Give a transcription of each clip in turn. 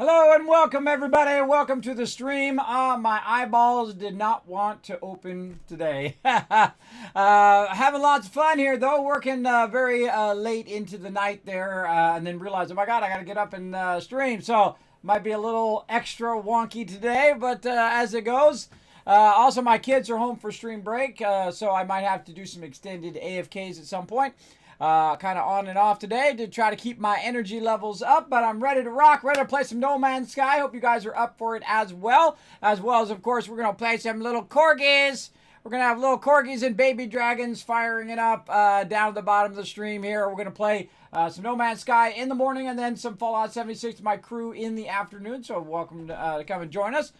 Hello and welcome everybody. Welcome to the stream. My eyeballs did not want to open today. Having lots of fun here though. Working very late into the night there, and then realized, oh my god, I got to get up and stream. So might be a little extra wonky today, but as it goes. Also, my kids are home for stream break, so I might have to do some extended AFKs at some point. Kind of on and off today to try to keep my energy levels up, but I'm ready to rock, ready to play some No Man's Sky. Hope you guys are up for it as well as, of course, we're going to play some little corgis. We're going to have little corgis and baby dragons firing it up down at the bottom of the stream here. We're going to play some No Man's Sky in the morning and then some Fallout 76 to my crew in the afternoon, so welcome to come and join us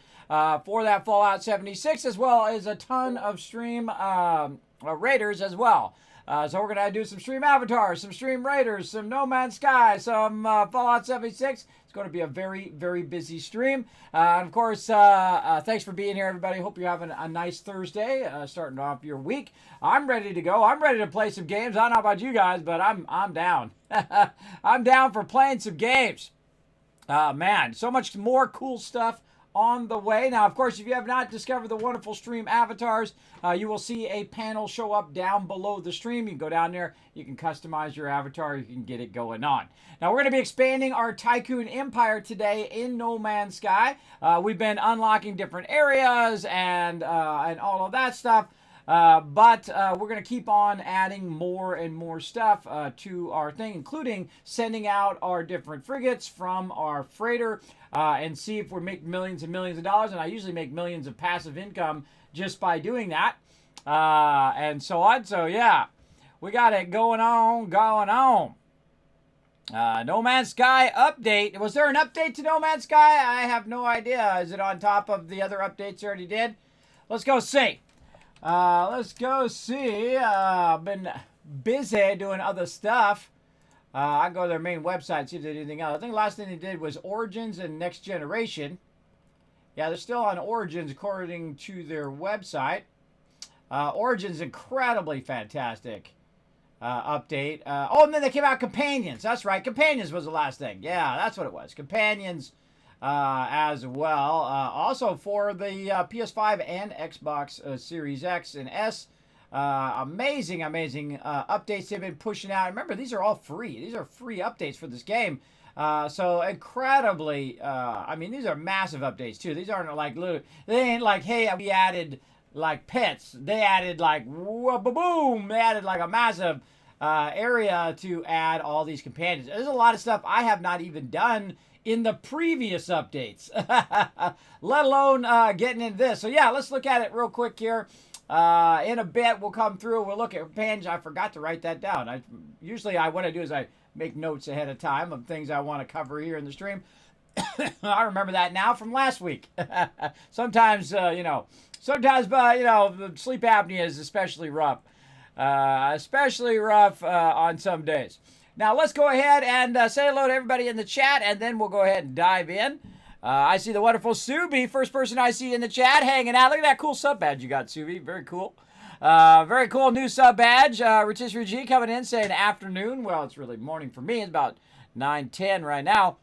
for that Fallout 76, as well as a ton of stream raiders as well. So we're going to do some stream avatars, some stream raiders, some No Man's Sky, some Fallout 76. It's going to be a very, very busy stream. And of course, thanks for being here, everybody. Hope you're having a nice Thursday, starting off your week. I'm ready to go. I'm ready to play some games. I don't know about you guys, but I'm down. I'm down for playing some games. Man, so much more cool stuff on the way. Now, of course, if you have not discovered the wonderful stream avatars, you will see a panel show up down below the stream. You can go down there, you can customize your avatar, you can get it going on. Now, we're going to be expanding our Tycoon empire today in No Man's Sky. We've been unlocking different areas and all of that stuff. But we're going to keep on adding more and more stuff to our thing, including sending out our different frigates from our freighter and see if we're making millions and millions of dollars. And I usually make millions of passive income just by doing that and so on. So, yeah, we got it going on. No Man's Sky update. Was there an update to No Man's Sky? I have no idea. Is it on top of the other updates you already did? Let's go see. I've been busy doing other stuff. I go to their main website, see if they did anything else. I think the last thing they did was Origins and Next Generation. Yeah, they're still on Origins according to their website. Origins, incredibly fantastic update. And then they came out Companions. That's right, Companions was the last thing. Yeah, that's what it was. Companions as well. Also for the PS5 and Xbox Series X and S. Amazing updates they've been pushing out. Remember, these are all free. These are free updates for this game. So incredibly, these are massive updates too. These aren't like little, they ain't like, hey, we added like pets. They added like, boom, they added like a massive area to add all these companions. There's a lot of stuff I have not even done in the previous updates, let alone getting into this. So yeah, let's look at it real quick here. In a bit, we'll come through. We'll look at companions. I forgot to write that down. What I do is I make notes ahead of time of things I want to cover here in the stream. I remember that now from last week. Sometimes, sleep apnea is especially rough. On some days. Now, let's go ahead and say hello to everybody in the chat, and then we'll go ahead and dive in. I see the wonderful Subi, first person I see in the chat, hanging out. Look at that cool sub badge you got, Subi. Very cool. Very cool new sub badge. Rotisserie G coming in saying afternoon. Well, it's really morning for me. It's about 9:10 right now.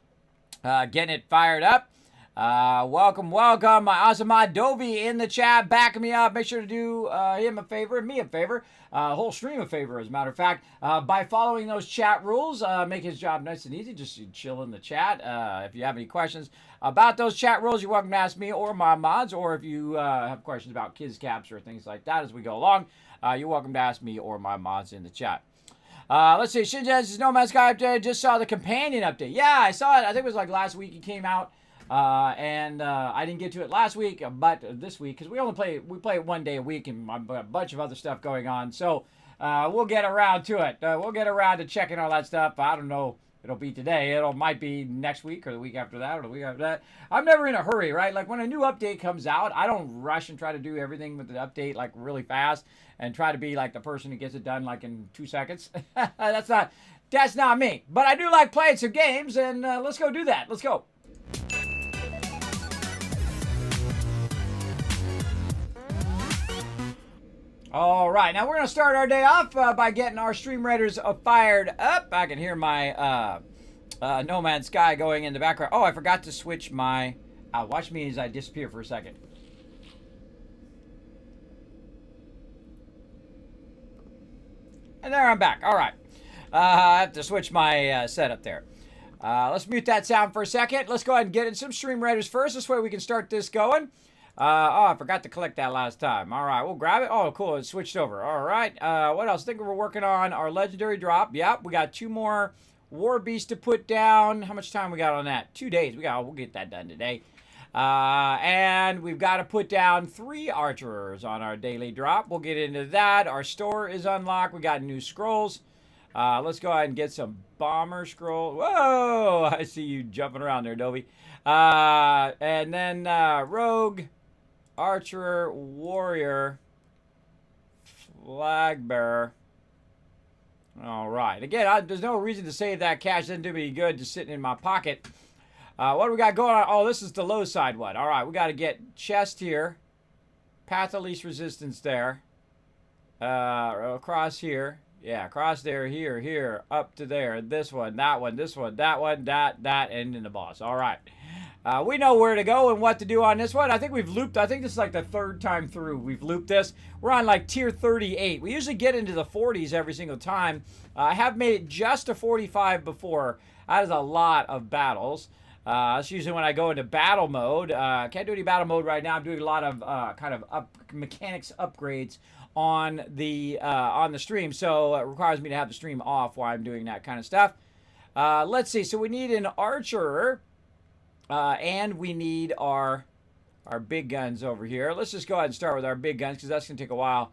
Getting it fired up. Welcome. Azamad Dovi in the chat, backing me up. Make sure to do him a favor and me a favor. Whole stream a favor, as a matter of fact, by following those chat rules. Make his job nice and easy. Just chill in the chat. If you have any questions about those chat rules, you're welcome to ask me or my mods. Or if you have questions about kids caps or things like that as we go along, you're welcome to ask me or my mods in the chat. Let's see. Shinjan's No Man's Sky update. Just saw the companion update. Yeah, I saw it. I think it was like last week it came out. I didn't get to it last week, but this week, because we play it one day a week, and a bunch of other stuff going on. So we'll get around to it. We'll get around to checking all that stuff. I don't know. It'll be today. Might be next week or the week after that or the week after that. I'm never in a hurry, right? Like when a new update comes out, I don't rush and try to do everything with the update like really fast and try to be like the person who gets it done like in 2 seconds. That's not me. But I do like playing some games, and let's go do that. Let's go. All right, now we're going to start our day off by getting our stream raiders fired up. I can hear my No Man's Sky going in the background. Oh, I forgot to switch my... watch me as I disappear for a second. And there I'm back. All right. I have to switch my setup there. Let's mute that sound for a second. Let's go ahead and get in some stream raiders first. This way we can start this going. I forgot to collect that last time. All right, we'll grab it. Oh, cool. It switched over. All right. What else? I think we're working on our legendary drop. Yep, we got 2 more war beasts to put down. How much time we got on that? 2 days. We'll get that done today. And we've got to put down 3 archers on our daily drop. We'll get into that. Our store is unlocked. We got new scrolls. Let's go ahead and get some bomber scroll. Whoa! I see you jumping around there, Dobie. And then rogue, archer, warrior, flag bearer. All right. Again, there's no reason to save that cash. It doesn't do me any good just sitting in my pocket. What do we got going on? Oh, this is the low side one. All right, we got to get chest here. Path of least resistance there. Across here. Yeah, across there, here, up to there. This one, that one, this one, that one, that, and then the boss. All right. We know where to go and what to do on this one. I think we've looped. I think this is like the 3rd time through we've looped this. We're on like tier 38. We usually get into the 40s every single time. I have made it just to 45 before. That is a lot of battles. That's usually when I go into battle mode. Can't do any battle mode right now. I'm doing a lot of kind of mechanics upgrades on the stream, so it requires me to have the stream off while I'm doing that kind of stuff. Let's see. So we need an archer, and we need our big guns over here. Let's just go ahead and start with our big guns because that's gonna take a while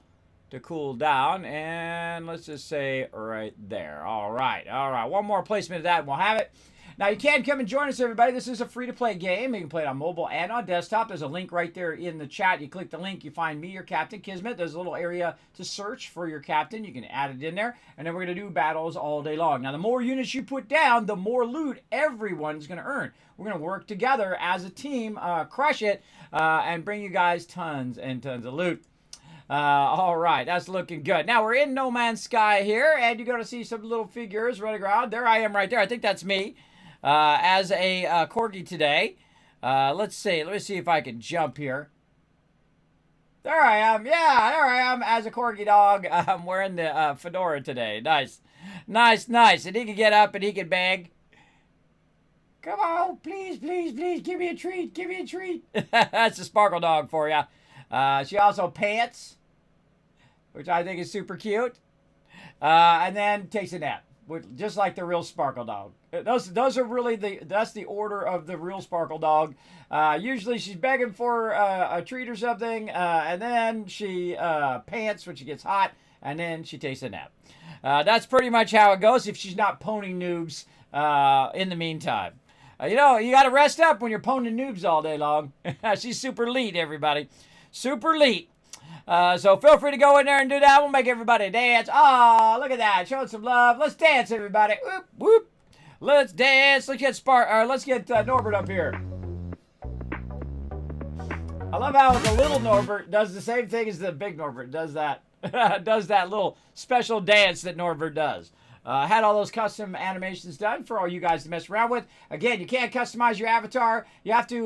to cool down. And let's just say right there. All right. One more placement of that, and we'll have it. Now, you can come and join us, everybody. This is a free-to-play game. You can play it on mobile and on desktop. There's a link right there in the chat. You click the link, you find me, your captain, Kismet. There's a little area to search for your captain. You can add it in there, and then we're going to do battles all day long. Now, the more units you put down, the more loot everyone's going to earn. We're going to work together as a team, crush it, and bring you guys tons and tons of loot. All right, that's looking good. Now, we're in No Man's Sky here, and you're going to see some little figures running around. There I am right there. I think that's me. As a corgi today. Let's see. Let me see if I can jump here. There I am. Yeah, there I am as a corgi dog. I'm wearing the fedora today. Nice. And he can get up and he can beg. Come on, please, give me a treat. That's a sparkle dog for you. She also pants, which I think is super cute. And then takes a nap. Just like the real Sparkle Dog. Those are really that's the order of the real Sparkle Dog. Usually she's begging for a treat or something, and then she pants when she gets hot, and then she takes a nap. That's pretty much how it goes if she's not poning noobs in the meantime. You got to rest up when you're poning noobs all day long. She's super elite, everybody. Super elite. So feel free to go in there and do that. We'll make everybody dance. Oh, look at that. Showing some love. Let's dance, everybody. Whoop, whoop. Let's dance. Let's get Norbert up here. I love how the little Norbert does the same thing as the big Norbert does that. Does that little special dance that Norbert does. Had all those custom animations done for all you guys to mess around with. Again, you can't customize your avatar. You have to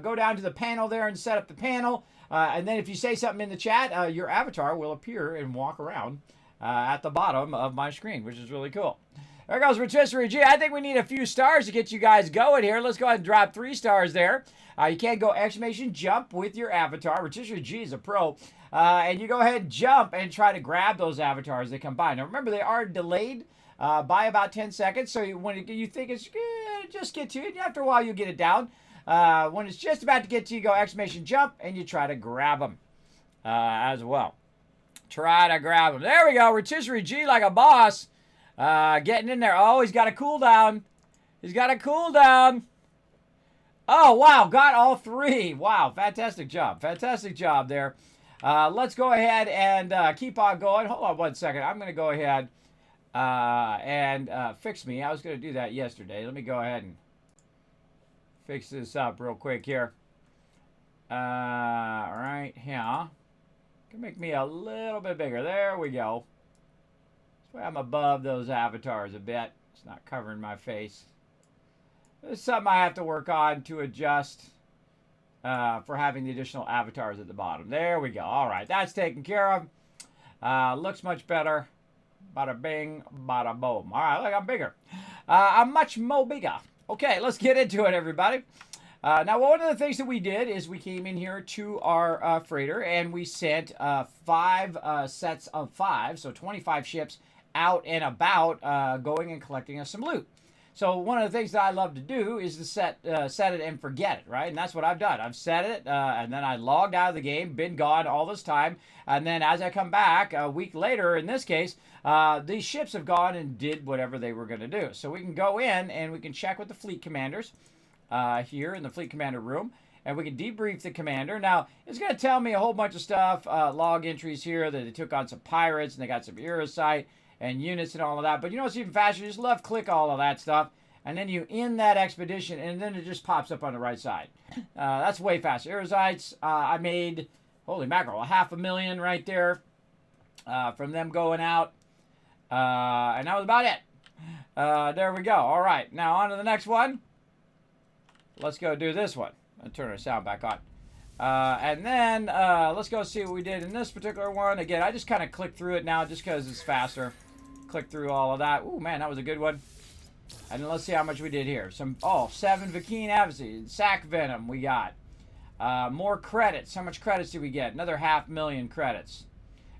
go down to the panel there and set up the panel. And then if you say something in the chat, your avatar will appear and walk around at the bottom of my screen, which is really cool. There goes Rotisserie G. I think we need a few stars to get you guys going here. Let's go ahead and drop 3 stars there. You can go exclamation jump with your avatar. Rotisserie G is a pro. And you go ahead and jump and try to grab those avatars that come by. Now remember, they are delayed by about 10 seconds. So when you think it's just get to it, after a while you get it down. When it's just about to get to you, go exclamation jump, and you try to grab them as well. Try to grab them. There we go. Rotisserie G like a boss. Getting in there. Oh, he's got a cooldown. Oh, wow. Got all 3. Wow. Fantastic job. There. Let's go ahead and keep on going. Hold on one second. I'm going to go ahead and fix me. I was going to do that yesterday. Let me go ahead and fix this up real quick here. Right here. Can make me a little bit bigger. There we go. This way I'm above those avatars a bit. It's not covering my face. It's something I have to work on to adjust for having the additional avatars at the bottom. There we go. All right, that's taken care of. Looks much better. Bada bing, bada boom. All right, look, I'm bigger. I'm much more bigger. Okay, let's get into it, everybody. Now, one of the things that we did is we came in here to our freighter and we sent 5 sets of 5, so 25 ships out and about going and collecting us some loot. So one of the things that I love to do is to set it and forget it, right? And that's what I've done. I've set it, and then I logged out of the game, been gone all this time, and then as I come back a week later, in this case, these ships have gone and did whatever they were going to do. So we can go in and we can check with the fleet commanders here in the fleet commander room, and we can debrief the commander. Now, it's going to tell me a whole bunch of stuff, log entries here, that they took on some pirates and they got some Erosite and units and all of that. But you know what's even faster? You just left click all of that stuff, and then you end that expedition, and then it just pops up on the right side. That's way faster. Erosites, I made, holy mackerel, 500,000 right there from them going out. And that was about it. There we go. All right, now on to the next one. Let's go do this one. I'll turn our sound back on. And then let's go see what we did in this particular one. Again, I just kind of click through it now just because it's faster. Click through all of that. Ooh, man, that was a good one. And then let's see how much we did here. 7 Vakeen Avicii, Sac Venom we got. More credits. How much credits did we get? Another 500,000 credits.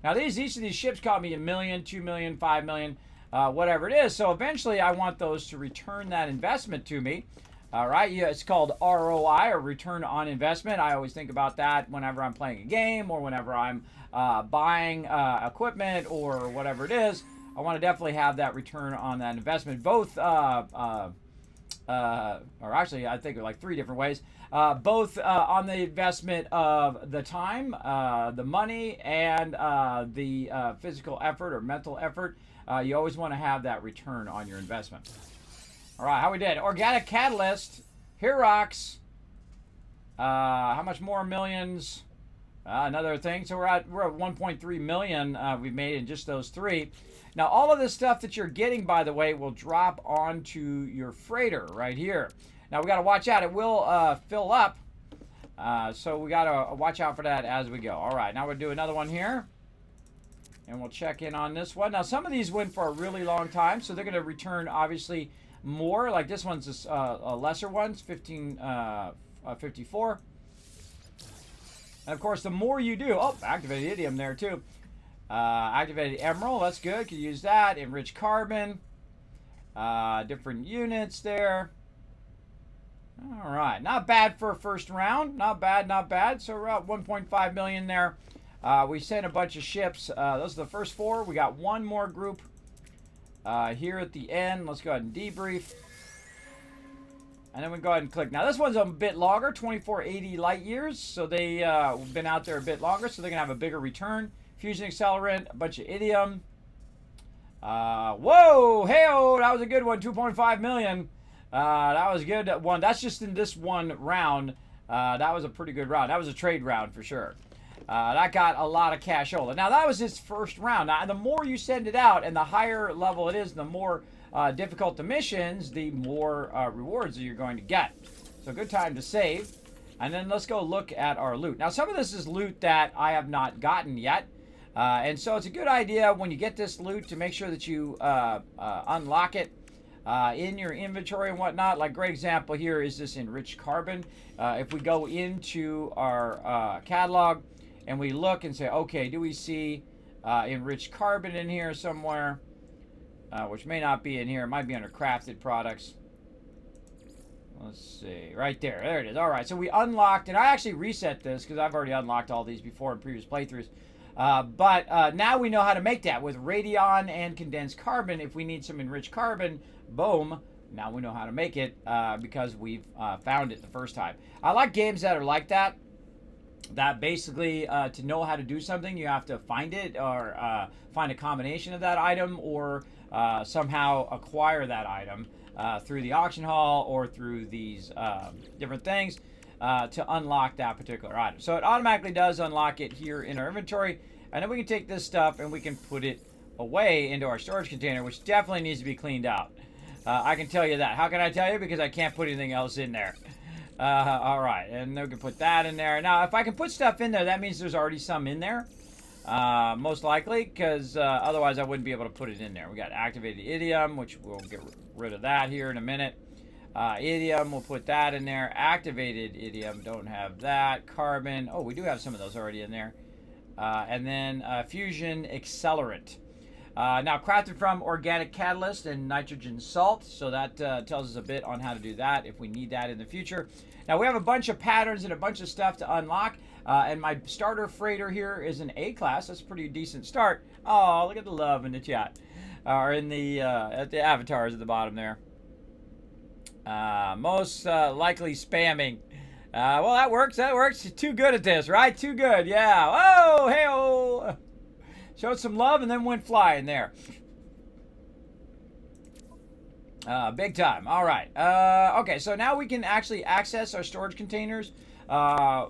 Now, each of these ships cost me $1 million, $2 million, $5 million, whatever it is. So eventually, I want those to return that investment to me. All right, yeah, it's called ROI, or return on investment. I always think about that whenever I'm playing a game or whenever I'm buying equipment or whatever it is. I want to definitely have that return on that investment. Both, or actually, I think like 3 different ways. Both on the investment of the time, the money, and the physical effort or mental effort. You always want to have that return on your investment. All right, how we did? Organic Catalyst, Herox. How much more millions? Another thing. So we're at 1.3 million we've made in just those 3. Now, all of this stuff that you're getting, by the way, will drop onto your freighter right here. Now, we got to watch out. It will fill up. So we got to watch out for that as we go. All right, now we'll do another one here. And we'll check in on this one. Now, some of these went for a really long time, so they're going to return, obviously, more. Like this one's a lesser ones, 54. And of course, the more you do, activated idiom there too. Activated emerald, that's good. Could use that. Enriched carbon, different units there. All right, not bad for a first round. Not bad, not bad. So we're at 1.5 million there. We sent a bunch of ships. Those are the first 4. We got one more group here at the end. Let's go ahead and debrief. And then we go ahead and click. Now, this one's a bit longer, 2480 light years. So they've been out there a bit longer, so they're going to have a bigger return. Fusion accelerant, a bunch of idiom. Whoa, hey-oh, that was a good one, 2.5 million. That was a good one. That's just in this one round. That was a pretty good round. That was a trade round for sure. That got a lot of cashola. Now, that was his first round. Now, the more you send it out and the higher level it is, the more difficult the missions, the more rewards that you're going to get. So, good time to save. And then let's go look at our loot. Now, some of this is loot that I have not gotten yet. And so, it's a good idea when you get this loot to make sure that you unlock it in your inventory and whatnot. Like, great example here is this enriched carbon. If we go into our catalog, and we look and say, okay, do we see enriched carbon in here somewhere? Which may not be in here. It might be under crafted products. Let's see. Right there. There it is. All right. So we unlocked, and I actually reset this because I've already unlocked all these before in previous playthroughs. But now we know how to make that with radion and condensed carbon. If we need some enriched carbon, boom. Now we know how to make it because we've found it the first time. I like games that are like that. That basically, to know how to do something, you have to find it or find a combination of that item or somehow acquire that item through the auction hall or through these different things to unlock that particular item. So it automatically does unlock it here in our inventory. And then we can take this stuff and we can put it away into our storage container, which definitely needs to be cleaned out. I can tell you that. How can I tell you? Because I can't put anything else in there. All right, and we can put that in there. Now, if I can put stuff in there, that means there's already some in there. Most likely, because otherwise I wouldn't be able to put it in there. We got activated idiom, which we'll get rid of that here in a minute. Idiom, we'll put that in there. Activated idiom, don't have that. Carbon, oh, we do have some of those already in there. And then fusion accelerant. Now, crafted from organic catalyst and nitrogen salt. So that tells us a bit on how to do that if we need that in the future. Now, we have a bunch of patterns and a bunch of stuff to unlock. And my starter freighter here is an A class. That's a pretty decent start. Oh, look at the love in the chat. Or in the at the avatars at the bottom there. Most likely spamming. Well, that works. That works. Too good at this, right? Too good. Yeah. Oh, hey-oh. Showed some love and then went flying there. Big time. All right. Okay, so now we can actually access our storage containers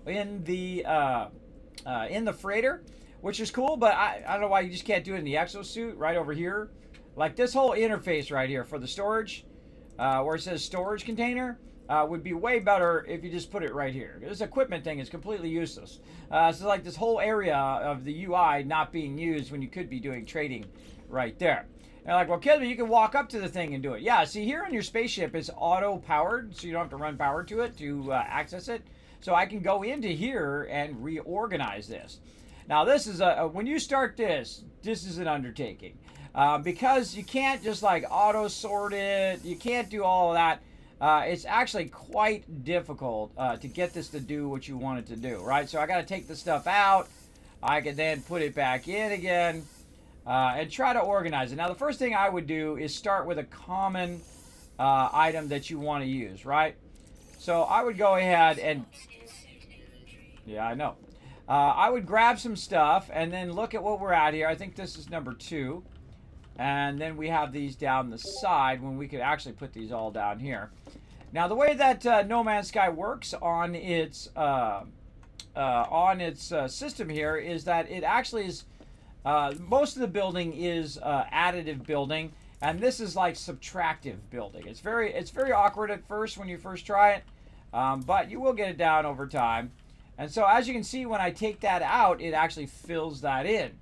in the freighter, which is cool, but I don't know why you just can't do it in the exosuit right over here. Like this whole interface right here for the storage, where it says storage container, would be way better if you just put it right here. This equipment thing is completely useless. So like this whole area of the UI not being used when you could be doing trading right there. And like, well, Kismet, you can walk up to the thing and do it. Yeah, see here on your spaceship it's auto-powered, so you don't have to run power to it to access it. So I can go into here and reorganize this. Now this is when you start this is an undertaking. Because you can't just like auto-sort it, you can't do all of that. It's actually quite difficult to get this to do what you want it to do, right? So I got to take the stuff out. I can then put it back in again and try to organize it. Now, the first thing I would do is start with a common item that you want to use, right? So I would go ahead and... Yeah, I know. I would grab some stuff and then look at what we're at here. I think this is number 2. And then we have these down the side when we could actually put these all down here. Now, the way that No Man's Sky works on its system here is that it actually is most of the building is additive building, and this is like subtractive building. It's very awkward at first when you first try it, but you will get it down over time. And so, as you can see, when I take that out, it actually fills that in.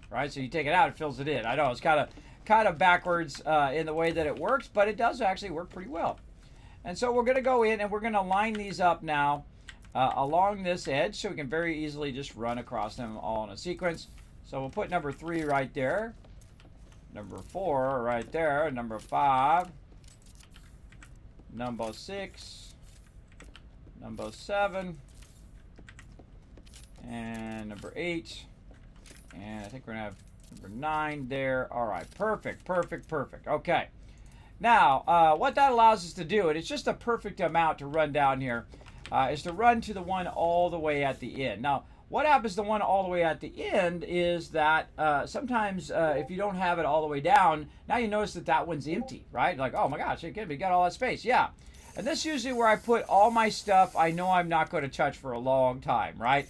Right, so you take it out, it fills it in. I know it's kind of backwards in the way that it works, but it does actually work pretty well. And so we're going to go in and we're going to line these up now along this edge, so we can very easily just run across them all in a sequence. So we'll put number 3 right there, number 4 right there, number 5, number 6, number 7, and number 8. And I think we're going to have number 9 there. All right, perfect. Okay. Now, what that allows us to do, and it's just a perfect amount to run down here, is to run to the one all the way at the end. Now, what happens to the one all the way at the end is that sometimes if you don't have it all the way down, now you notice that that one's empty, right? Like, oh my gosh, we got all that space. Yeah. And this is usually where I put all my stuff I know I'm not going to touch for a long time, right?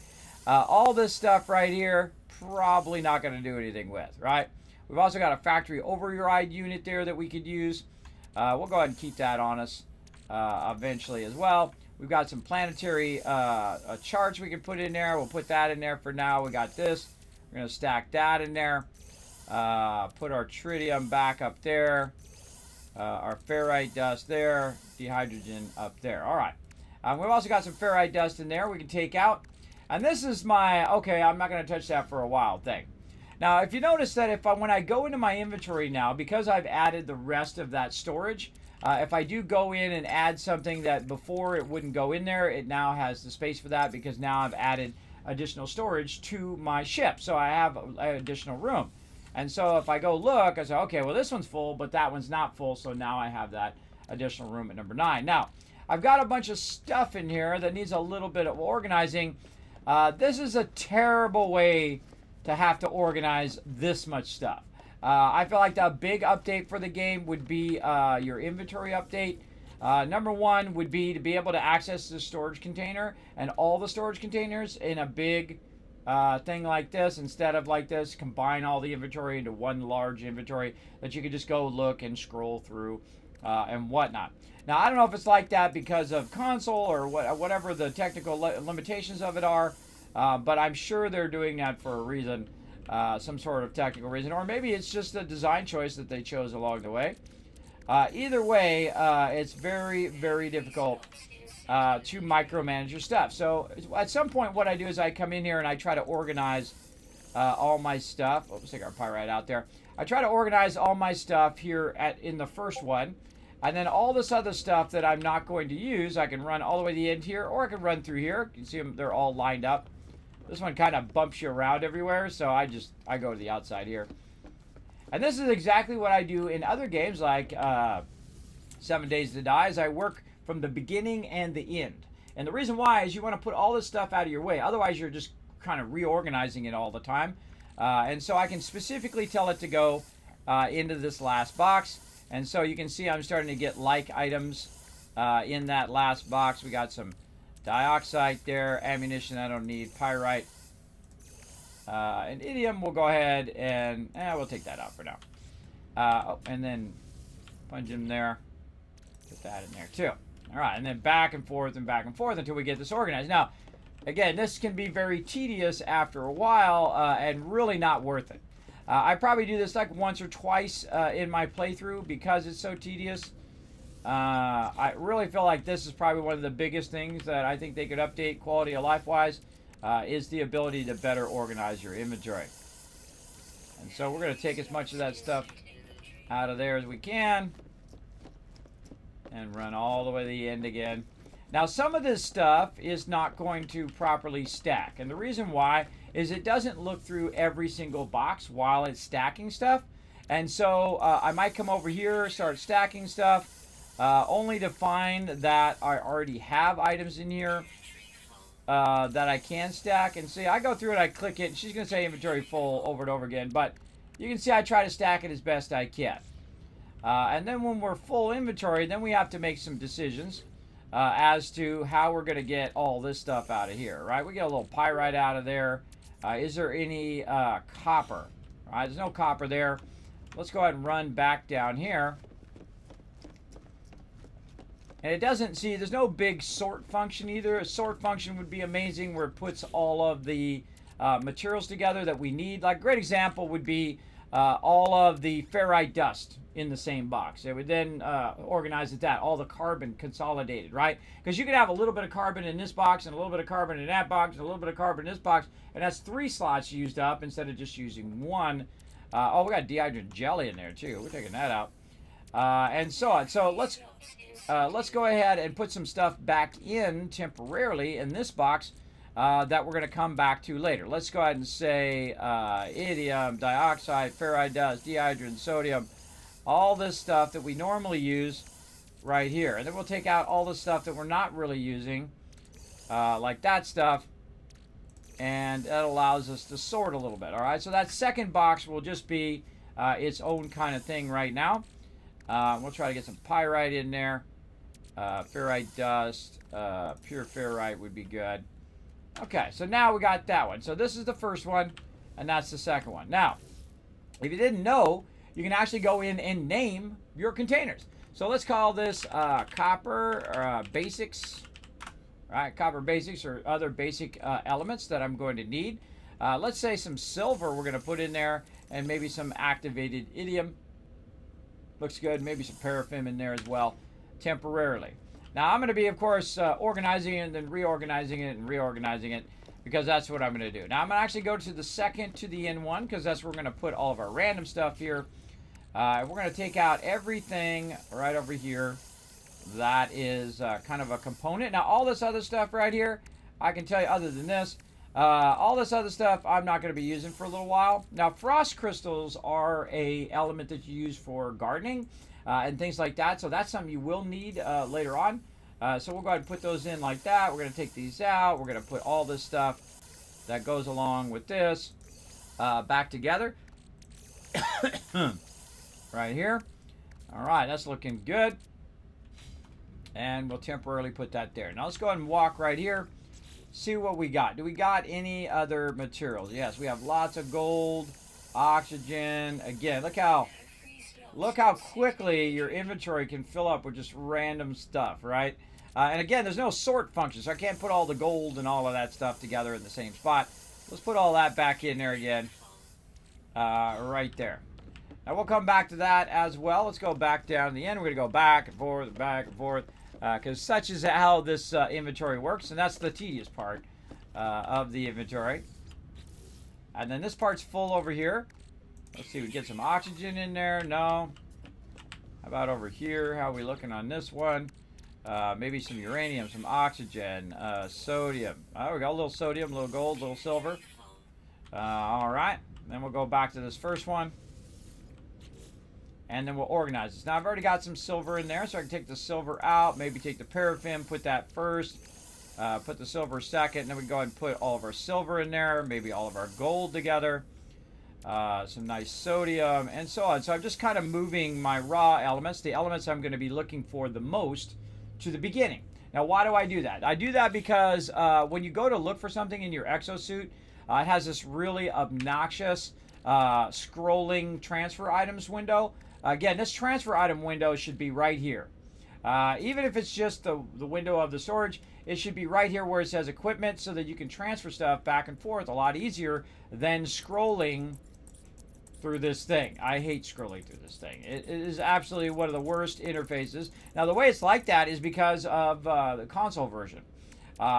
All this stuff right here, probably not going to do anything with, right? We've also got a factory override unit there that we could use. We'll go ahead and keep that on us eventually as well. We've got some planetary charts we can put in there. We'll put that in there for now. We got this. We're going to stack that in there. Put our tritium back up there. Our ferrite dust there. Dehydrogen up there. All right. We've also got some ferrite dust in there we can take out. And this is my, okay, I'm not going to touch that for a while thing. Now, if you notice that when I go into my inventory now, because I've added the rest of that storage, if I do go in and add something that before it wouldn't go in there, it now has the space for that because now I've added additional storage to my ship. So I have additional room. And so if I go look, I say, okay, well, this one's full, but that one's not full. So now I have that additional room at number 9. Now, I've got a bunch of stuff in here that needs a little bit of organizing. This is a terrible way to have to organize this much stuff. I feel like the big update for the game would be your inventory update. Number 1 would be to be able to access the storage container and all the storage containers in a big thing like this, instead of like this, combine all the inventory into one large inventory that you could just go look and scroll through and whatnot. Now, I don't know if it's like that because of console or whatever the technical limitations of it are, but I'm sure they're doing that for a reason, some sort of technical reason, or maybe it's just a design choice that they chose along the way. Either way, it's very, very difficult to micromanage your stuff. So at some point, what I do is I come in here and I try to organize all my stuff. Let's take our pyrite out there. I try to organize all my stuff here in the first one. And then all this other stuff that I'm not going to use, I can run all the way to the end here, or I can run through here. You can see them, they're all lined up. This one kind of bumps you around everywhere, so I go to the outside here. And this is exactly what I do in other games like 7 Days to Die, is I work from the beginning and the end. And the reason why is you want to put all this stuff out of your way. Otherwise, you're just kind of reorganizing it all the time. And so I can specifically tell it to go into this last box. And so you can see I'm starting to get like items in that last box. We got some dioxide there, ammunition I don't need, pyrite, and idiom. We'll go ahead and we'll take that out for now. And then punch in there. Put that in there too. All right, and then back and forth until we get this organized. Now, again, this can be very tedious after a while and really not worth it. I probably do this like once or twice in my playthrough because it's so tedious. I really feel like this is probably one of the biggest things that I think they could update quality of life wise is the ability to better organize your inventory. And so we're going to take as much of that stuff out of there as we can and run all the way to the end again. Now, some of this stuff is not going to properly stack. And the reason why is it doesn't look through every single box while it's stacking stuff. And so I might come over here, start stacking stuff, only to find that I already have items in here that I can stack. And see, I go through it, I click it, and she's going to say inventory full over and over again. But you can see I try to stack it as best I can. And then when we're full inventory, then we have to make some decisions as to how we're going to get all this stuff out of here, right? We get a little pyrite out of there. Is there any copper? All right, there's no copper there. Let's go ahead and run back down here. And it doesn't, see, there's no big sort function either. A sort function would be amazing where it puts all of the materials together that we need. Like a great example would be all of the ferrite dust in the same box. It would then organize it that, all the carbon consolidated, right? Because you could have a little bit of carbon in this box and a little bit of carbon in that box and a little bit of carbon in this box, and that's 3 slots used up instead of just using 1. Oh, we got dehydrated jelly in there too. We're taking that out. And so on. So let's go ahead and put some stuff back in temporarily in this box that we're going to come back to later. Let's go ahead and say idiom, dioxide, ferrite dust, dehydrated sodium, all this stuff that we normally use right here. And then we'll take out all the stuff that we're not really using, like that stuff, and that allows us to sort a little bit. All right, so that second box will just be its own kind of thing right now. We'll try to get some pyrite in there. Ferrite dust, pure ferrite would be good. Okay, so now we got that one. So this is the first one, and that's the second one. Now, if you didn't know, you can actually go in and name your containers. So let's call this copper basics. All right, copper basics or other basic elements that I'm going to need. Let's say some silver we're going to put in there, and maybe some activated idiom. Looks good. Maybe some paraffin in there as well, temporarily. Now I'm going to be, of course, organizing it and then reorganizing it and reorganizing it, because that's what I'm going to do. Now I'm going to actually go to the second to the end one, because that's where we're going to put all of our random stuff here. We're going to take out everything right over here that is kind of a component. Now all this other stuff right here, I can tell you other than this, all this other stuff I'm not going to be using for a little while. Now frost crystals are a element that you use for gardening and things like that. So that's something you will need later on. So we'll go ahead and put those in like that. We're going to take these out. We're going to put all this stuff that goes along with this back together. Right here. All right, that's looking good. And we'll temporarily put that there. Now let's go ahead and walk right here. See what we got. Do we got any other materials? Yes, we have lots of gold, oxygen. Again, look how look how quickly your inventory can fill up with just random stuff, right? And again, there's no sort function, so I can't put all the gold and all of that stuff together in the same spot. Let's put all that back in there again, right there. Now we'll come back to that as well. Let's go back down to the end. We're going to go back and forth, because such is how this inventory works, and that's the tedious part of the inventory. And then this part's full over here. Let's see, we get some oxygen in there. No. How about over here? How are we looking on this one? Maybe some uranium, some oxygen, sodium. Oh, we got a little sodium, a little gold, a little silver. All right. Then we'll go back to this first one. And then we'll organize this. Now, I've already got some silver in there, so I can take the silver out, maybe take the paraffin, put that first, put the silver second, and then we can go ahead and put all of our silver in there, maybe all of our gold together, some nice sodium, and so on. So I'm just kind of moving my raw elements, the elements I'm going to be looking for the most, to the beginning. Now, why do I do that? I do that because when you go to look for something in your exosuit, it has this really obnoxious scrolling transfer items window. Again, this transfer item window should be right here. Even if it's just the window of the storage, it should be right here where it says equipment, so that you can transfer stuff back and forth a lot easier than scrolling through this thing. I hate scrolling through this thing. It is absolutely one of the worst interfaces. Now, the way it's like that is because of the console version.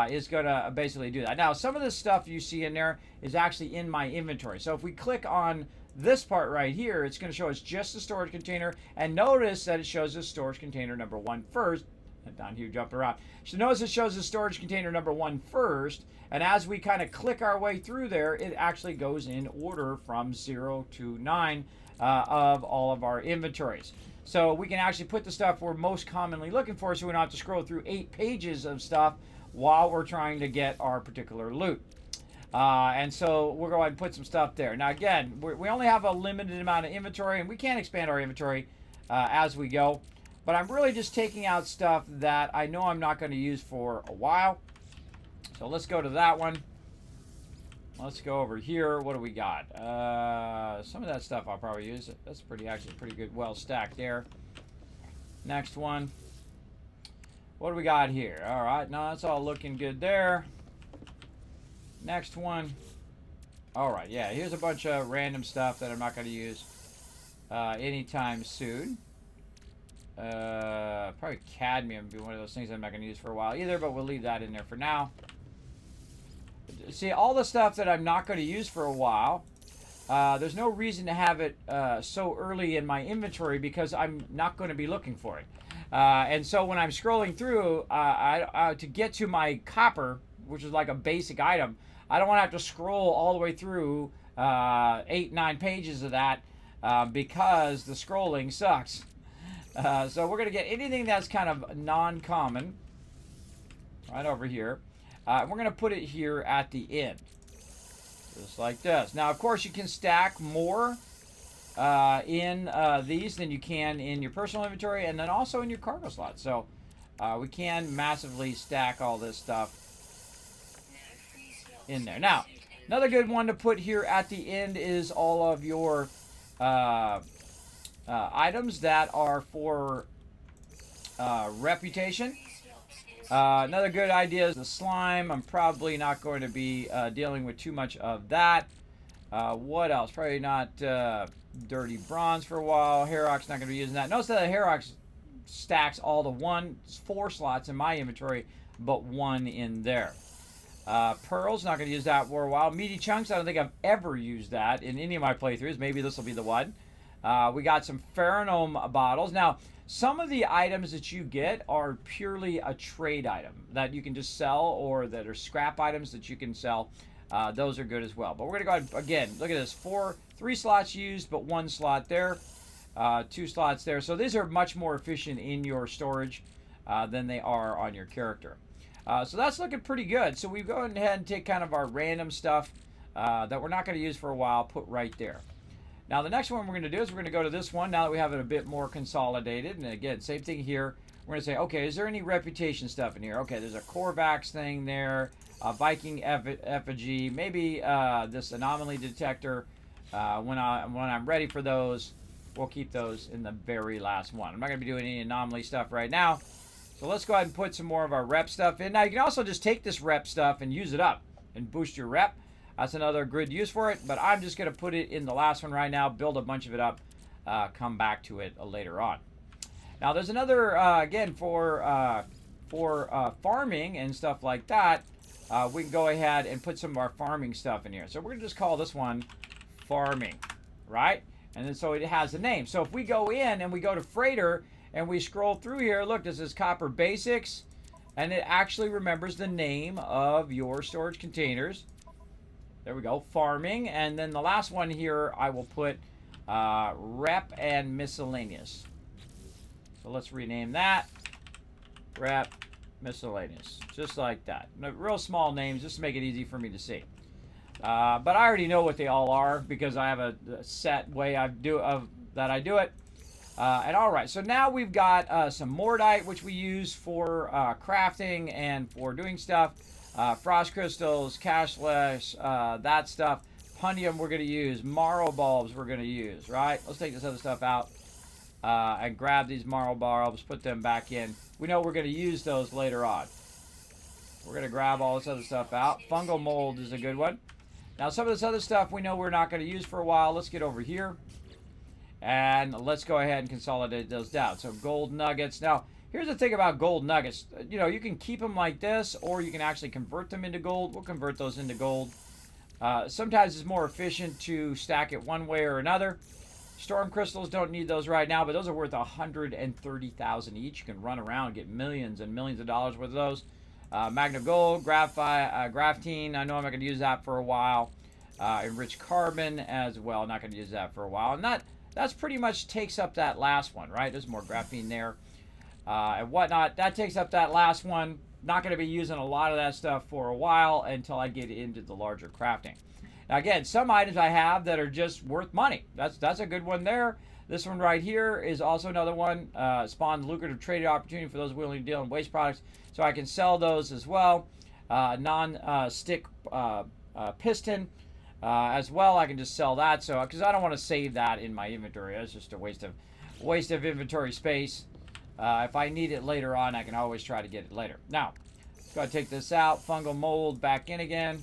Is going to basically do that. Now, some of the stuff you see in there is actually in my inventory. So if we click on this part right here, it's going to show us just the storage container, and notice that it shows us storage container number 1 first. Down here, jumping around. So notice it shows the storage container number 1 first, and as we kind of click our way through there, it actually goes in order from 0 to 9 of all of our inventories. So we can actually put the stuff we're most commonly looking for, so we don't have to scroll through 8 pages of stuff while we're trying to get our particular loot. And so we're going to put some stuff there. Now, again, we only have a limited amount of inventory, and we can expand our inventory as we go. But I'm really just taking out stuff that I know I'm not going to use for a while. So let's go to that one. Let's go over here. What do we got? Some of that stuff I'll probably use. That's actually pretty good, well stacked there. Next one. What do we got here? All right, no, that's all looking good there. Next one. All right, yeah, here's a bunch of random stuff that I'm not going to use anytime soon. Probably cadmium would be one of those things I'm not going to use for a while either, but we'll leave that in there for now. See, all the stuff that I'm not going to use for a while, there's no reason to have it so early in my inventory because I'm not going to be looking for it. And so when I'm scrolling through, to get to my copper, which is like a basic item, I don't want to have to scroll all the way through 8-9 pages of that because the scrolling sucks. So we're going to get anything that's kind of non-common right over here. We're going to put it here at the end, just like this. Now, of course, you can stack more in these than you can in your personal inventory, and then also in your cargo slot. So we can massively stack all this stuff in there. Now, another good one to put here at the end is all of your items that are for reputation. Another good idea is the slime. I'm probably not going to be dealing with too much of that. What else? Probably not dirty bronze for a while. Herox, not going to be using that. Notice that the Herox stacks all the 4 slots in my inventory, but 1 in there. Pearls, not going to use that for a while. Meaty chunks, I don't think I've ever used that in any of my playthroughs. Maybe this will be the one. We got some Pheronome bottles. Now, some of the items that you get are purely a trade item that you can just sell, or that are scrap items that you can sell. Those are good as well. But we're going to go ahead, again, look at this. 3 slots used, but 1 slot there. 2 slots there. So these are much more efficient in your storage than they are on your character. So that's looking pretty good. So we go ahead and take kind of our random stuff that we're not going to use for a while, put right there. Now, the next one we're going to do is we're going to go to this one now that we have it a bit more consolidated. And again, same thing here. We're going to say, okay, is there any reputation stuff in here? Okay, there's a Korvax thing there, a Viking effigy, maybe this anomaly detector when I'm ready for those. we'll keep those in the very last one. I'm not going to be doing any anomaly stuff right now. So let's go ahead and put some more of our rep stuff in. Now, you can also just take this rep stuff and use it up and boost your rep. That's another good use for it, but I'm just going to put it in the last one right now, build a bunch of it up, come back to it later on. Now, there's another, again, for farming and stuff like that, we can go ahead and put some of our farming stuff in here. So we're going to just call this one farming, right? And then so it has a name. So if we go in and we go to freighter and we scroll through here, look, this is copper basics, and it actually remembers the name of your storage containers. There we go, farming. And then the last one here, I will put rep and miscellaneous. So let's rename that rep miscellaneous, just like that. Real small names, just to make it easy for me to see. But I already know what they all are because I have a set way that I do it. And all right, so now we've got some Mordite, which we use for crafting and for doing stuff. Frost crystals, cashless, that stuff. Pundium we're going to use. Marrow bulbs we're going to use, right? Let's take this other stuff out and grab these marrow bulbs, put them back in. We know we're going to use those later on. We're going to grab all this other stuff out. Fungal mold is a good one. Now, some of this other stuff we know we're not going to use for a while. Let's get over here. And let's go ahead and consolidate those down. So gold nuggets. Now, here's the thing about gold nuggets. You know, you can keep them like this, or you can actually convert them into gold. We'll convert those into gold. Sometimes it's more efficient to stack it one way or another. Storm crystals, don't need those right now, but those are worth 130,000 each. You can run around and get millions and millions of dollars worth of those. Magna Gold, Graphene, I know I'm not going to use that for a while. Enriched Carbon as well, not going to use that for a while. And that's pretty much takes up that last one, right? There's more graphene there and whatnot. That takes up that last one. Not going to be using a lot of that stuff for a while until I get into the larger crafting. Now, again, some items I have that are just worth money. That's a good one there. This one right here is also another one. Spawned lucrative trading opportunity for those willing to deal in waste products. So I can sell those as well. Non-stick piston as well. I can just sell that. So because I don't want to save that in my inventory. That's just a waste of inventory space. If I need it later on, I can always try to get it later. Now, let's go ahead and take this out. Fungal mold back in again.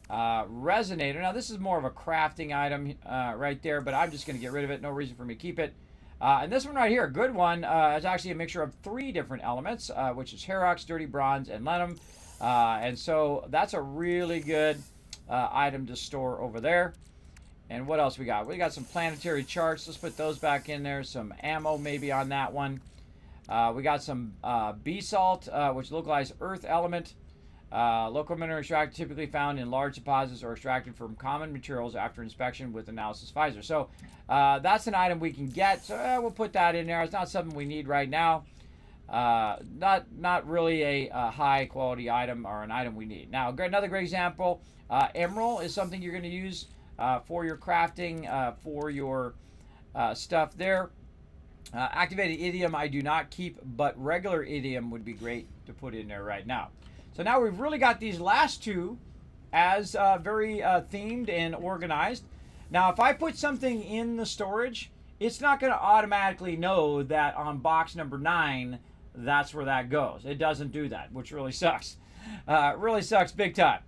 Resonator. Now, this is more of a crafting item right there, but I'm just going to get rid of it. No reason for me to keep it. And this one right here, a good one, is actually a mixture of 3 different elements, which is Herox, Dirty Bronze, and Lenum. And so that's a really good item to store over there. And what else we got? We got some planetary charts. Let's put those back in there. Some ammo maybe on that one. We got some B-salt, which localized earth element. Local mineral extract typically found in large deposits or extracted from common materials after inspection with analysis visor. So that's an item we can get. So we'll put that in there. It's not something we need right now. Not really a high quality item or an item we need. Now, another great example, emerald is something you're going to use for your crafting, for your stuff there. Activated idiom I do not keep, but regular idiom would be great to put in there right now. So now we've really got these last two as very themed and organized. Now, if I put something in the storage, it's not going to automatically know that on box number 9, that's where that goes. It doesn't do that, which really sucks. Really sucks big time.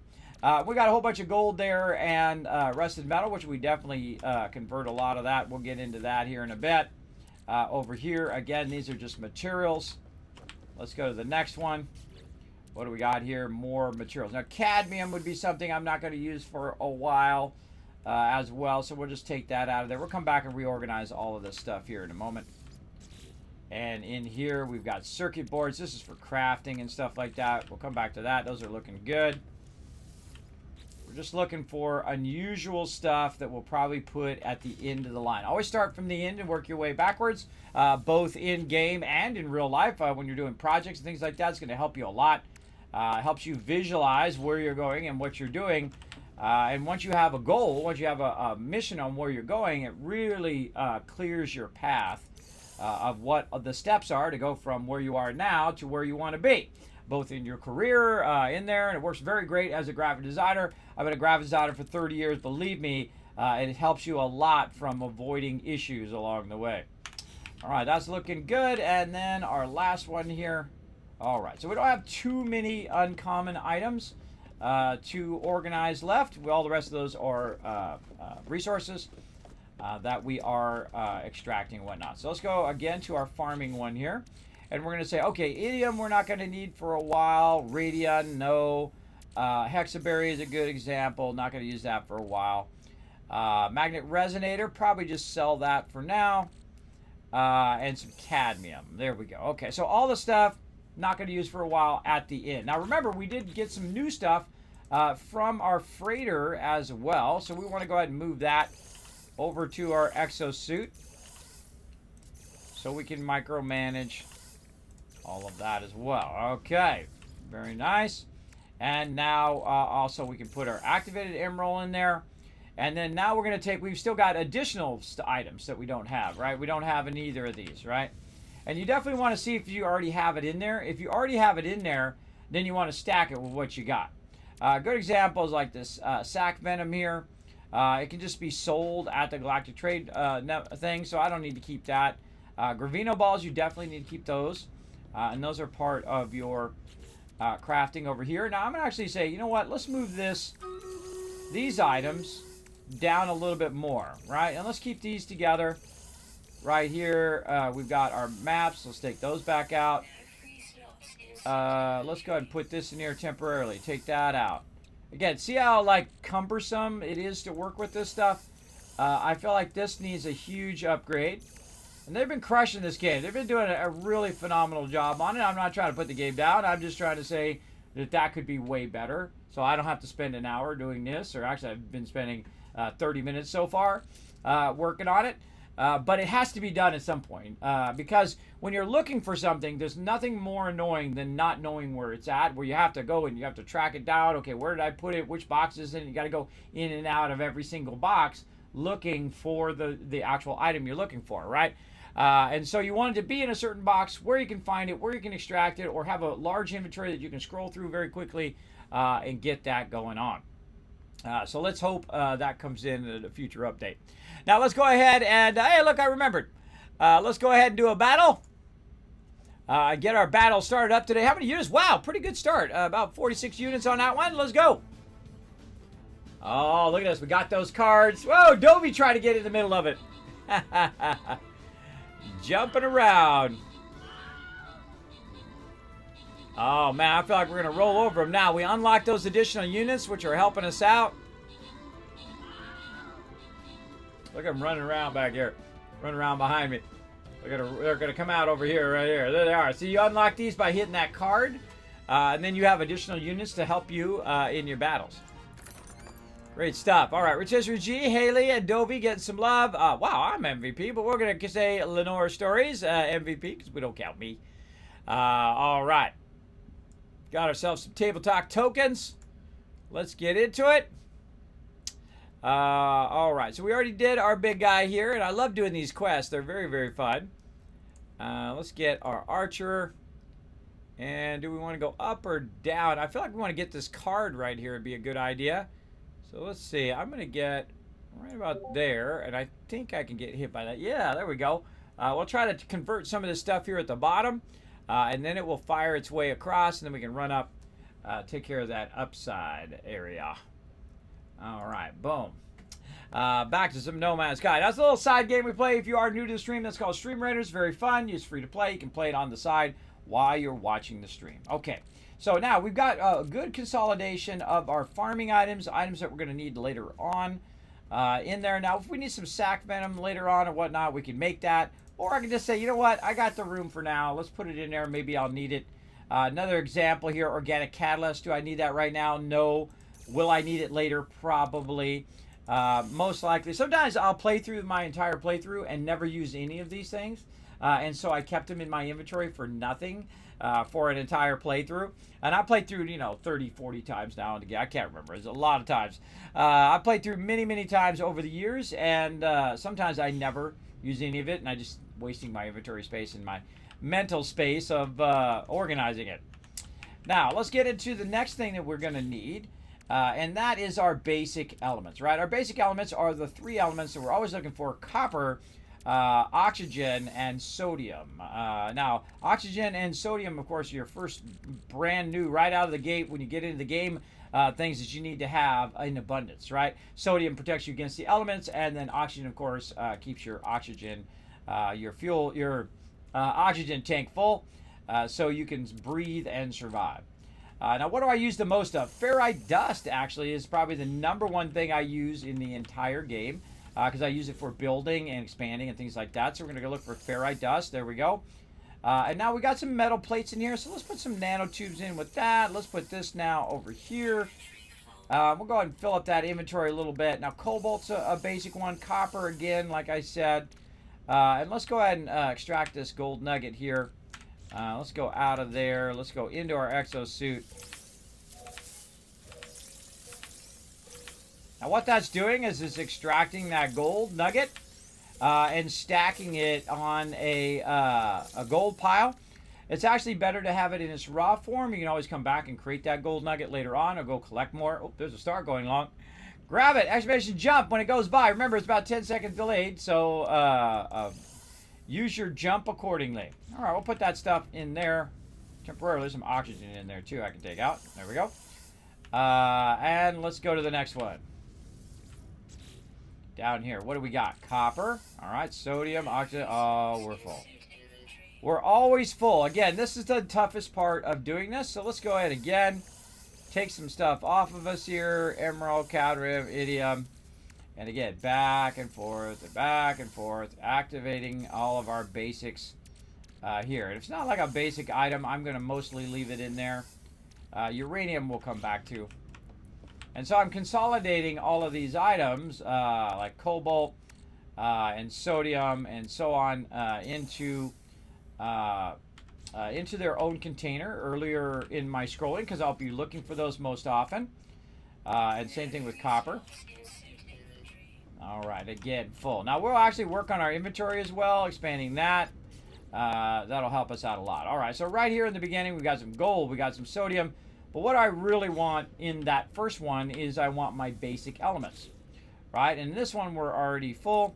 We got a whole bunch of gold there and rusted metal, which we definitely convert a lot of that. We'll get into that here in a bit. Over here, again, these are just materials. Let's go to the next one. What do we got here? More materials. Now, cadmium would be something I'm not going to use for a while as well, so we'll just take that out of there. We'll come back and reorganize all of this stuff here in a moment. And in here, we've got circuit boards. This is for crafting and stuff like that. We'll come back to that. Those are looking good. We're just looking for unusual stuff that we'll probably put at the end of the line. Always start from the end and work your way backwards, both in game and in real life. When you're doing projects and things like that, it's going to help you a lot. Helps you visualize where you're going and what you're doing. And once you have a goal, once you have a mission on where you're going, it really clears your path of what the steps are to go from where you are now to where you want to be, both in your career, in there, and it works very great as a graphic designer. I've been a graphic designer for 30 years. Believe me, It helps you a lot from avoiding issues along the way. All right, that's looking good. And then our last one here. All right, so we don't have too many uncommon items to organize left. All the rest of those are resources that we are extracting and whatnot. So let's go again to our farming one here. And we're going to say, okay, idiom we're not going to need for a while. Radion, no. Hexaberry is a good example. Not going to use that for a while. Magnet resonator, probably just sell that for now. And some cadmium. There we go. Okay, so all the stuff not going to use for a while at the end. Now remember, we did get some new stuff from our freighter as well. So we want to go ahead and move that over to our exosuit so we can micromanage all of that as well. Okay, very nice. And now also we can put our activated emerald in there. And then now we're going to take, we've still got additional items that we don't have, right? We don't have in either of these, right? And you definitely want to see if you already have it in there. If you already have it in there, then you want to stack it with what you got. Good examples like this sac venom here. It can just be sold at the Galactic Trade thing, so I don't need to keep that. Gravino balls, you definitely need to keep those. And those are part of your crafting over here. Now I'm going to actually say, you know what? Let's move these items down a little bit more, right? And let's keep these together. Right here, we've got our maps. Let's take those back out. Let's go ahead and put this in here temporarily. Take that out. Again, see how like cumbersome it is to work with this stuff? I feel like this needs a huge upgrade. And they've been crushing this game. They've been doing a really phenomenal job on it. I'm not trying to put the game down. I'm just trying to say that that could be way better. So I don't have to spend an hour doing this. Or actually, I've been spending 30 minutes so far working on it. But it has to be done at some point because when you're looking for something, there's nothing more annoying than not knowing where it's at, where you have to go and you have to track it down. Okay, where did I put it? Which box is it? You got to go in and out of every single box looking for the actual item you're looking for, right? And so you want it to be in a certain box where you can find it, where you can extract it, or have a large inventory that you can scroll through very quickly and get that going on. So let's hope that comes in at a future update. Now let's go ahead and, hey, look, I remembered. Let's go ahead and do a battle. Get our battle started up today. How many units? Wow, pretty good start. About 46 units on that one. Let's go. Oh, look at this. We got those cards. Whoa, Dobie tried to get in the middle of it. Jumping around. Oh, man, I feel like we're going to roll over them now. We unlocked those additional units, which are helping us out. Look at them running around back here. Running around behind me. They're going to come out over here, right here. There they are. So you unlock these by hitting that card. And then you have additional units to help you in your battles. Great stuff. All right, Rotisserie G, Haley, and Dovey getting some love. Wow, I'm MVP, but we're going to say Lenore Stories MVP because we don't count me. All right. Got ourselves some Table Talk tokens. Let's get into it. All right, so we already did our big guy here, and I love doing these quests. They're very, very fun. Let's get our archer. And do we want to go up or down? I feel like we want to get this card right here. Would be a good idea. So let's see. I'm going to get right about there, and I think I can get hit by that. Yeah, there we go. We'll try to convert some of this stuff here at the bottom, and then it will fire its way across, and then we can run up, take care of that upside area. All right, boom. Back to some No Man's Sky. That's a little side game we play if you are new to the stream. That's called Stream Raiders. Very fun. It's free to play. You can play it on the side while you're watching the stream. Okay, so now we've got a good consolidation of our farming items that we're going to need later on in there. Now, if we need some sac venom later on or whatnot, we can make that. Or I can just say, you know what, I got the room for now. Let's put it in there. Maybe I'll need it. Another example here, organic catalyst. Do I need that right now? No. Will I need it later? Probably. Most likely. Sometimes I'll play through my entire playthrough and never use any of these things. And so I kept them in my inventory for nothing for an entire playthrough. And I played through, 30, 40 times now and again. I can't remember. It's a lot of times. I played through many, many times over the years. And sometimes I never use any of it. And I just wasting my inventory space and my mental space of organizing it. Now, let's get into the next thing that we're going to need. And that is our basic elements, right? Our basic elements are the three elements that we're always looking for: copper, oxygen, and sodium. Now, oxygen and sodium, of course, are your first brand new, right out of the gate when you get into the game, things that you need to have in abundance, right? Sodium protects you against the elements, and then oxygen, of course, keeps your oxygen, your oxygen tank full, so you can breathe and survive. Now, what do I use the most of? Ferrite dust, actually, is probably the #1 thing I use in the entire game, because I use it for building and expanding and things like that. So we're going to go look for ferrite dust. There we go. And now we got some metal plates in here, so let's put some nanotubes in with that. Let's put this now over here. We'll go ahead and fill up that inventory a little bit. Now, cobalt's a basic one. Copper, again, like I said. And let's go ahead and extract this gold nugget here. Let's go out of there. Let's go into our exosuit. Now what that's doing is it's extracting that gold nugget and stacking it on a gold pile. It's actually better to have it in its raw form. You can always come back and create that gold nugget later on or go collect more. Oh, there's a star going along. Grab it. Exclamation jump when it goes by. Remember, it's about 10 seconds delayed, so use your jump accordingly. All right, we'll put that stuff in there temporarily. There's some oxygen in there, too, I can take out. There we go. And let's go to the next one. Down here, what do we got? Copper. All right, sodium, oxygen. Oh, we're full. We're always full. Again, this is the toughest part of doing this, so let's go ahead again. Take some stuff off of us here. Emerald, cadmium, iridium. And again, back and forth, activating all of our basics here. And if it's not like a basic item, I'm going to mostly leave it in there. Uranium we'll come back to. And so I'm consolidating all of these items, like cobalt and sodium and so on, into their own container earlier in my scrolling, because I'll be looking for those most often. And same thing with copper. All right, again, full. Now, we'll actually work on our inventory as well, expanding that. That'll help us out a lot. All right, so right here in the beginning, we got some gold, we got some sodium. But what I really want in that first one is I want my basic elements, right? And this one, we're already full.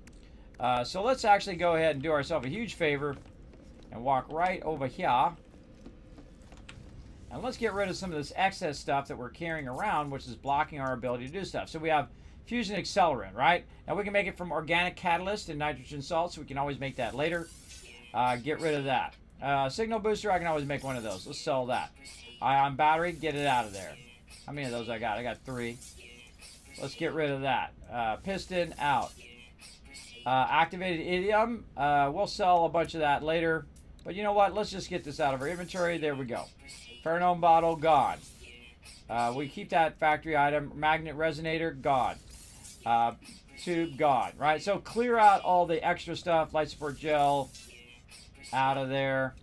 So let's actually go ahead and do ourselves a huge favor and walk right over here. And let's get rid of some of this excess stuff that we're carrying around, which is blocking our ability to do stuff. So we have fusion accelerant, right? Now we can make it from organic catalyst and nitrogen salt, so we can always make that later. Get rid of that. Signal booster, I can always make one of those. Let's sell that. Ion battery, get it out of there. How many of those I got? I got 3. Let's get rid of that. Piston, out. Activated iridium, we'll sell a bunch of that later. But you know what? Let's just get this out of our inventory. There we go. Pheromone bottle, gone. We keep that factory item. Magnet resonator, gone. Tube, gone. Right? So clear out all the extra stuff. Light support gel, out of there.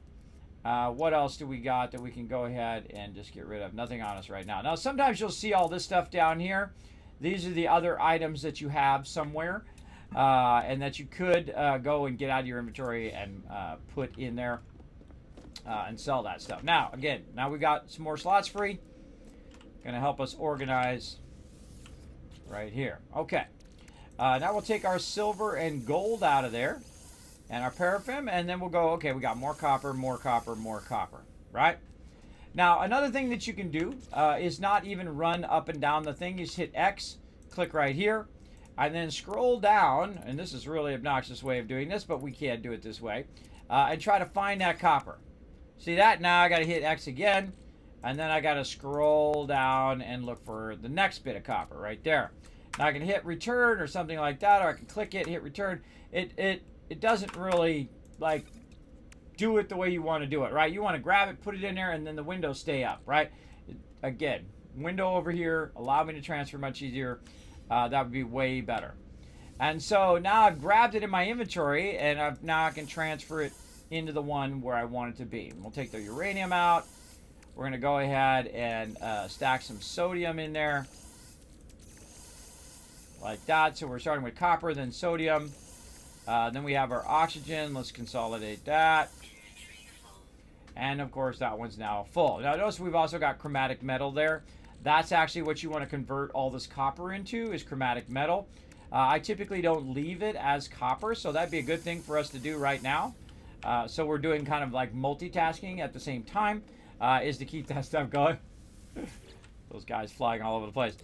What else do we got that we can go ahead and just get rid of? Nothing on us right now. Now, sometimes you'll see all this stuff down here. These are the other items that you have somewhere. And that you could go and get out of your inventory and put in there and sell that stuff. Now, again, now we got some more slots free. Going to help us organize right here. Okay. Now we'll take our silver and gold out of there and our paraffin, and then we'll go, okay, we got more copper, right? Now, another thing that you can do is not even run up and down the thing. You just hit X, click right here, and then scroll down, and this is a really obnoxious way of doing this, but we can't do it this way, and try to find that copper. See that? Now I got to hit X again, and then I got to scroll down and look for the next bit of copper right there. Now I can hit return or something like that, or I can click it, hit return. It doesn't really, like, do it the way you want to do it, right? You want to grab it, put it in there, and then the windows stay up, right? Again, window over here, allow me to transfer much easier. That would be way better. And so now I've grabbed it in my inventory, and now I can transfer it into the one where I want it to be. We'll take the uranium out. We're going to go ahead and stack some sodium in there. Like that. So we're starting with copper, then sodium. Then we have our oxygen. Let's consolidate that. And of course, that one's now full. Now notice we've also got chromatic metal there. That's actually what you want to convert all this copper into, is chromatic metal. I typically don't leave it as copper, so that'd be a good thing for us to do right now. So we're doing kind of like multitasking at the same time, is to keep that stuff going. Those guys flying all over the place.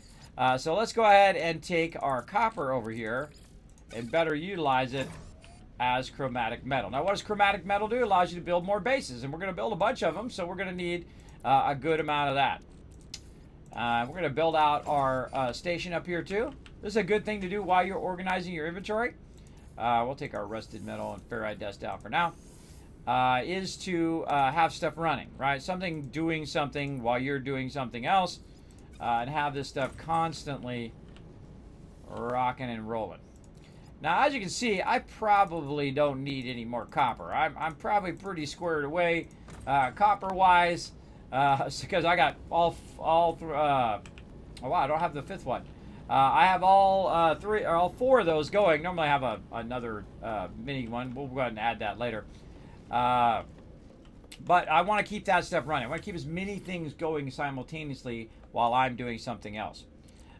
So let's go ahead and take our copper over here and better utilize it as chromatic metal. Now, what does chromatic metal do? It allows you to build more bases, and we're going to build a bunch of them, so we're going to need a good amount of that. We're going to build out our station up here too. This is a good thing to do while you're organizing your inventory. We'll take our rusted metal and ferrite dust out for now. Is to have stuff running, right? Something doing something while you're doing something else, and have this stuff constantly rocking and rolling. Now, as you can see, I probably don't need any more copper. I'm probably pretty squared away copper-wise, because I got all oh wow, I don't have the fifth one. I have all four of those going. Normally I have another mini one. We'll go ahead and add that later. But I want to keep that stuff running. I want to keep as many things going simultaneously while I'm doing something else.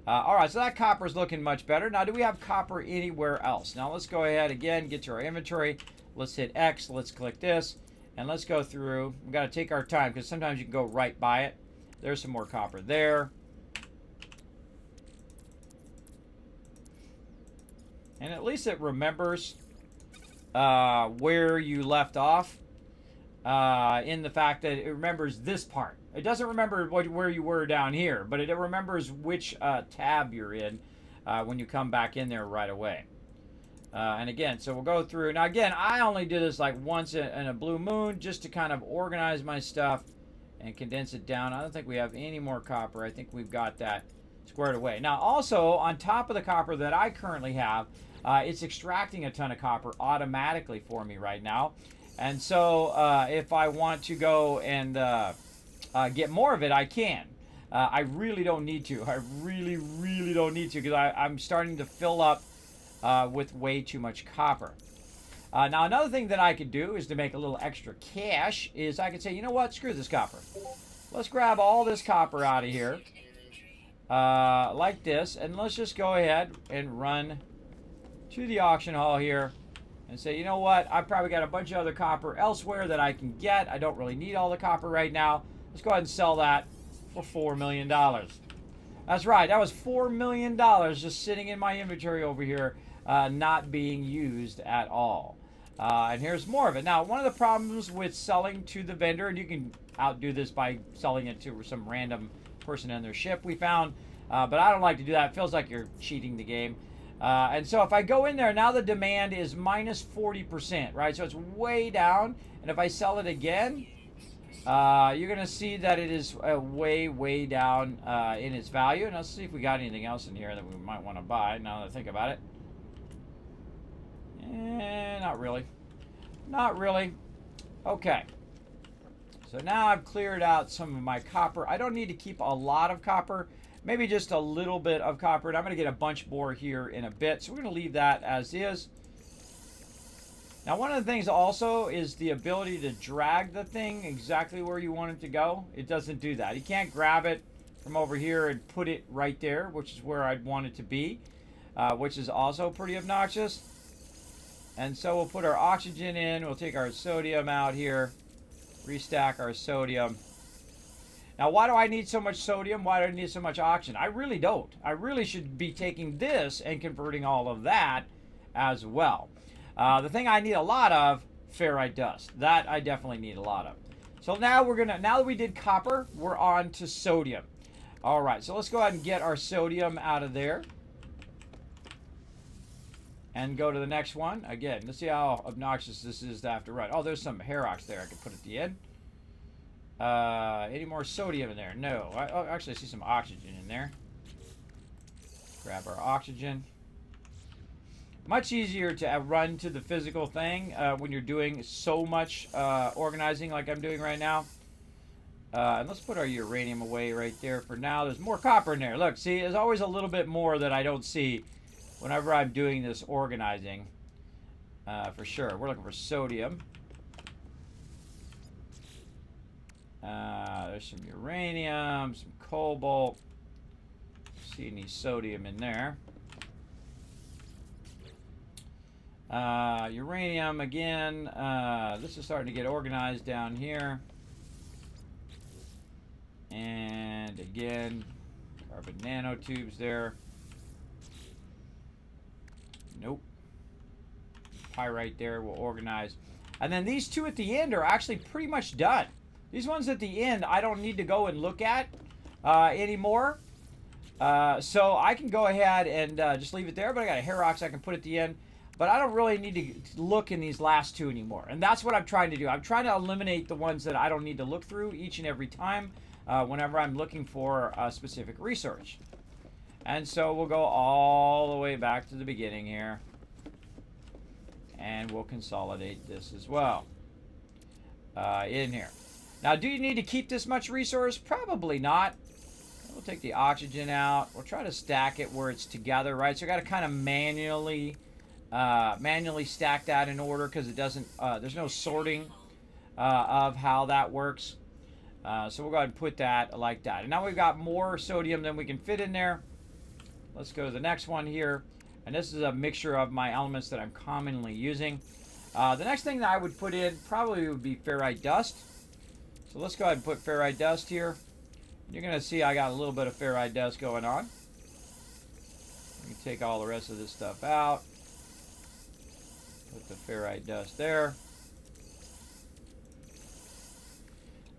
All right, so that copper is looking much better. Now, do we have copper anywhere else? Now, let's go ahead again, get to our inventory. Let's hit X. Let's click this. And let's go through. We've got to take our time because sometimes you can go right by it. There's some more copper there. And at least it remembers where you left off, in the fact that it remembers this part. It doesn't remember where you were down here, but it remembers which tab you're in when you come back in there right away. And again, so we'll go through. Now again, I only do this like once in a blue moon just to kind of organize my stuff and condense it down. I don't think we have any more copper. I think we've got that squared away. Now also, on top of the copper that I currently have, it's extracting a ton of copper automatically for me right now. And so if I want to go and get more of it, I can. I really don't need to. I really, really don't need to, because I'm starting to fill up with way too much copper. Now, another thing that I could do is to make a little extra cash is I could say, you know what, screw this copper. Let's grab all this copper out of here like this, and let's just go ahead and run to the auction hall here and say, you know what, I've probably got a bunch of other copper elsewhere that I can get. I don't really need all the copper right now. Let's go ahead and sell that for $4 million. That's right, that was $4 million just sitting in my inventory over here, not being used at all. And here's more of it. Now, one of the problems with selling to the vendor, and you can outdo this by selling it to some random person in their ship, we found, but I don't like to do that. It feels like you're cheating the game. And so if I go in there, now the demand is minus 40%, right? So it's way down. And if I sell it again, you're going to see that it is way, way down in its value. And let's see if we got anything else in here that we might want to buy now that I think about it. Not really. Not really. Okay. So now I've cleared out some of my copper. I don't need to keep a lot of copper. Maybe just a little bit of copper. And I'm going to get a bunch more here in a bit. So we're going to leave that as is. Now, one of the things also is the ability to drag the thing exactly where you want it to go. It doesn't do that. You can't grab it from over here and put it right there, which is where I'd want it to be, which is also pretty obnoxious. And so we'll put our oxygen in. We'll take our sodium out here, restack our sodium. Now, why do I need so much sodium? Why do I need so much oxygen? I really don't. I really should be taking this and converting all of that as well. The thing I need a lot of, ferrite dust. That I definitely need a lot of. So now now that we did copper, we're on to sodium. All right, so let's go ahead and get our sodium out of there. And go to the next one. Again, let's see how obnoxious this is to have to run. Oh, there's some Herox there I could put at the end. Any more sodium in there? No. Actually, I see some oxygen in there. Grab our oxygen. Much easier to run to the physical thing when you're doing so much organizing like I'm doing right now. And let's put our uranium away right there for now. There's more copper in there. Look, see, there's always a little bit more that I don't see whenever I'm doing this organizing. For sure. We're looking for sodium. There's some uranium, some cobalt. See any sodium in there. Uranium again. This is starting to get organized down here. And again, carbon nanotubes there. Nope. Pyrite there will organize. And then these two at the end are actually pretty much done. These ones at the end, I don't need to go and look at anymore. So I can go ahead and just leave it there. But I got a Herox I can put at the end. But I don't really need to look in these last two anymore. And that's what I'm trying to do. I'm trying to eliminate the ones that I don't need to look through each and every time whenever I'm looking for a specific research. And so we'll go all the way back to the beginning here. And we'll consolidate this as well in here. Now, do you need to keep this much resource? Probably not. We'll take the oxygen out. We'll try to stack it where it's together, right? So I got to kind of manually stack that in order because it doesn't. There's no sorting of how that works. So we'll go ahead and put that like that. And now we've got more sodium than we can fit in there. Let's go to the next one here. And this is a mixture of my elements that I'm commonly using. The next thing that I would put in probably would be ferrite dust. So let's go ahead and put ferrite dust here. You're going to see I got a little bit of ferrite dust going on. We can take all the rest of this stuff out. Put the ferrite dust there.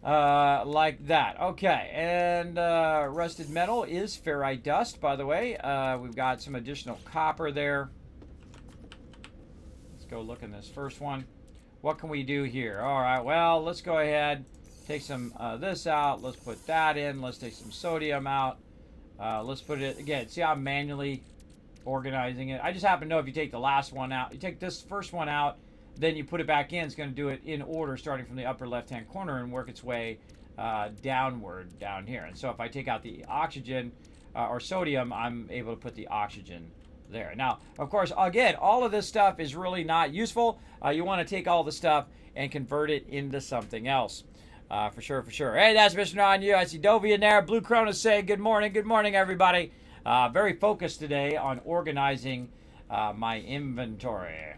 Like that. Okay, and rusted metal is ferrite dust, by the way. We've got some additional copper there. Let's go look in this first one. What can we do here? All right, well, let's go ahead, take some this out. Let's put that in. Let's take some sodium out. Let's put it, again, see how I'm manually organizing it. I just happen to know if you take the last one out, you take this first one out, then you put it back in, it's going to do it in order starting from the upper left-hand corner and work its way downward down here. And so if I take out the oxygen or sodium, I'm able to put the oxygen there. Now, of course, again, all of this stuff is really not useful. You want to take all the stuff and convert it into something else. For sure, for sure. Hey, that's Mr. On You. I see Dovey in there. Blue Cronus saying good morning, everybody. Very focused today on organizing my inventory.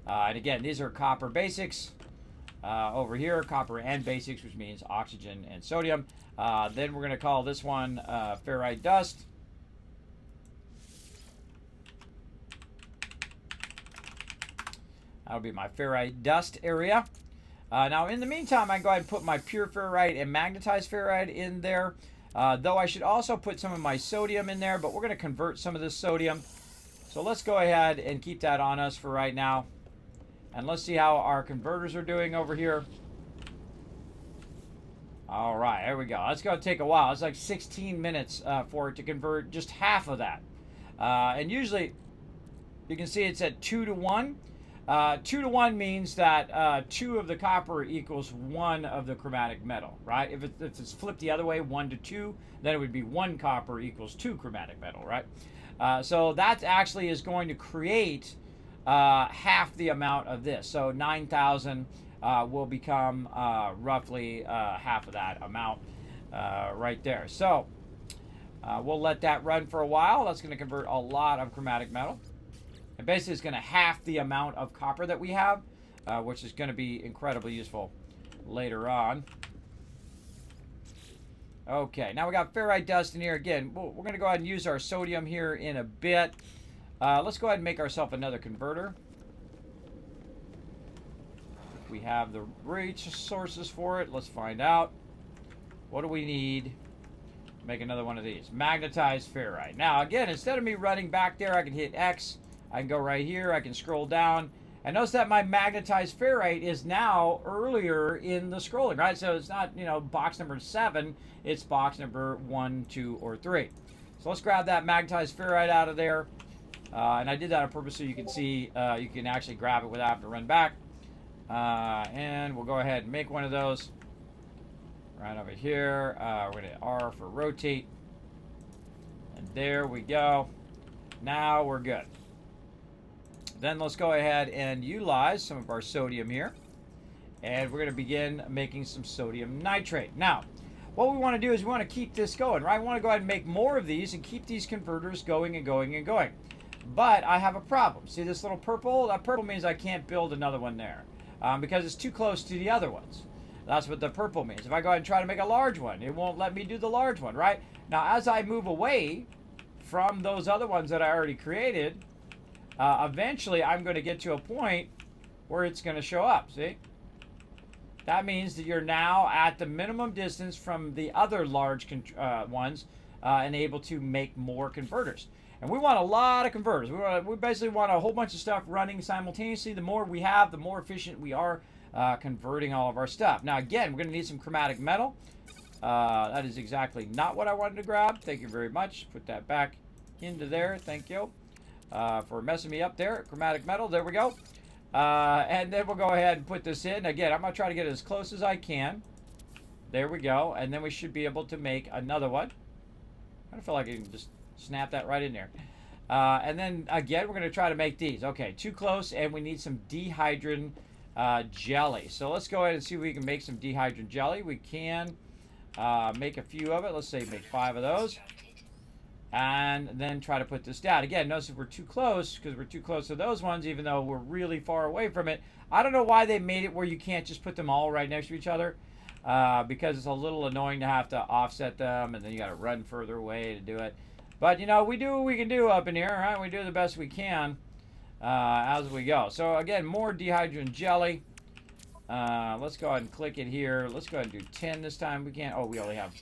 And again, these are copper basics over here, copper and basics, which means oxygen and sodium. Then we're going to call this one ferrite dust. That'll be my ferrite dust area. Now, in the meantime, I can go ahead and put my pure ferrite and magnetized ferrite in there. Though I should also put some of my sodium in there, but we're going to convert some of this sodium. So let's go ahead and keep that on us for right now. And let's see how our converters are doing over here. All right, there we go. It's going to take a while. It's like 16 minutes for it to convert just half of that. And usually, you can see it's at 2 to 1. 2 to 1 means that 2 of the copper equals 1 of the chromatic metal, right? If it's flipped the other way, 1 to 2, then it would be 1 copper equals 2 chromatic metal, right? So that actually is going to create half the amount of this. So 9,000 will become roughly half of that amount right there. So we'll let that run for a while. That's going to convert a lot of chromatic metal. And basically it's going to half the amount of copper that we have, which is going to be incredibly useful later on. Okay, now we got ferrite dust in here. Again, we're going to go ahead and use our sodium here in a bit. Let's go ahead and make ourselves another converter. If we have the resources for it, let's find out. What do we need to make another one of these? Magnetized ferrite. Now, again, instead of me running back there, I can hit X. I can go right here. I can scroll down. And notice that my magnetized ferrite is now earlier in the scrolling, right? So it's not, box number 7. It's box number 1, 2, or 3. So let's grab that magnetized ferrite out of there. And I did that on purpose so you can see you can actually grab it without having to run back. And we'll go ahead and make one of those right over here. We're going to hit R for rotate. And there we go. Now we're good. Then let's go ahead and utilize some of our sodium here. And we're going to begin making some sodium nitrate. Now, what we want to do is we want to keep this going, right? We want to go ahead and make more of these and keep these converters going and going and going. But I have a problem. See this little purple? That purple means I can't build another one there because it's too close to the other ones. That's what the purple means. If I go ahead and try to make a large one, it won't let me do the large one, right? Now, as I move away from those other ones that I already created, eventually I'm going to get to a point where it's going to show up, see? That means that you're now at the minimum distance from the other large ones and able to make more converters. And we want a lot of converters. We basically want a whole bunch of stuff running simultaneously. The more we have, the more efficient we are converting all of our stuff. Now, again, we're going to need some chromatic metal. That is exactly not what I wanted to grab. Thank you very much. Put that back into there. Thank you for messing me up there. Chromatic metal. There we go. And then we'll go ahead and put this in. Again, I'm going to try to get it as close as I can. There we go. And then we should be able to make another one. I don't feel like I can just snap that right in there. And then, again, we're going to try to make these. Okay, too close, and we need some dehydrin jelly. So let's go ahead and see if we can make some dehydrin jelly. We can make a few of it. Let's say make 5 of those. And then try to put this down. Again, notice if we're too close, because we're too close to those ones, even though we're really far away from it. I don't know why they made it where you can't just put them all right next to each other. Because it's a little annoying to have to offset them, and then you got to run further away to do it. But, you know, we do what we can do up in here, right? We do the best we can as we go. So, again, more dehydrin jelly. Let's go ahead and click it here. Let's go ahead and do 10 this time. We can't. Oh, we only have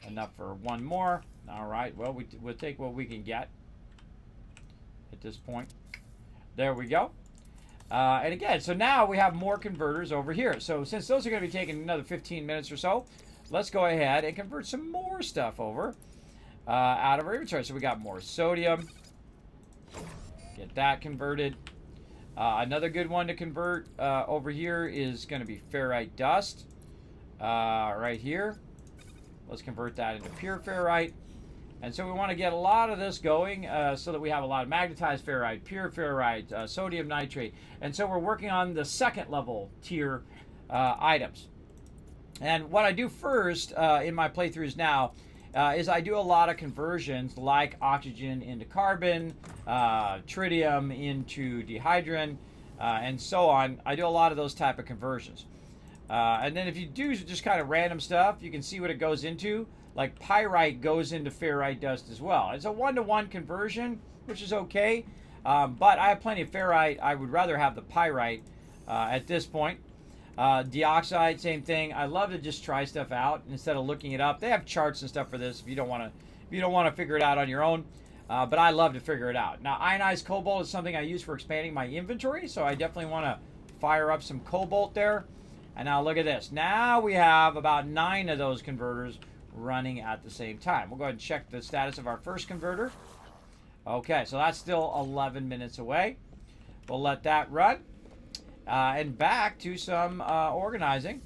enough for one more. All right. Well, we'll take what we can get at this point. There we go. And again, so now we have more converters over here. So since those are going to be taking another 15 minutes or so, let's go ahead and convert some more stuff over out of our inventory. So we got more sodium. Get that converted. Another good one to convert over here is going to be ferrite dust right here. Let's convert that into pure ferrite. And so we want to get a lot of this going so that we have a lot of magnetized ferrite, pure ferrite, sodium nitrate. And so we're working on the second level tier items. And what I do first in my playthroughs now is I do a lot of conversions like oxygen into carbon, tritium into dehydrin, and so on. I do a lot of those type of conversions. And then if you do just kind of random stuff, you can see what it goes into. Like pyrite goes into ferrite dust as well. It's a 1-to-1 conversion, which is okay. But I have plenty of ferrite. I would rather have the pyrite at this point. Dioxide, same thing. I love to just try stuff out instead of looking it up. They have charts and stuff for this if you don't want to figure it out on your own. But I love to figure it out. Now, ionized cobalt is something I use for expanding my inventory, so I definitely want to fire up some cobalt there. And now look at this. Now we have about 9 of those converters running at the same time. We'll go ahead and check the status of our first converter. Okay, so that's still 11 minutes away. We'll let that run. And back to some organizing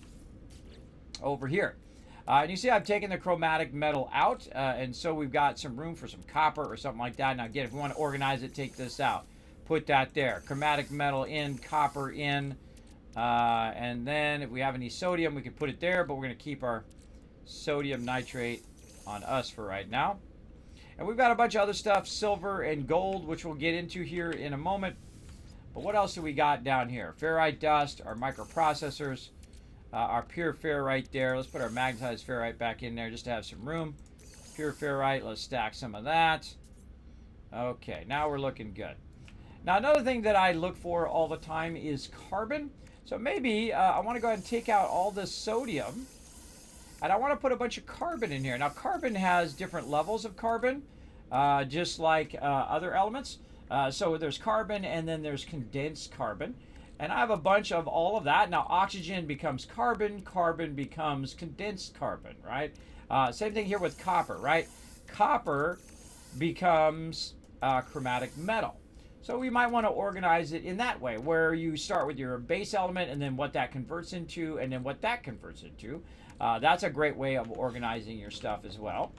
over here. And you see I've taken the chromatic metal out, and so we've got some room for some copper or something like that. Now again, if we want to organize it, take this out. Put that there. Chromatic metal in, copper in. And then if we have any sodium, we can put it there, but we're going to keep our sodium nitrate on us for right now. And we've got a bunch of other stuff, silver and gold, which we'll get into here in a moment. But what else do we got down here? Ferrite dust, our microprocessors, our pure ferrite there. Let's put our magnetized ferrite back in there just to have some room. Pure ferrite, let's stack some of that. Okay, now we're looking good. Now another thing that I look for all the time is carbon. So maybe I want to go ahead and take out all this sodium. And I want to put a bunch of carbon in here. Now, carbon has different levels of carbon, just like other elements. So there's carbon, and then there's condensed carbon. And I have a bunch of all of that. Now, oxygen becomes carbon. Carbon becomes condensed carbon, right? Same thing here with copper, right? Copper becomes chromatic metal. So we might want to organize it in that way, where you start with your base element, and then what that converts into, and then what that converts into. That's a great way of organizing your stuff as well.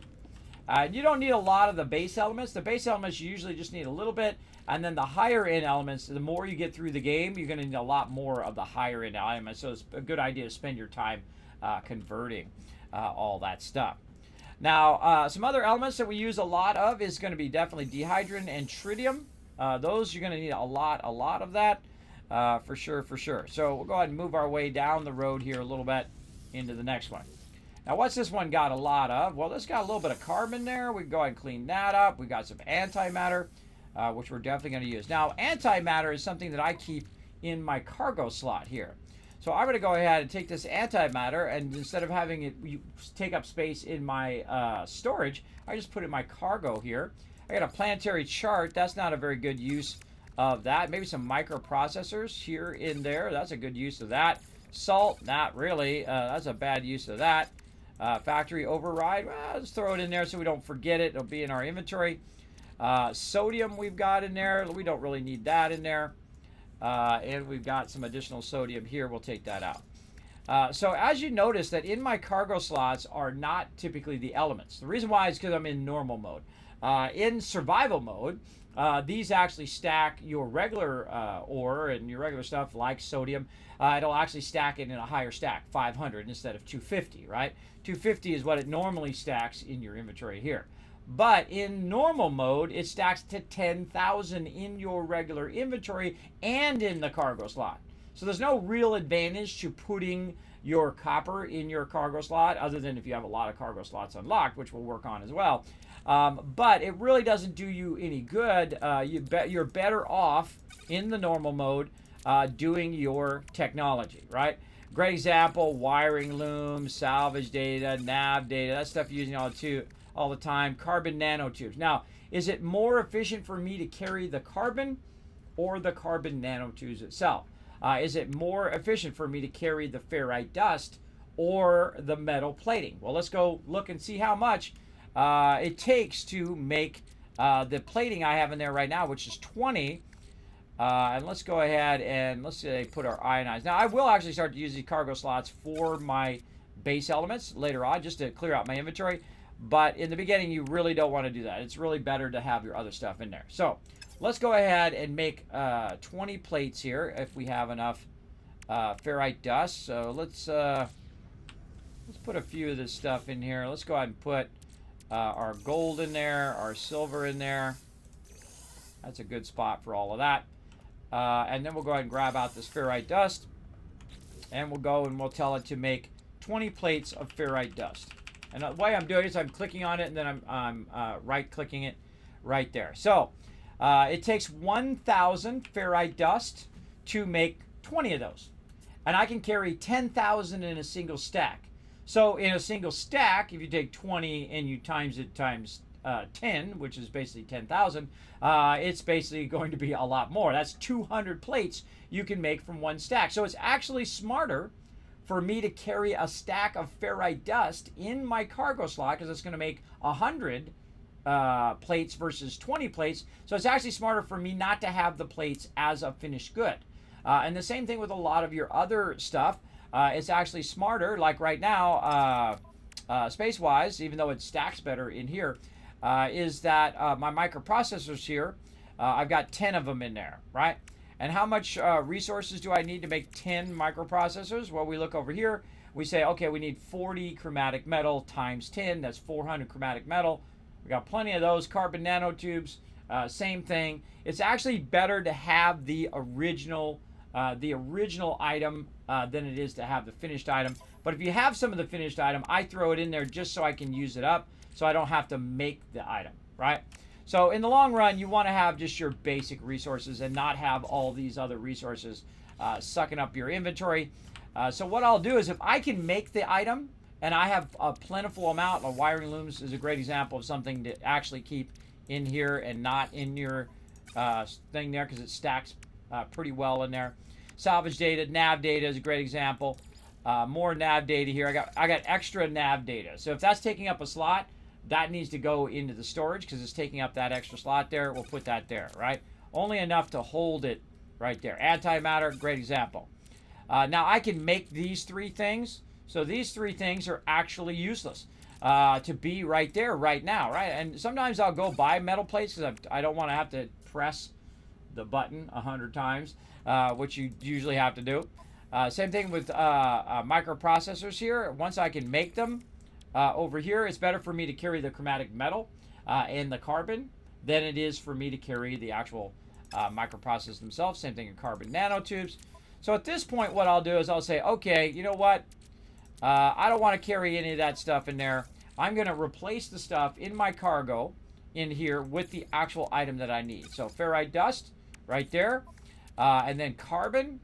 You don't need a lot of the base elements. The base elements you usually just need a little bit, And then the higher end elements, the more you get through the game, you're going to need a lot more of the higher end elements. So it's a good idea to spend your time converting all that stuff. Now, some other elements that we use a lot of is going to be definitely dihydrogen and tritium. Those you're going to need a lot of that for sure. So we'll go ahead and move our way down the road here a little bit into the next one. Now, what's this one got a lot of? Well, this got a little bit of carbon there. We can go ahead and clean that up. We got some antimatter, which we're definitely going to use. Now, antimatter is something that I keep in my cargo slot here. So I'm going to go ahead and take this antimatter, and instead of having it take up space in my storage, I just put it in my cargo here. I got a planetary chart. That's not a very good use of that. Maybe some microprocessors here in there. That's a good use of that. Salt, not really. That's a bad use of that. Factory override, well, let's throw it in there so we don't forget it. It'll be in our inventory. Sodium we've got in there. We don't really need that in there. And we've got some additional sodium here. We'll take that out. So as you notice that in my cargo slots are not typically the elements. The reason why is because I'm in normal mode. In survival mode, these actually stack your regular ore and your regular stuff like sodium. It'll actually stack it in a higher stack, 500 instead of 250, right? 250 is what it normally stacks in your inventory here. But in normal mode, it stacks to 10,000 in your regular inventory and in the cargo slot. So there's no real advantage to putting your copper in your cargo slot, other than if you have a lot of cargo slots unlocked, which we'll work on as well. But it really doesn't do you any good. You're better off in the normal mode doing your technology, right? Great example, wiring looms, salvage data, nav data, that stuff you're using all the time. Carbon nanotubes. Now, is it more efficient for me to carry the carbon or the carbon nanotubes itself? Is it more efficient for me to carry the ferrite dust or the metal plating? Well, let's go look and see how much it takes to make the plating I have in there right now, which is 20. And let's go ahead and let's say put our ionize. Now, I will actually start to use these cargo slots for my base elements later on, just to clear out my inventory. But in the beginning, you really don't want to do that. It's really better to have your other stuff in there. So let's go ahead and make 20 plates here if we have enough ferrite dust. So let's put a few of this stuff in here. Let's go ahead and put our gold in there, our silver in there. That's a good spot for all of that. And then we'll go ahead and grab out this ferrite dust. And we'll go and we'll tell it to make 20 plates of ferrite dust. And the way I'm doing it is I'm clicking on it and then I'm right-clicking it right there. So it takes 1,000 ferrite dust to make 20 of those. And I can carry 10,000 in a single stack. So in a single stack, if you take 20 and you times it times 10, which is basically 10,000, it's basically going to be a lot more. That's 200 plates you can make from one stack. So it's actually smarter for me to carry a stack of ferrite dust in my cargo slot because it's going to make 100 plates versus 20 plates. So it's actually smarter for me not to have the plates as a finished good. And the same thing with a lot of your other stuff. It's actually smarter, like right now, space-wise, even though it stacks better in here, is that my microprocessors here, I've got 10 of them in there, right? And how much resources do I need to make 10 microprocessors? Well, we look over here. We say, okay, we need 40 chromatic metal times 10. That's 400 chromatic metal. We got plenty of those. Carbon nanotubes, same thing. It's actually better to have the original item than it is to have the finished item. But if you have some of the finished item, I throw it in there just so I can use it up, so I don't have to make the item, right? So in the long run, you want to have just your basic resources and not have all these other resources sucking up your inventory. So what I'll do is if I can make the item and I have a plentiful amount, of wiring looms is a great example of something to actually keep in here and not in your thing there because it stacks pretty well in there. Salvage data, nav data is a great example. More nav data here. I got extra nav data. So if that's taking up a slot, that needs to go into the storage because it's taking up that extra slot there. We'll put that there, right? Only enough to hold it right there. Antimatter, great example. Now I can make these three things. So these three things are actually useless to be right there right now, right? And sometimes I'll go buy metal plates because I don't want to have to press the button 100 times, which you usually have to do. Same thing with microprocessors here. Once I can make them over here, it's better for me to carry the chromatic metal and the carbon than it is for me to carry the actual microprocessors themselves. Same thing in carbon nanotubes. So at this point, what I'll do is I'll say, okay, you know what? I don't want to carry any of that stuff in there. I'm going to replace the stuff in my cargo in here with the actual item that I need. So ferrite dust right there. And then carbon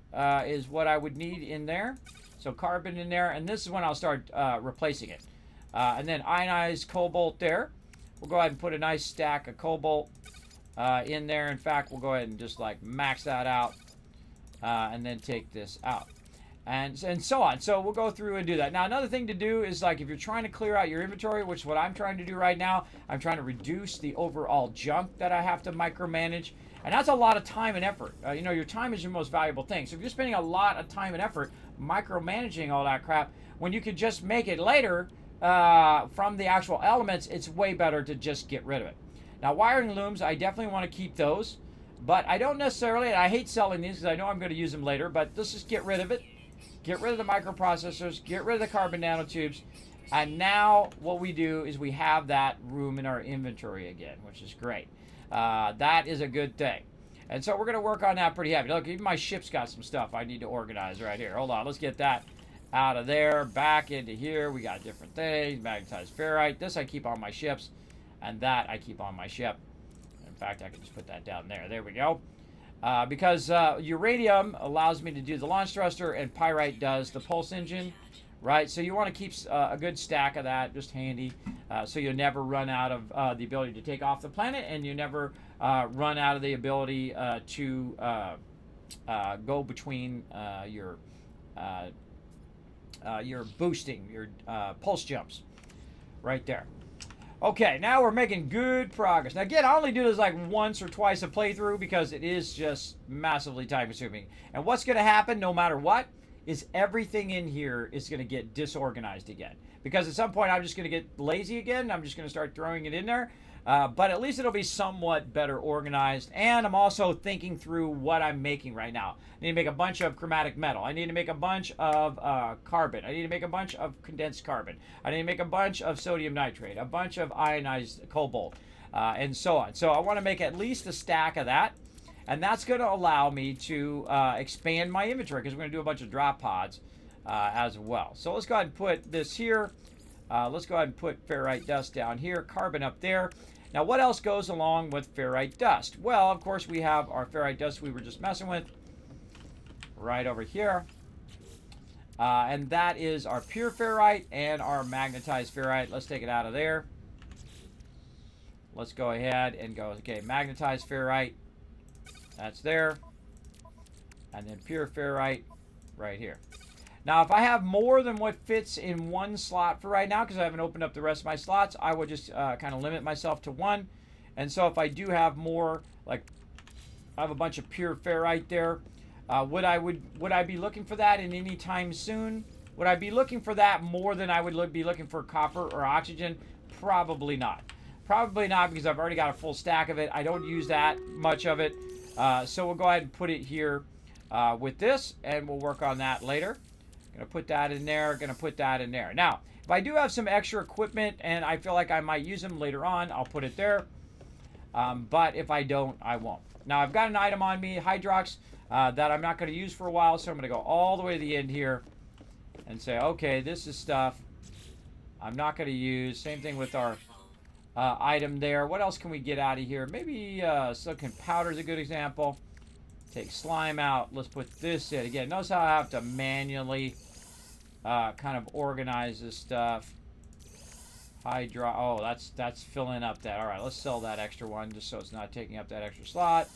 is what I would need in there. So carbon in there. And this is when I'll start replacing it. And then ionized cobalt there. We'll go ahead and put a nice stack of cobalt in there. In fact, we'll go ahead and just like max that out. And then take this out. And so on. So we'll go through and do that. Now, another thing to do is like if you're trying to clear out your inventory, which is what I'm trying to do right now, I'm trying to reduce the overall junk that I have to micromanage. And that's a lot of time and effort. You know, your time is your most valuable thing. So if you're spending a lot of time and effort micromanaging all that crap, when you could just make it later from the actual elements, it's way better to just get rid of it. Now, wiring looms, I definitely want to keep those. But I don't necessarily, and I hate selling these because I know I'm going to use them later, but let's just get rid of it. Get rid of the microprocessors, get rid of the carbon nanotubes, and now what we do is we have that room in our inventory again, which is great. That is a good thing. And so we're going to work on that pretty heavy. Look, even my ship's got some stuff I need to organize right here. Hold on, let's get that out of there, back into here. We got different things, magnetized ferrite. This I keep on my ships, and that I keep on my ship. In fact, I can just put that down there. There we go. Because uranium allows me to do the launch thruster and pyrite does the pulse engine, right? So you want to keep a good stack of that, just handy, so you'll never run out of the ability to take off the planet, and you never run out of the ability to go between your boosting, your pulse jumps, right there. Okay, now we're making good progress. Now again, I only do this like once or twice a playthrough because it is just massively time consuming. And what's going to happen no matter what is everything in here is going to get disorganized again. Because at some point I'm just going to get lazy again. I'm just going to start throwing it in there. But at least it'll be somewhat better organized. And I'm also thinking through what I'm making right now. I need to make a bunch of chromatic metal. I need to make a bunch of carbon. I need to make a bunch of condensed carbon. I need to make a bunch of sodium nitrate, a bunch of ionized cobalt, and so on. So I want to make at least a stack of that. And that's going to allow me to expand my inventory because we're going to do a bunch of drop pods as well. So let's go ahead and put this here. Let's go ahead and put ferrite dust down here, carbon up there. Now, what else goes along with ferrite dust? Well, of course, we have our ferrite dust we were just messing with right over here. And that is our pure ferrite and our magnetized ferrite. Let's take it out of there. Let's go ahead and go, okay, magnetized ferrite. That's there. And then pure ferrite right here. Now, if I have more than what fits in one slot for right now, because I haven't opened up the rest of my slots, I will just kind of limit myself to one. And so if I do have more, like I have a bunch of pure ferrite there, would I be looking for that in any time soon? Would I be looking for that more than I would be looking for copper or oxygen? Probably not. Probably not, because I've already got a full stack of it. I don't use that much of it. So we'll go ahead and put it here with this, and we'll work on that later. Gonna put that in there, gonna put that in there. Now, if I do have some extra equipment and I feel like I might use them later on, I'll put it there. But if I don't, I won't. Now, I've got an item on me, Hydrox, that I'm not gonna use for a while, so I'm gonna go all the way to the end here and say, okay, this is stuff I'm not gonna use. Same thing with our item there. What else can we get out of here? Maybe silicon powder is a good example. Take slime out. Let's put this in. Again, notice how I have to manually kind of organize this stuff. Hydro. Oh, that's filling up that. All right, let's sell that extra one just so it's not taking up that extra slot.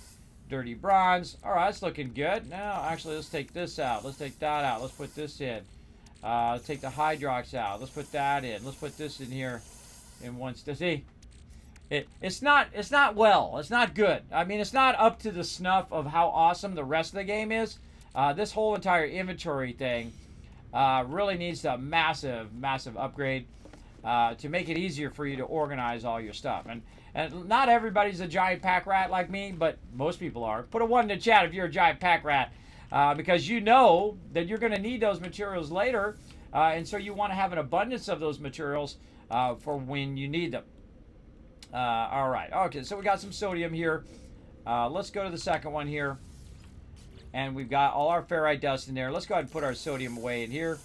Dirty bronze. All right, that's looking good. Now, actually, let's take this out. Let's take that out. Let's put this in. Let's take the Hydrox out. Let's put that in. Let's put this in here in one. See, it's not well. It's not good. I mean, it's not up to the snuff of how awesome the rest of the game is. This whole entire inventory thing really needs a massive upgrade. to make it easier for you to organize all your stuff. And not everybody's a giant pack rat like me, but most people are. Put a 1 in the chat if you're a giant pack rat, because you know that you're going to need those materials later, and so you want to have an abundance of those materials for when you need them. All right. Okay, so we got some sodium here. Let's go to the second one here. And we've got all our ferrite dust in there. Let's go ahead and put our sodium away in here.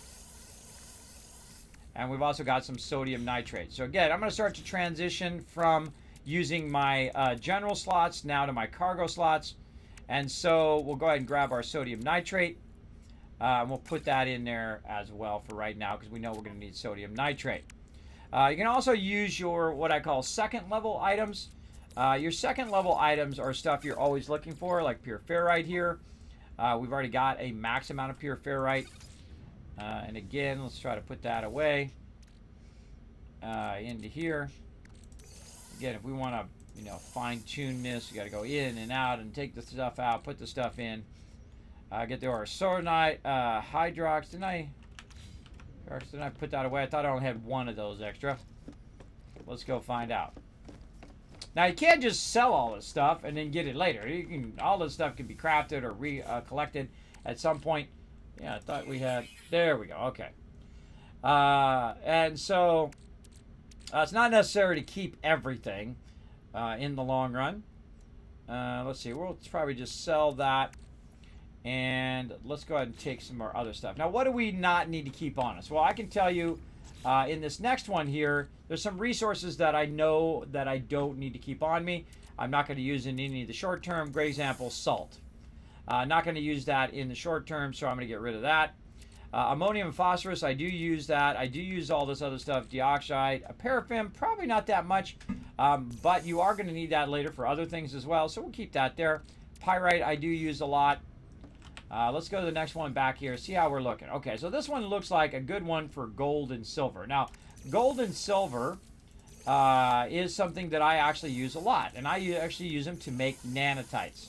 And we've also got some sodium nitrate. So again, I'm going to start to transition from using my general slots now to my cargo slots. And so we'll go ahead and grab our sodium nitrate. And we'll put that in there as well for right now, because we know we're going to need sodium nitrate. You can also use your what I call second level items. Your second level items are stuff you're always looking for, like pure ferrite here. We've already got a max amount of pure ferrite. And again, let's try to put that away into here. Again, if we want to, fine tune this, you got to go in and out and take the stuff out, put the stuff in. Get the aursonite, hydrox. Didn't I put that away? I thought I only had one of those extra. Let's go find out. Now, you can't just sell all this stuff and then get it later. All this stuff can be crafted or collected at some point. Yeah, I thought we had... There we go. Okay. And so, it's not necessary to keep everything in the long run. Let's see. We'll probably just sell that. And let's go ahead and take some more other stuff. Now, what do we not need to keep on us? Well, I can tell you in this next one here, there's some resources that I know that I don't need to keep on me. I'm not going to use in any of the short term. Great example, salt. Not going to use that in the short term, so I'm going to get rid of that. Ammonium and phosphorus, I do use that. I do use all this other stuff. Dioxide, paraffin, probably not that much, but you are going to need that later for other things as well, so we'll keep that there. Pyrite, I do use a lot. Let's go to the next one back here, see how we're looking. Okay, so this one looks like a good one for gold and silver. Now, gold and silver is something that I actually use a lot, and I actually use them to make nanotites.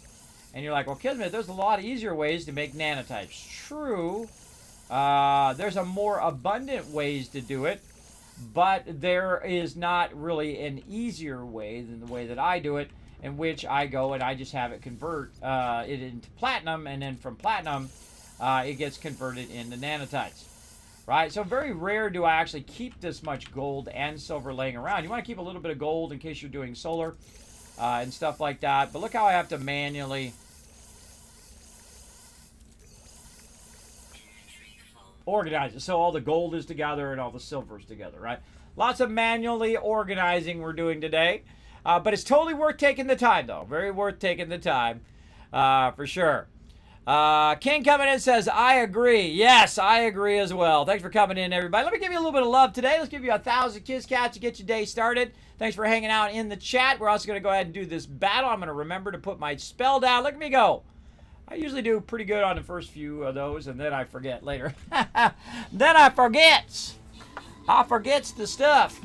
And you're like, well, Kismet, there's a lot of easier ways to make nanotypes. True. There's a more abundant ways to do it, but there is not really an easier way than the way that I do it, in which I go and I just have it convert it into platinum, and then from platinum, it gets converted into nanotytes. Right? So very rare do I actually keep this much gold and silver laying around. You want to keep a little bit of gold in case you're doing solar and stuff like that. But look how I have to manually organize it. So all the gold is together and all the silver is together, right? Lots of manually organizing we're doing today. But it's totally worth taking the time, though. Very worth taking the time, for sure. King coming in says, I agree. Yes, I agree as well. Thanks for coming in, everybody. Let me give you a little bit of love today. Let's give you 1,000 Kiss Cats to get your day started. Thanks for hanging out in the chat. We're also going to go ahead and do this battle. I'm going to remember to put my spell down. Look at me go. I usually do pretty good on the first few of those, and then I forget later. Then I forgets. I forgets the stuff.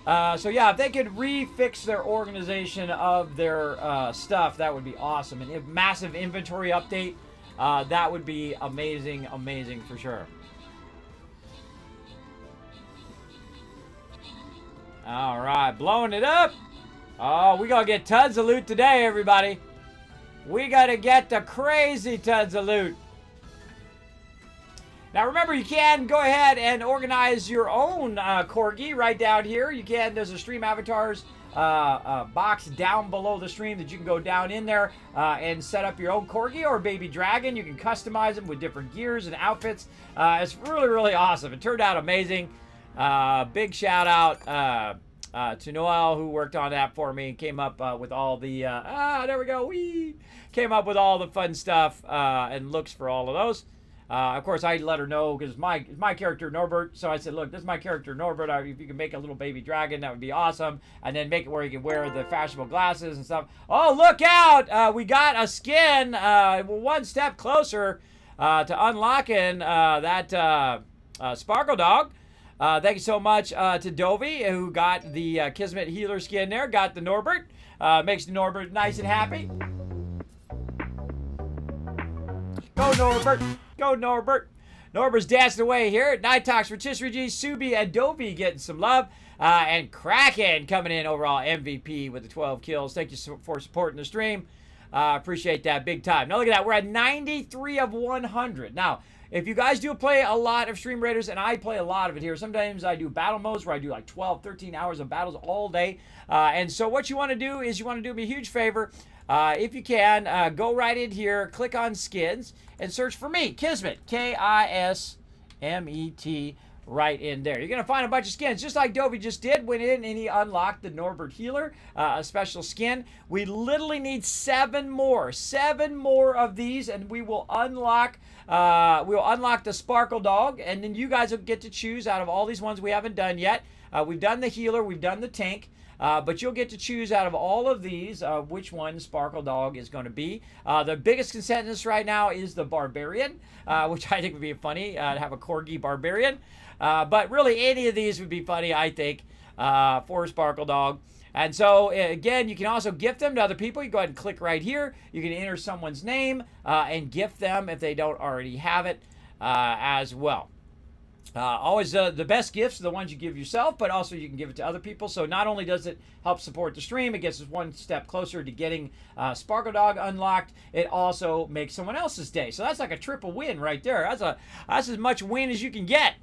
So yeah, if they could refix their organization of their stuff, that would be awesome. And if massive inventory update, that would be amazing, amazing for sure. All right, blowing it up. Oh, we gonna get tons of loot today, everybody. We gotta get the crazy tons of loot. Now remember, you can go ahead and organize your own corgi right down here. You can. There's a stream avatars box down below the stream that you can go down in there and set up your own corgi or baby dragon. You can customize them with different gears and outfits. It's really, really awesome. It turned out amazing. Big shout out to Noel, who worked on that for me and came up with all the there we go. Wee! Came up with all the fun stuff and looks for all of those. Of course, I let her know because my character Norbert. So I said, look, this is my character Norbert. If you can make a little baby dragon, that would be awesome. And then make it where you can wear the fashionable glasses and stuff. Oh, look out! We got a skin. One step closer to unlocking that Sparkle Dog. Thank you so much to Dovey, who got the Kismet healer skin there. Got the Norbert. Makes the Norbert nice and happy. Go Norbert! Go Norbert! Norbert's dancing away here. Nightox, Rotisserie G, Subi, and Dovey getting some love. And Kraken coming in overall MVP with the 12 kills. Thank you for supporting the stream. Appreciate that big time. Now look at that. We're at 93 of 100. Now, if you guys do play a lot of Stream Raiders, and I play a lot of it here, sometimes I do battle modes where I do like 12, 13 hours of battles all day. And so what you want to do is you want to do me a huge favor. If you can, go right in here, click on skins, and search for me, Kismet, Kismet, right in there. You're going to find a bunch of skins, just like Dovey just did. Went in and he unlocked the Norbert Healer, a special skin. We literally need 7 more of these, and we will unlock the Sparkle Dog, and then you guys will get to choose out of all these ones we haven't done yet. We've done the Healer, we've done the Tank. But you'll get to choose out of all of these which one Sparkle Dog is going to be. The biggest consensus right now is the Barbarian, which I think would be funny to have a Corgi Barbarian. But really, any of these would be funny, I think, for Sparkle Dog. And so, again, you can also gift them to other people. You go ahead and click right here. You can enter someone's name and gift them if they don't already have it as well. Always the best gifts are the ones you give yourself, but also you can give it to other people. So not only does it help support the stream, it gets us one step closer to getting Sparkle Dog unlocked. It also makes someone else's day. So that's like a triple win right there. That's as much win as you can get.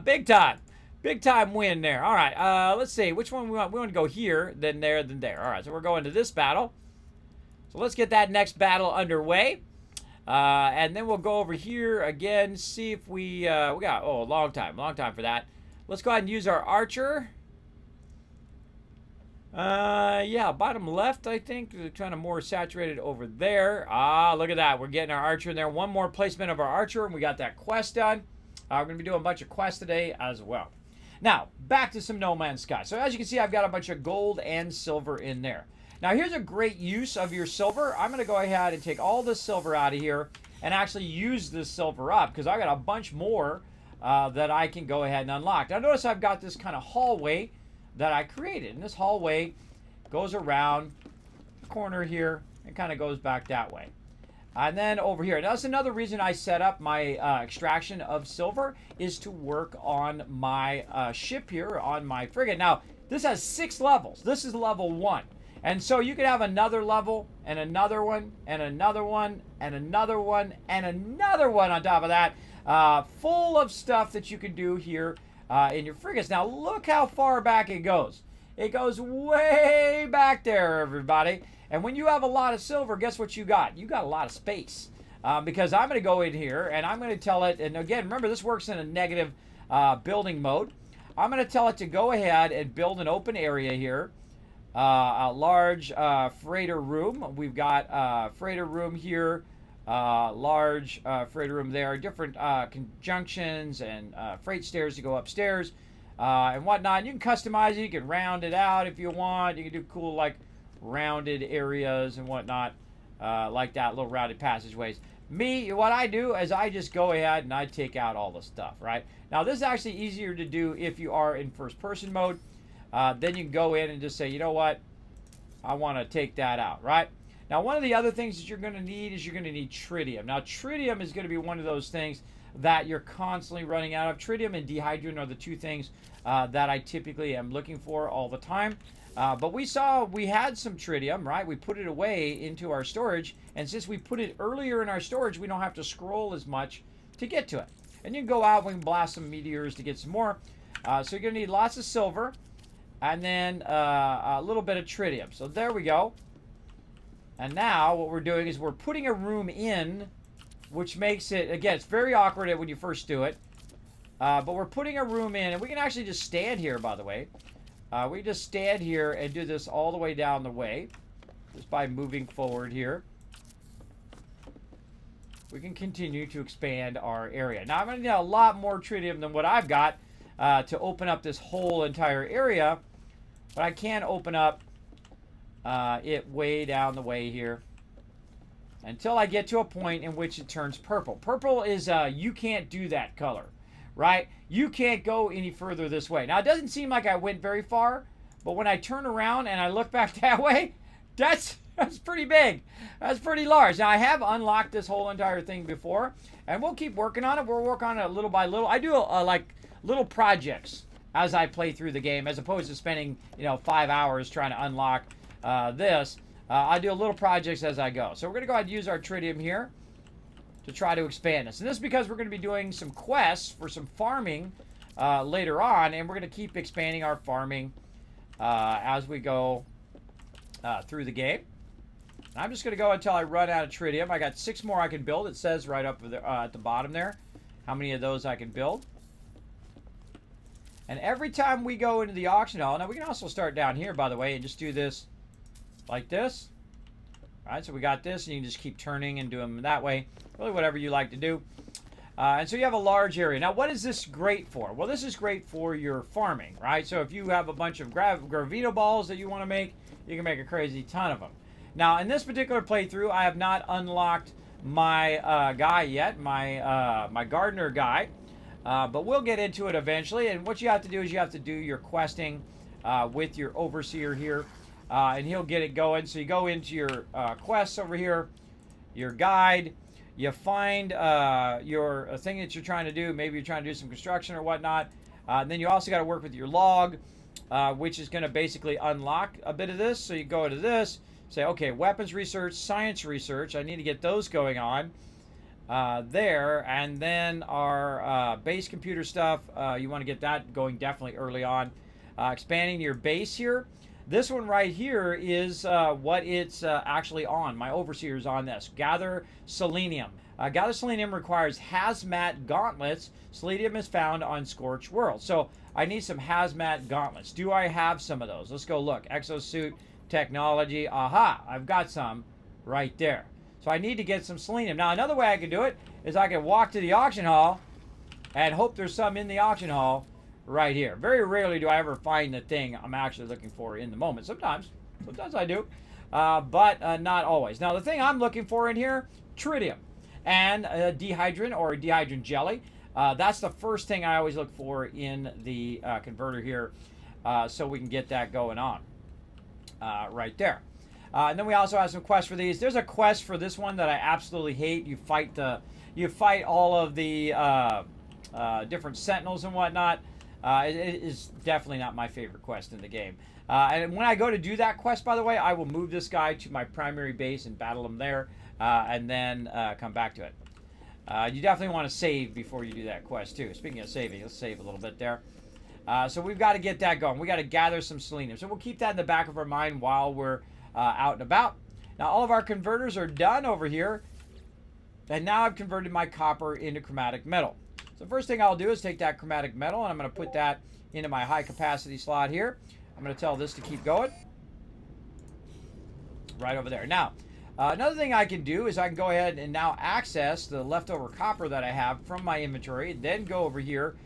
Big time. Big time win there. All right, let's see. Which one we want? We want to go here, then there, then there. All right, so we're going to this battle. So let's get that next battle underway. And then we'll go over here again, see if we got, a long time for that. Let's go ahead and use our archer. Yeah, bottom left, I think. We're kind of more saturated over there. Look at that. We're getting our archer in there. One more placement of our archer, and we got that quest done. We're going to be doing a bunch of quests today as well. Now, back to some No Man's Sky. So as you can see, I've got a bunch of gold and silver in there. Now, here's a great use of your silver. I'm going to go ahead and take all this silver out of here and actually use this silver up because I got a bunch more that I can go ahead and unlock. Now, notice I've got this kind of hallway that I created. And this hallway goes around the corner here and kind of goes back that way. And then over here. Now, that's another reason I set up my extraction of silver is to work on my ship here, on my frigate. Now, this has 6 levels. This is level 1. And so you could have another level, and another one, and another one, and another one, and another one on top of that, full of stuff that you can do here in your frigates. Now, look how far back it goes. It goes way back there, everybody. And when you have a lot of silver, guess what you got? You got a lot of space. Because I'm going to go in here, and I'm going to tell it, and again, remember, this works in a negative building mode. I'm going to tell it to go ahead and build an open area here. A large freighter room. We've got freighter room here, large freighter room there, different conjunctions and freight stairs to go upstairs and whatnot. You can customize it. You can round it out if you want. You can do cool like rounded areas and whatnot like that, little rounded passageways. Me, what I do is I just go ahead and I take out all the stuff, right? Now, this is actually easier to do if you are in first-person mode. Then you can go in and just say, you know what, I want to take that out, right? Now, one of the other things that you're going to need is you're going to need tritium. Now, tritium is going to be one of those things that you're constantly running out of. Tritium and dehydrogen are the 2 things that I typically am looking for all the time. But we saw we had some tritium, right? We put it away into our storage. And since we put it earlier in our storage, we don't have to scroll as much to get to it. And you can go out and blast some meteors to get some more. So you're going to need lots of silver. And then a little bit of tritium. So there we go. And now what we're doing is we're putting a room in, which makes it, again, it's very awkward when you first do it. But we're putting a room in, and we can actually just stand here, by the way. We just stand here and do this all the way down the way. Just by moving forward here. We can continue to expand our area. Now, I'm going to need a lot more tritium than what I've got. To open up this whole entire area, but I can open up it way down the way here until I get to a point in which it turns purple. Purple is you can't do that color, right? You can't go any further this way. Now, it doesn't seem like I went very far, but when I turn around and I look back that way, that's pretty big. That's pretty large. Now, I have unlocked this whole entire thing before, And we'll keep working on it. We'll work on it little by little. I do like little projects as I play through the game, as opposed to spending 5 hours trying to unlock this. I do little projects as I go. So we're going to go ahead and use our tritium here to try to expand this. And this is because we're going to be doing some quests for some farming later on, and we're going to keep expanding our farming as we go through the game. I'm just going to go until I run out of tritium. I got 6 more I can build. It says right up there, at the bottom there how many of those I can build. And every time we go into the auction hall, now we can also start down here, by the way, and just do this like this. All right, so we got this, and you can just keep turning and do them that way. Really whatever you like to do. And so you have a large area. Now, what is this great for? Well, this is great for your farming, right? So if you have a bunch of gravito balls that you want to make, you can make a crazy ton of them. Now, in this particular playthrough, I have not unlocked my guy yet, my gardener guy. But we'll get into it eventually. And what you have to do is you have to do your questing with your overseer here. And he'll get it going. So you go into your quests over here, your guide. You find your thing that you're trying to do. Maybe you're trying to do some construction or whatnot. And then you also got to work with your log, which is going to basically unlock a bit of this. So you go to this, say, okay, weapons research, science research. I need to get those going on there. And then our base computer stuff, you want to get that going definitely early on. Expanding your base here. This one right here is what it's actually on. My overseer is on this. Gather selenium. Gather selenium requires hazmat gauntlets. Selenium is found on Scorched World. So I need some hazmat gauntlets. Do I have some of those? Let's go look. Exosuit technology. Aha, I've got some right there. So I need to get some selenium. Now another way I can do it is I can walk to the auction hall and hope there's some in the auction hall right here. Very rarely do I ever find the thing I'm actually looking for in the moment. Sometimes I do, but not always. Now the thing I'm looking for in here, tritium and dehydrin or dehydrin jelly. That's the first thing I always look for in the converter here, so we can get that going on right there. And then we also have some quests for these. There's a quest for this one that I absolutely hate. You fight all of the different sentinels and whatnot. It is definitely not my favorite quest in the game. And when I go to do that quest, by the way, I will move this guy to my primary base and battle him there, and then come back to it. You definitely want to save before you do that quest, too. Speaking of saving, let's save a little bit there. So we've got to get that going. We got to gather some selenium. So we'll keep that in the back of our mind while we're out and about. Now, all of our converters are done over here. And now I've converted my copper into chromatic metal. So the first thing I'll do is take that chromatic metal and I'm going to put that into my high capacity slot here. I'm going to tell this to keep going. Right over there. Now, another thing I can do is I can go ahead and now access the leftover copper that I have from my inventory. Then go over here,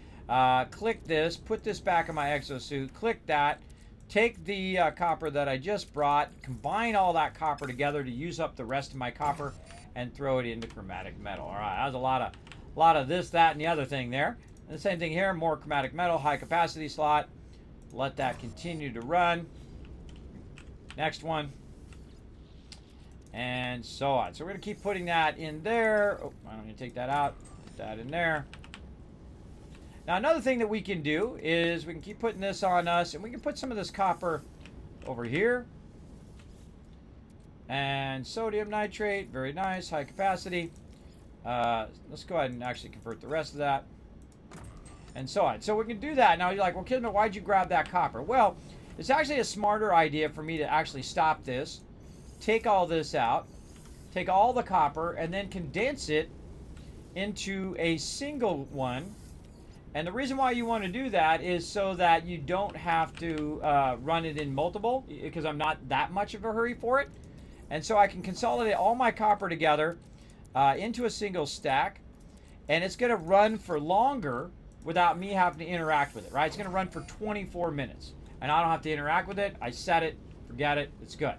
click this, put this back in my exosuit, click that, take the copper that I just brought, combine all that copper together to use up the rest of my copper, and throw it into chromatic metal. All right, that was a lot of this, that, and the other thing there. And the same thing here, more chromatic metal, high capacity slot. Let that continue to run. Next one. And so on. So we're going to keep putting that in there. Oh, I'm going to take that out. Put that in there. Now another thing that we can do is we can keep putting this on us, and we can put some of this copper over here. And sodium nitrate, very nice, high capacity. Let's go ahead and actually convert the rest of that. And so on. So we can do that. Now you're like, well, Kismet, why'd you grab that copper? Well, it's actually a smarter idea for me to actually stop this, take all this out, take all the copper, and then condense it into a single one. And the reason why you want to do that is so that you don't have to run it in multiple, because I'm not that much of a hurry for it. And so I can consolidate all my copper together into a single stack, and it's going to run for longer without me having to interact with it, right? It's going to run for 24 minutes, and I don't have to interact with it. I set it, forget it, it's good,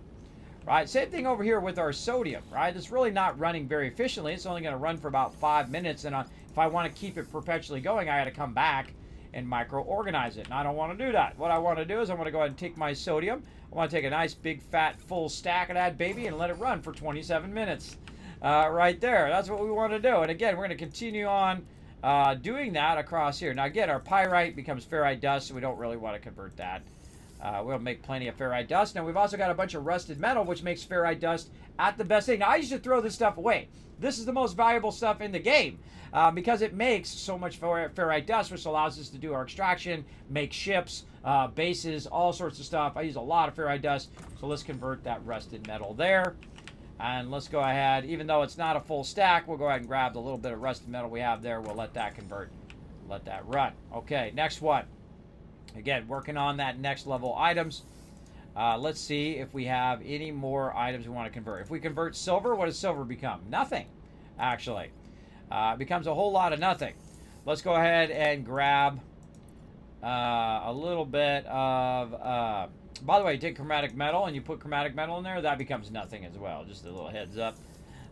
right? Same thing over here with our sodium, right? It's really not running very efficiently. It's only going to run for about 5 minutes, and if I want to keep it perpetually going, I got to come back and micro-organize it, and I don't want to do that. What I want to do is I want to go ahead and take my sodium. I want to take a nice big fat full stack of that baby and let it run for 27 minutes. right there. That's what we want to do. And again, we're going to continue on doing that across here. Now again, our pyrite becomes ferrite dust, so we don't really want to convert that. We'll make plenty of ferrite dust. Now we've also got a bunch of rusted metal, which makes ferrite dust at the best thing. Now I used to throw this stuff away. This is the most valuable stuff in the game because it makes so much ferrite dust, which allows us to do our extraction, make ships, bases, all sorts of stuff. I use a lot of ferrite dust, so let's convert that rusted metal there. And let's go ahead, even though it's not a full stack, we'll go ahead and grab the little bit of rusted metal we have there. We'll let that convert, let that run. Okay, next one. Again, working on that next level items. Let's see if we have any more items we want to convert. If we convert silver, what does silver become? Nothing, actually. It becomes a whole lot of nothing. Let's go ahead and grab a little bit of... by the way, you take chromatic metal and you put chromatic metal in there, that becomes nothing as well. Just a little heads up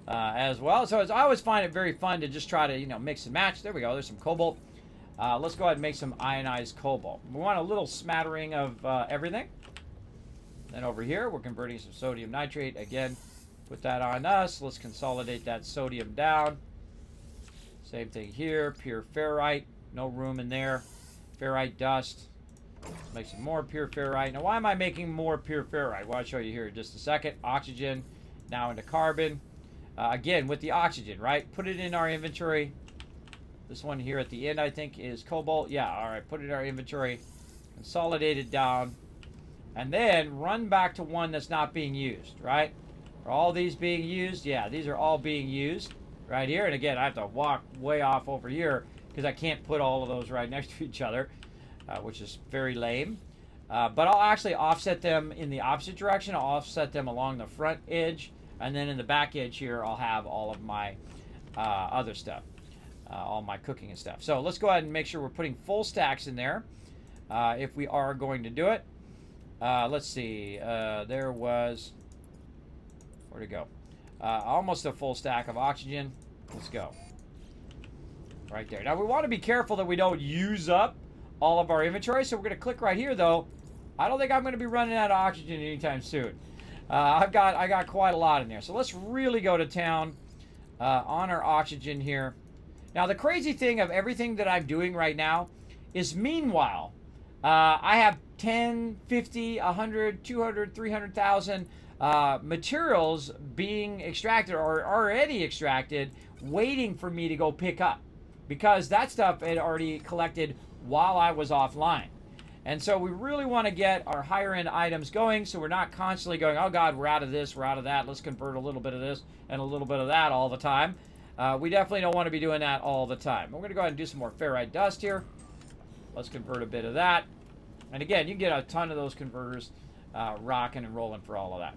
as well. So I always find it very fun to just try to, mix and match. There we go. There's some cobalt. Let's go ahead and make some ionized cobalt. We want a little smattering of everything. Then over here, we're converting some sodium nitrate. Again, put that on us. Let's consolidate that sodium down. Same thing here. Pure ferrite. No room in there. Ferrite dust. Let's make some more pure ferrite. Now, why am I making more pure ferrite? Well, I'll show you here in just a second. Oxygen. Now into carbon. Again, with the oxygen, right? Put it in our inventory. This one here at the end, I think, is cobalt. Yeah, all right. Put it in our inventory. Consolidate it down. And then run back to one that's not being used, right? Are all these being used? Yeah, these are all being used right here. And again, I have to walk way off over here because I can't put all of those right next to each other, which is very lame. But I'll actually offset them in the opposite direction. I'll offset them along the front edge. And then in the back edge here, I'll have all of my other stuff. All my cooking and stuff. So let's go ahead and make sure we're putting full stacks in there if we are going to do it. Let's see. There was... Where'd it go? Almost a full stack of oxygen. Let's go. Right there. Now we want to be careful that we don't use up all of our inventory. So we're going to click right here though. I don't think I'm going to be running out of oxygen anytime soon. I got quite a lot in there. So let's really go to town on our oxygen here. Now, the crazy thing of everything that I'm doing right now is meanwhile, I have 10, 50, 100, 200, 300,000 materials being extracted or already extracted, waiting for me to go pick up. Because that stuff had already collected while I was offline. And so we really want to get our higher end items going so we're not constantly going, oh God, we're out of this, we're out of that, let's convert a little bit of this and a little bit of that all the time. We definitely don't want to be doing that all the time. We're going to go ahead and do some more ferrite dust here. Let's convert a bit of that. And again, you can get a ton of those converters rocking and rolling for all of that.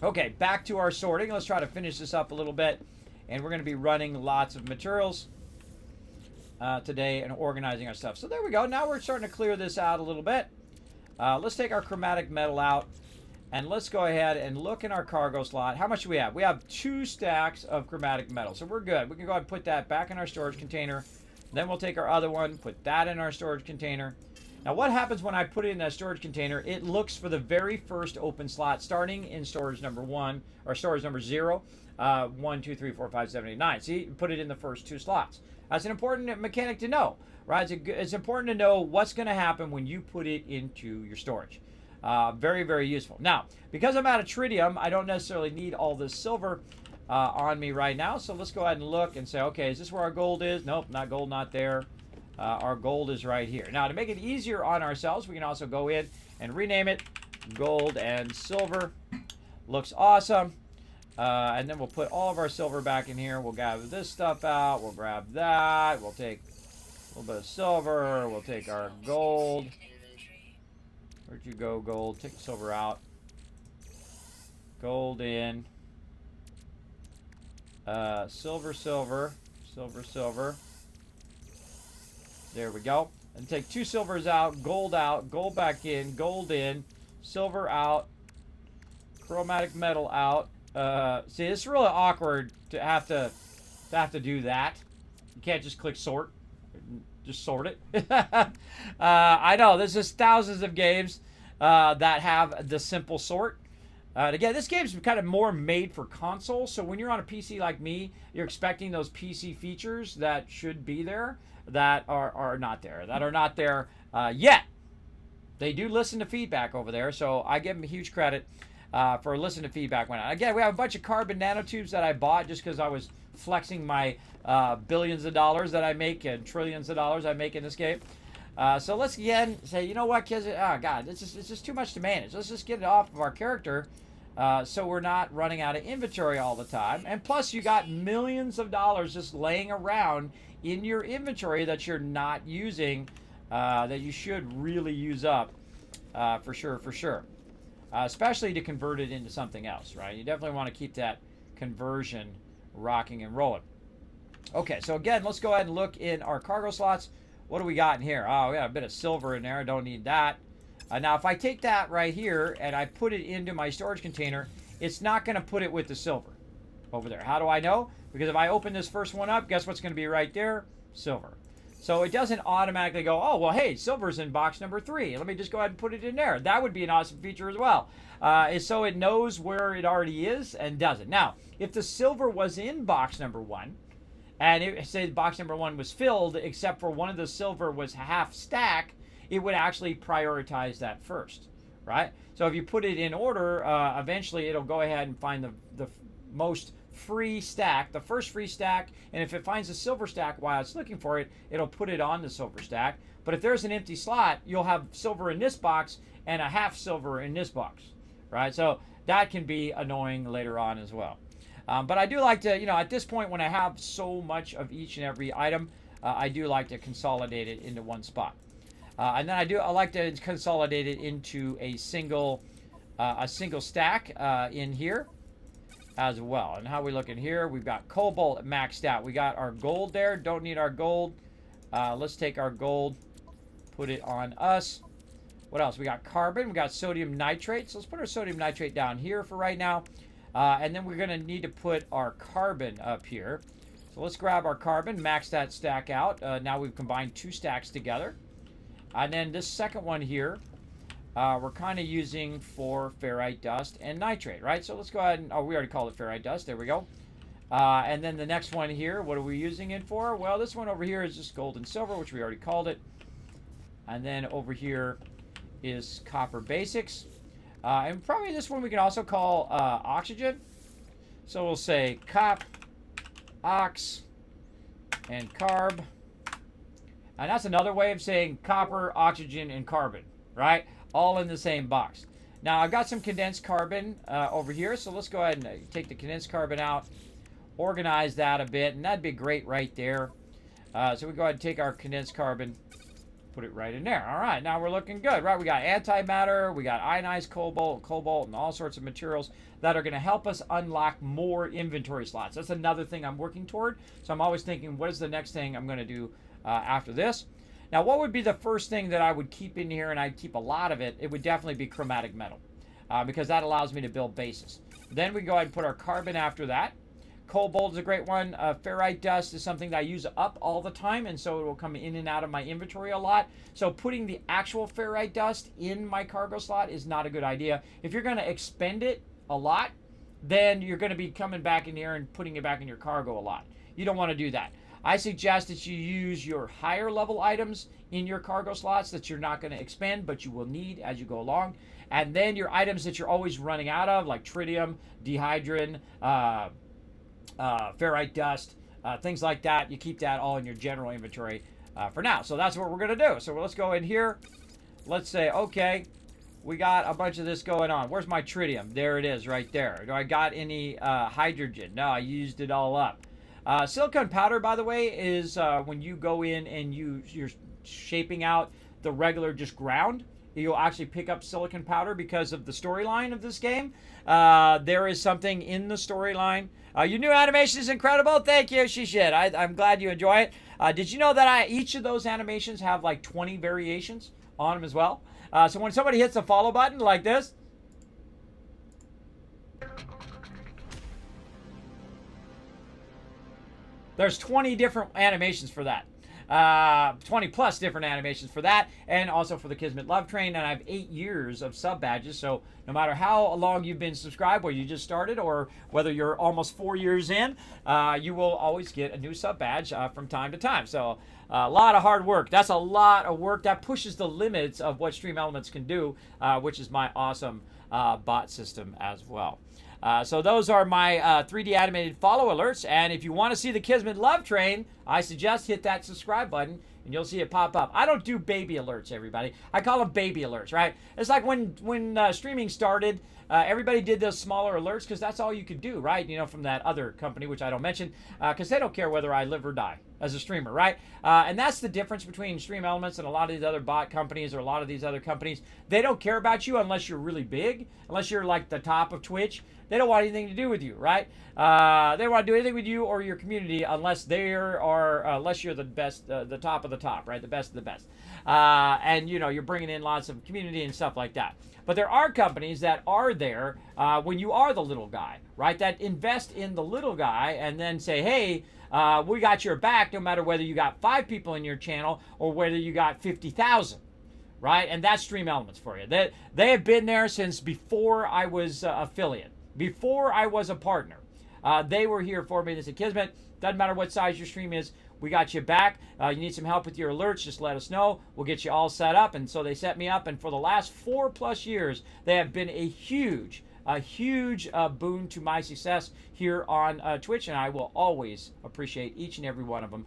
Okay, back to our sorting. Let's try to finish this up a little bit. And we're going to be running lots of materials today and organizing our stuff. So there we go. Now we're starting to clear this out a little bit. Let's take our chromatic metal out. And let's go ahead and look in our cargo slot. How much do we have? We have 2 stacks of chromatic metal. So we're good. We can go ahead and put that back in our storage container. Then we'll take our other one, put that in our storage container. Now what happens when I put it in that storage container? It looks for the very first open slot starting in storage number 1, or storage number 0. 1, 2, 3, 4, 5, 7, 8, 9. See, put it in the first 2 slots. That's an important mechanic to know, right? It's important to know what's going to happen when you put it into your storage. Very, very useful. Now, because I'm out of tritium, I don't necessarily need all this silver on me right now. So let's go ahead and look and say, okay, is this where our gold is? Nope, not gold, not there. Our gold is right here. Now, to make it easier on ourselves, we can also go in and rename it gold and silver. Looks awesome. And then we'll put all of our silver back in here. We'll grab this stuff out. We'll grab that. We'll take a little bit of silver. We'll take our gold. Where'd you go, gold? Take the silver out. Gold in. Silver, silver. Silver, silver. There we go. And take 2 silvers out, gold back in, gold in, silver out, chromatic metal out. See, it's really awkward to have to do that. You can't just click sort. Just sort it. I know there's just thousands of games that have the simple sort. And again, this game's kind of more made for console, so when you're on a PC like me, you're expecting those PC features that should be there that are not there, yet. They do listen to feedback over there, so I give them a huge credit for listening to feedback. Again, we have a bunch of carbon nanotubes that I bought just because I was flexing my billions of dollars that I make and trillions of dollars I make in this game. So let's again say, you know what, kids? Oh God, it's just too much to manage. Let's just get it off of our character, so we're not running out of inventory all the time. And plus, you got millions of dollars just laying around in your inventory that you're not using, that you should really use up, for sure. Especially to convert it into something else, right? You definitely want to keep that conversion rocking and rolling. Okay, so again, let's go ahead and look in our cargo slots. What do we got in here? Oh, we got a bit of silver in there. I don't need that. Now, if I take that right here and I put it into my storage container, it's not going to put it with the silver over there. How do I know? Because if I open this first one up, guess what's going to be right there? Silver. So it doesn't automatically go, oh, well, hey, silver's in box number 3. Let me just go ahead and put it in there. That would be an awesome feature as well. So it knows where it already is and does it. Now, if the silver was in box number 1, and it said box number 1 was filled, except for one of the silver was half stack, it would actually prioritize that first, right? So if you put it in order, eventually it'll go ahead and find the most free stack, the first free stack, and if it finds a silver stack while it's looking for it, it'll put it on the silver stack. But if there's an empty slot, you'll have silver in this box and a half silver in this box, right? So that can be annoying later on as well. But I do like to, at this point when I have so much of each and every item, I do like to consolidate it into one spot. And then I like to consolidate it into a single stack in here as well. And how we look in here, we've got cobalt maxed out. We got our gold there. Don't need our gold. Let's take our gold, put it on us. What else? We got carbon. We got sodium nitrate. So let's put our sodium nitrate down here for right now. And then we're going to need to put our carbon up here. So let's grab our carbon, max that stack out. Now we've combined 2 stacks together. And then this second one here, we're kind of using for ferrite dust and nitrate, right? So let's go ahead and, we already called it ferrite dust. There we go. And then the next one here, what are we using it for? Well, this one over here is just gold and silver, which we already called it. And then over here is copper basics. And probably this one we can also call oxygen. So we'll say cop, ox, and carb. And that's another way of saying copper, oxygen, and carbon, right? All in the same box. Now, I've got some condensed carbon over here, so let's go ahead and take the condensed carbon out, organize that a bit, and that'd be great right there. So we go ahead and take our condensed carbon, put it right in there. All right, now we're looking good, right? We got antimatter, we got ionized cobalt, and all sorts of materials that are going to help us unlock more inventory slots. That's another thing I'm working toward. So I'm always thinking, what is the next thing I'm going to do after this? Now, what would be the first thing that I would keep in here, and I'd keep a lot of it? It would definitely be chromatic metal, because that allows me to build bases. Then we go ahead and put our carbon after that. Cobalt is a great one. Ferrite dust is something that I use up all the time, and so it will come in and out of my inventory a lot. So putting the actual ferrite dust in my cargo slot is not a good idea. If you're going to expend it a lot, then you're going to be coming back in here and putting it back in your cargo a lot. You don't want to do that. I suggest that you use your higher level items in your cargo slots that you're not going to expend, but you will need as you go along. And then your items that you're always running out of, like tritium, dihydrin, ferrite dust, things like that, you keep that all in your general inventory for now. So that's what we're going to do. So let's go in here. Let's say, okay, we got a bunch of this going on. Where's my tritium? There it is right there. Do I got any hydrogen? No, I used it all up. Silicon powder, by the way, is when you go in and you're shaping out the regular just ground, you'll actually pick up silicon powder because of the storyline of this game. There is something in the storyline. Your new animation is incredible. Thank you, Shishit. I'm glad you enjoy it. Did you know that each of those animations have like 20 variations on them as well? So when somebody hits the follow button like this, there's 20 different animations for that. 20 plus different animations for that, and also for the Kismet Love Train. And I have 8 years of sub badges. So no matter how long you've been subscribed, whether you just started or whether you're almost 4 years in, you will always get a new sub badge from time to time. So a lot of hard work. That's a lot of work. That pushes the limits of what Stream Elements can do, which is my awesome bot system as well. So those are my 3D animated follow alerts. And if you want to see the Kismet Love Train, I suggest hit that subscribe button and you'll see it pop up. I don't do baby alerts, everybody. I call them baby alerts, right? It's like when streaming started, everybody did those smaller alerts because that's all you could do, right? You know, from that other company, which I don't mention, because they don't care whether I live or die as a streamer, right? And that's the difference between Stream Elements and a lot of these other bot companies or a lot of these other companies. They don't care about you unless you're really big, unless you're like the top of Twitch. They don't want anything to do with you, right? They don't want to do anything with you or your community unless unless you're the best, the top of the top, right? The best of the best. And you know, you're bringing in lots of community and stuff like that. But there are companies that are there when you are the little guy, right? That invest in the little guy and then say, hey, we got your back no matter whether you got 5 people in your channel or whether you got 50,000. Right? And that's Stream Elements for you. They have been there since before I was affiliate, before I was a partner. They were here for me. They said, Kismet, doesn't matter what size your stream is, we got you back. You need some help with your alerts, just let us know. We'll get you all set up. And so they set me up. And for the last 4+ years, they have been a huge boon to my success here on Twitch, and I will always appreciate each and every one of them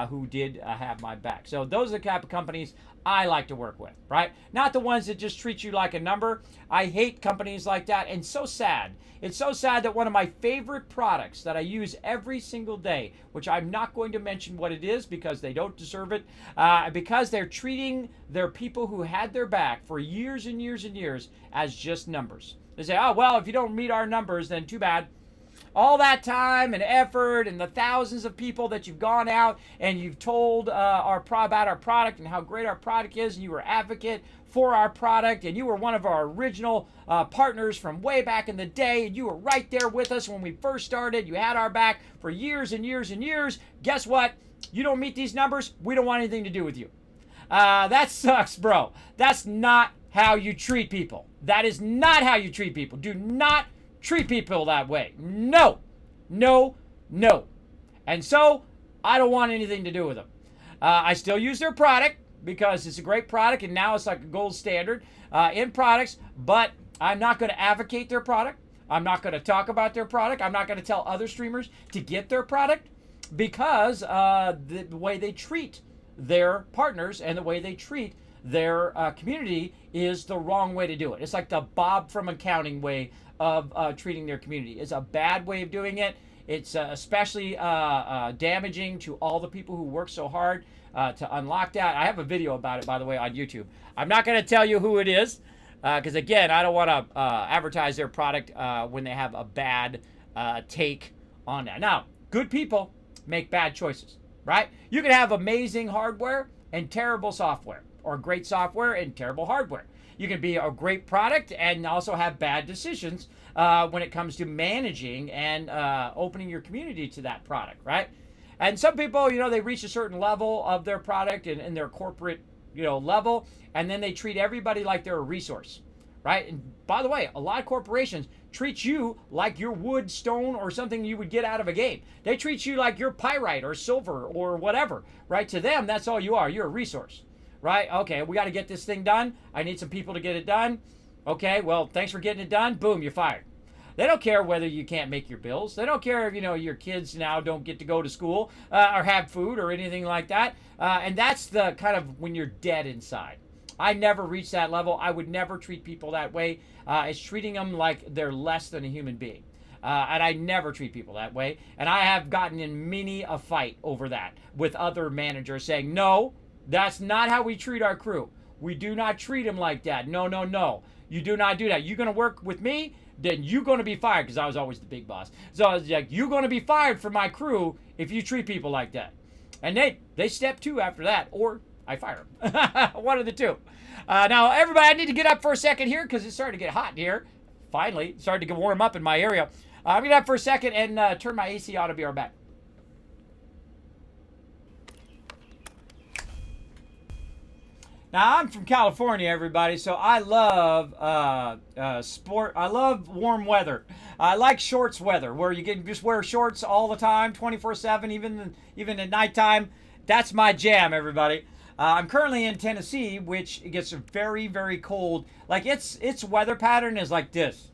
who did have my back. So those are the type of companies I like to work with, right? Not the ones that just treat you like a number. I hate companies like that, and so sad. It's so sad that one of my favorite products that I use every single day, which I'm not going to mention what it is because they don't deserve it, because they're treating their people who had their back for years and years and years as just numbers. They say, oh, well, if you don't meet our numbers, then too bad. All that time and effort and the thousands of people that you've gone out and you've told about our product and how great our product is, and you were advocate for our product, and you were one of our original partners from way back in the day, and you were right there with us when we first started. You had our back for years and years and years. Guess what? You don't meet these numbers, we don't want anything to do with you. That sucks, bro. That's not how you treat people. That is not how you treat people. Do not treat people that way. No, no, no. And so I don't want anything to do with them. I still use their product because it's a great product, and now it's like a gold standard in products, but I'm not going to advocate their product. I'm not going to talk about their product. I'm not going to tell other streamers to get their product because the way they treat their partners and the way they treat their community is the wrong way to do it. It's like the Bob from accounting way of treating their community. It's a bad way of doing it. It's especially damaging to all the people who work so hard to unlock that. I have a video about it, by the way, on YouTube. I'm not going to tell you who it is because, again, I don't want to advertise their product when they have a bad take on that. Now, good people make bad choices, right? You can have amazing hardware and terrible software, or great software and terrible hardware. You can be a great product and also have bad decisions when it comes to managing and opening your community to that product, right? And some people, you know, they reach a certain level of their product and their corporate, you know, level, and then they treat everybody like they're a resource, right? And by the way, a lot of corporations treat you like you're wood, stone, or something you would get out of a game. They treat you like you're pyrite or silver or whatever, right? To them, that's all you are. You're a resource. Right? Okay, we got to get this thing done. I need some people to get it done. Okay, well, thanks for getting it done. Boom, you're fired. They don't care whether you can't make your bills. They don't care if, you know, your kids now don't get to go to school or have food or anything like that. And that's the kind of when you're dead inside. I never reached that level. I would never treat people that way. It's treating them like they're less than a human being. And I never treat people that way. And I have gotten in many a fight over that with other managers saying, no, that's not how we treat our crew. We do not treat them like that. No, no, no. You do not do that. You're going to work with me, then you're going to be fired, because I was always the big boss. So I was like, you're going to be fired from my crew if you treat people like that. And they step two after that, or I fire them. One of the two. Now, everybody, I need to get up for a second here because it's starting to get hot in here. Finally, it's starting to get warm up in my area. I'm going to get up for a second and turn my AC on. I'll be right back. Now I'm from California, everybody, so I love sport. I love warm weather. I like shorts weather, where you can just wear shorts all the time, 24/7, even at nighttime. That's my jam, everybody. I'm currently in Tennessee, which it gets very, very cold. Like its weather pattern is like this.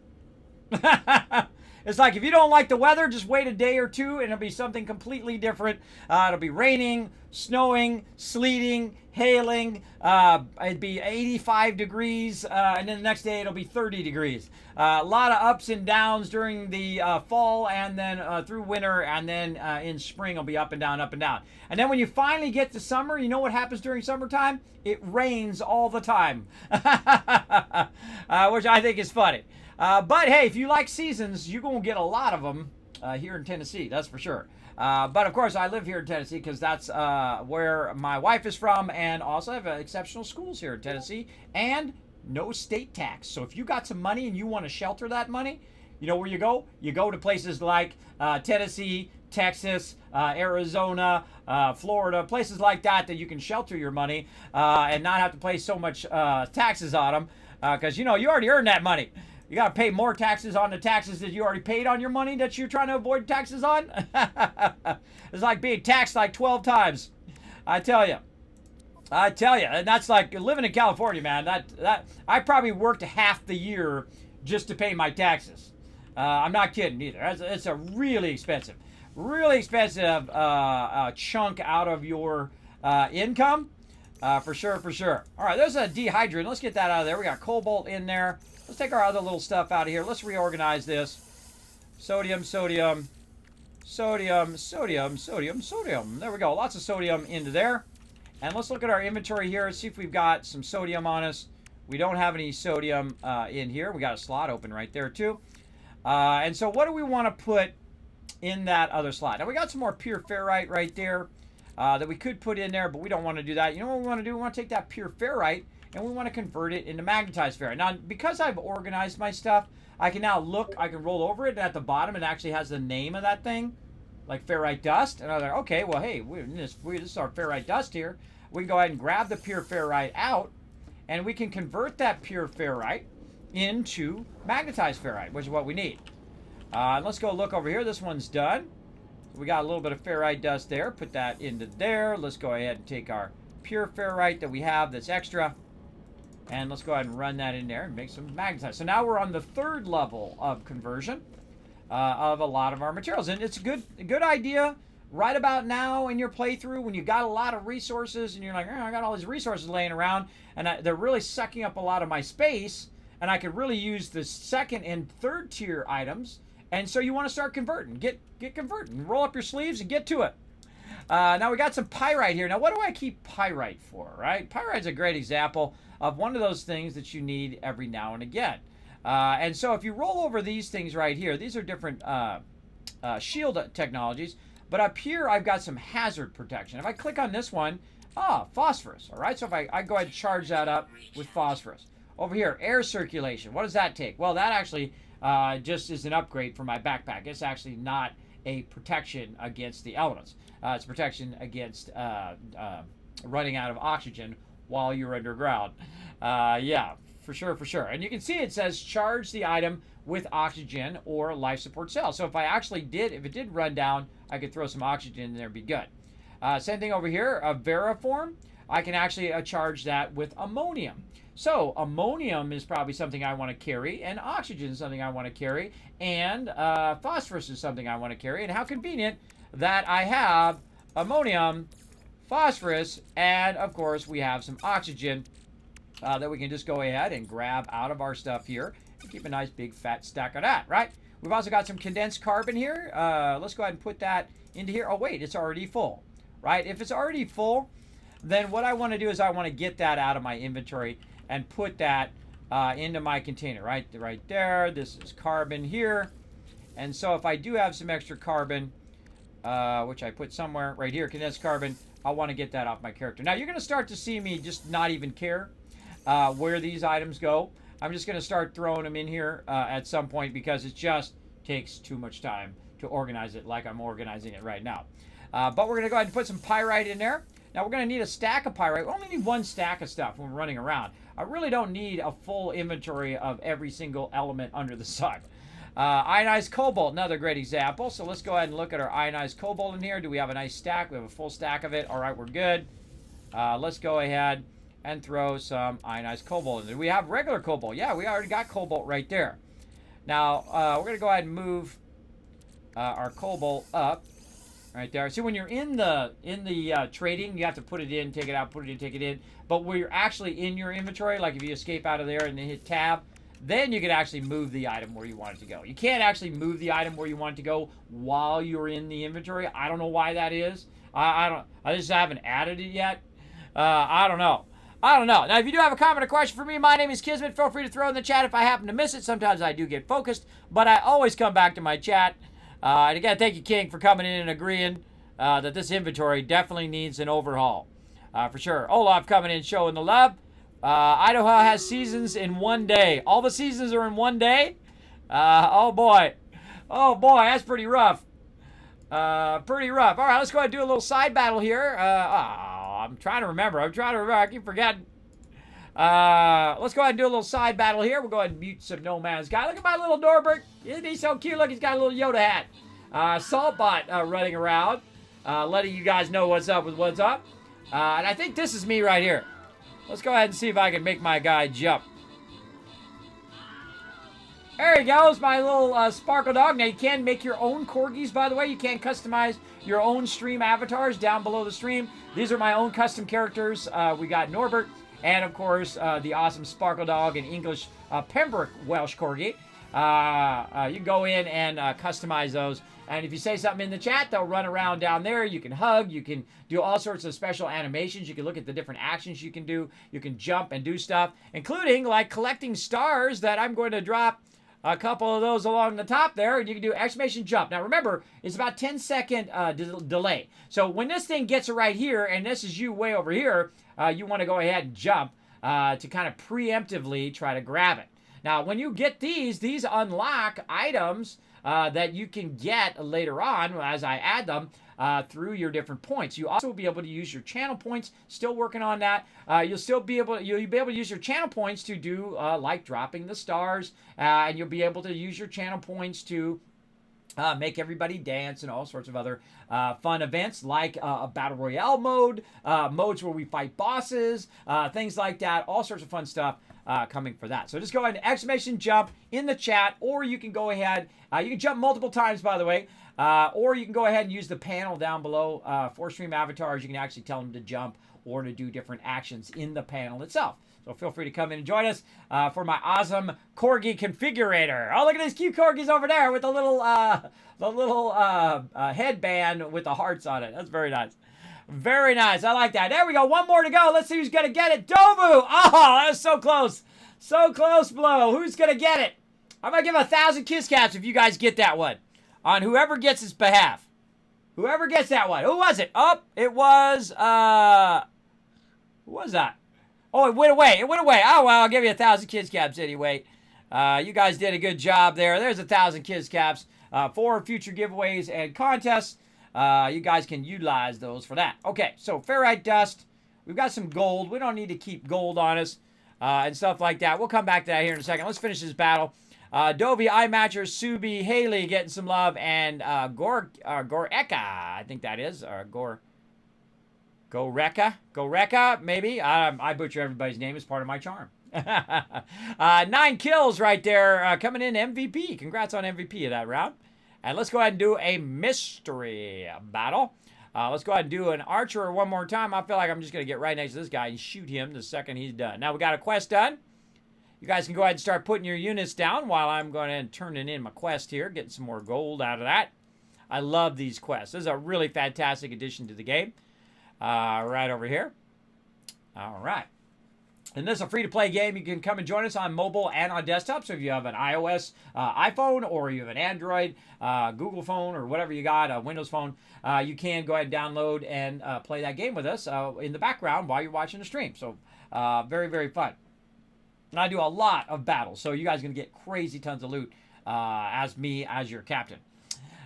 It's like if you don't like the weather, just wait a day or two and it'll be something completely different. It'll be raining, snowing, sleeting, hailing. It'd be 85 degrees, and then the next day it'll be 30 degrees. A lot of ups and downs during the fall, and then through winter, and then in spring it'll be up and down, up and down. And then when you finally get to summer, you know what happens during summertime? It rains all the time, which I think is funny. But hey, if you like seasons, you're going to get a lot of them here in Tennessee, that's for sure. But of course, I live here in Tennessee because that's where my wife is from, and also have exceptional schools here in Tennessee, and no state tax. So if you got some money and you want to shelter that money, you know where you go? You go to places like Tennessee, Texas, Arizona, Florida, places like that you can shelter your money and not have to pay so much taxes on them because, you know, you already earned that money. You got to pay more taxes on the taxes that you already paid on your money that you're trying to avoid taxes on. It's like being taxed like 12 times. I tell you. And that's like living in California, man. That I probably worked half the year just to pay my taxes. I'm not kidding either. It's a really expensive chunk out of your income. For sure. All right, there's a dehydrant. Let's get that out of there. We got cobalt in there. Let's take our other little stuff out of here. Let's reorganize this. Sodium. There we go. Lots of sodium into there. And let's look at our inventory here and see if we've got some sodium on us. We don't have any sodium in here. We got a slot open right there too. And so what do we want to put in that other slot? Now we got some more pure ferrite right there that we could put in there, but we don't want to do that. You know what we want to do? We want to take that pure ferrite and we want to convert it into magnetized ferrite. Now, because I've organized my stuff, I can now look, I can roll over it, and at the bottom it actually has the name of that thing, like ferrite dust. And I'm like, okay, well, hey, this is our ferrite dust here. We can go ahead and grab the pure ferrite out, and we can convert that pure ferrite into magnetized ferrite, which is what we need. Let's go look over here. This one's done. We got a little bit of ferrite dust there. Put that into there. Let's go ahead and take our pure ferrite that we have that's extra, and let's go ahead and run that in there and make some magnetized. So now we're on the third level of conversion of a lot of our materials. And it's a good idea right about now in your playthrough when you've got a lot of resources and you're like, I got all these resources laying around and they're really sucking up a lot of my space, and I could really use the second and third tier items. And so you want to start converting. Get converting. Roll up your sleeves and get to it. Now we got some pyrite here. Now what do I keep pyrite for, right? Pyrite's a great example of one of those things that you need every now and again. And so if you roll over these things right here, these are different shield technologies. But up here, I've got some hazard protection. If I click on this one, phosphorus, all right? So if I go ahead and charge that up with phosphorus. Over here, air circulation. What does that take? Well, that actually just is an upgrade for my backpack. It's actually not a protection against the elements. It's protection against running out of oxygen while you're underground. Yeah, for sure. And you can see it says charge the item with oxygen or life support cells. So if it did run down, I could throw some oxygen in there and be good. Same thing over here, a Veriform. I can actually charge that with ammonium. So ammonium is probably something I want to carry, and oxygen is something I want to carry, and phosphorus is something I want to carry. And how convenient that I have ammonium, phosphorus, and of course we have some oxygen that we can just go ahead and grab out of our stuff here and keep a nice big fat stack of that, right? We've also got some condensed carbon here. Let's go ahead and put that into here. Oh wait, it's already full, right? If it's already full, then what I want to do is I want to get that out of my inventory and put that into my container, right there. This is carbon here. And so if I do have some extra carbon, which I put somewhere right here, condensed carbon, I want to get that off my character. Now you're going to start to see me just not even care where these items go. I'm just going to start throwing them in here at some point because it just takes too much time to organize it like I'm organizing it right now. But we're going to go ahead and put some pyrite in there. Now we're going to need a stack of pyrite. We only need one stack of stuff when we're running around. I really don't need a full inventory of every single element under the sun. Ionized cobalt, another great example. So let's go ahead and look at our ionized cobalt in here. Do we have a nice stack? We have a full stack of it. All right, we're good. Let's go ahead and throw some ionized cobalt in there. We have regular cobalt. Yeah, we already got cobalt right there. Now, we're going to go ahead and move our cobalt up right there. See, when you're in the trading, you have to put it in, take it out, put it in, take it in. But when you're actually in your inventory, like if you escape out of there and then hit tab, then you can actually move the item where you want it to go. You can't actually move the item where you want it to go while you're in the inventory. I don't know why that is. I just haven't added it yet. I don't know. Now, if you do have a comment or question for me, my name is Kismet. Feel free to throw in the chat if I happen to miss it. Sometimes I do get focused, but I always come back to my chat. And again, thank you, King, for coming in and agreeing that this inventory definitely needs an overhaul. For sure. Olaf coming in, showing the love. Idaho has seasons in one day. All the seasons are in one day? Oh, boy. Oh, boy, that's pretty rough. Pretty rough. All right, let's go ahead and do a little side battle here. I'm trying to remember. I keep forgetting. Let's go ahead and do a little side battle here. We'll go ahead and mute some No Man's Sky. Look at my little Norbert. Isn't he so cute? Look, he's got a little Yoda hat. Saltbot running around, letting you guys know what's up with what's up. And I think this is me right here. Let's go ahead and see if I can make my guy jump. There he goes, my little Sparkle Dog. Now, you can make your own corgis, by the way. You can customize your own stream avatars down below the stream. These are my own custom characters. We got Norbert and, of course, the awesome Sparkle Dog and English Pembroke Welsh Corgi. You can go in and customize those. And if you say something in the chat, they'll run around down there. You can hug. You can do all sorts of special animations. You can look at the different actions you can do. You can jump and do stuff, including, like, collecting stars that I'm going to drop a couple of those along the top there, and you can do exclamation jump. Now remember, it's about 10-second delay. So when this thing gets it right here, and this is you way over here, you want to go ahead and jump to kind of preemptively try to grab it. Now when you get these unlock items that you can get later on as I add them through your different points. You also will be able to use your channel points. Still working on that. You'll be able to use your channel points to do like dropping the stars, and you'll be able to use your channel points to make everybody dance and all sorts of other fun events like a battle royale mode, modes where we fight bosses, things like that. All sorts of fun stuff coming for that. So just go ahead and exclamation jump in the chat, or you can go ahead. You can jump multiple times, by the way. Or you can go ahead and use the panel down below for stream avatars. You can actually tell them to jump or to do different actions in the panel itself. So feel free to come in and join us for my awesome Corgi configurator. Oh, look at these cute Corgis over there with the little headband with the hearts on it. That's very nice. Very nice. I like that. There we go. One more to go. Let's see who's going to get it. Dovu. Oh, that was so close. So close, Blow. Who's going to get it? I'm going to give 1,000 kiss caps if you guys get that one. On whoever gets its behalf. Whoever gets that one. Who was it? Oh, it was, who was that? Oh, it went away. It went away. Oh, well, I'll give you 1,000 kiss caps anyway. You guys did a good job there. There's 1,000 kiss caps for future giveaways and contests. You guys can utilize those for that. Okay, so ferrite dust. We've got some gold. We don't need to keep gold on us and stuff like that. We'll come back to that here in a second. Let's finish this battle. Dovi, iMatcher, Subi, Haley getting some love, and Goreka, I think that is, or Goreka, maybe. I butcher everybody's name as part of my charm. 9 kills right there, coming in MVP. Congrats on MVP of that round. And let's go ahead and do a mystery battle. Let's go ahead and do an archer one more time. I feel like I'm just going to get right next to this guy and shoot him the second he's done. Now we got a quest done. You guys can go ahead and start putting your units down while I'm going to turn in my quest here, getting some more gold out of that. I love these quests. This is a really fantastic addition to the game. Right over here. All right. And this is a free-to-play game. You can come and join us on mobile and on desktop. So if you have an iOS iPhone, or you have an Android, Google phone, or whatever you got, a Windows phone, you can go ahead and download and play that game with us in the background while you're watching the stream. So very, very fun. And I do a lot of battles, so you guys are going to get crazy tons of loot as your captain.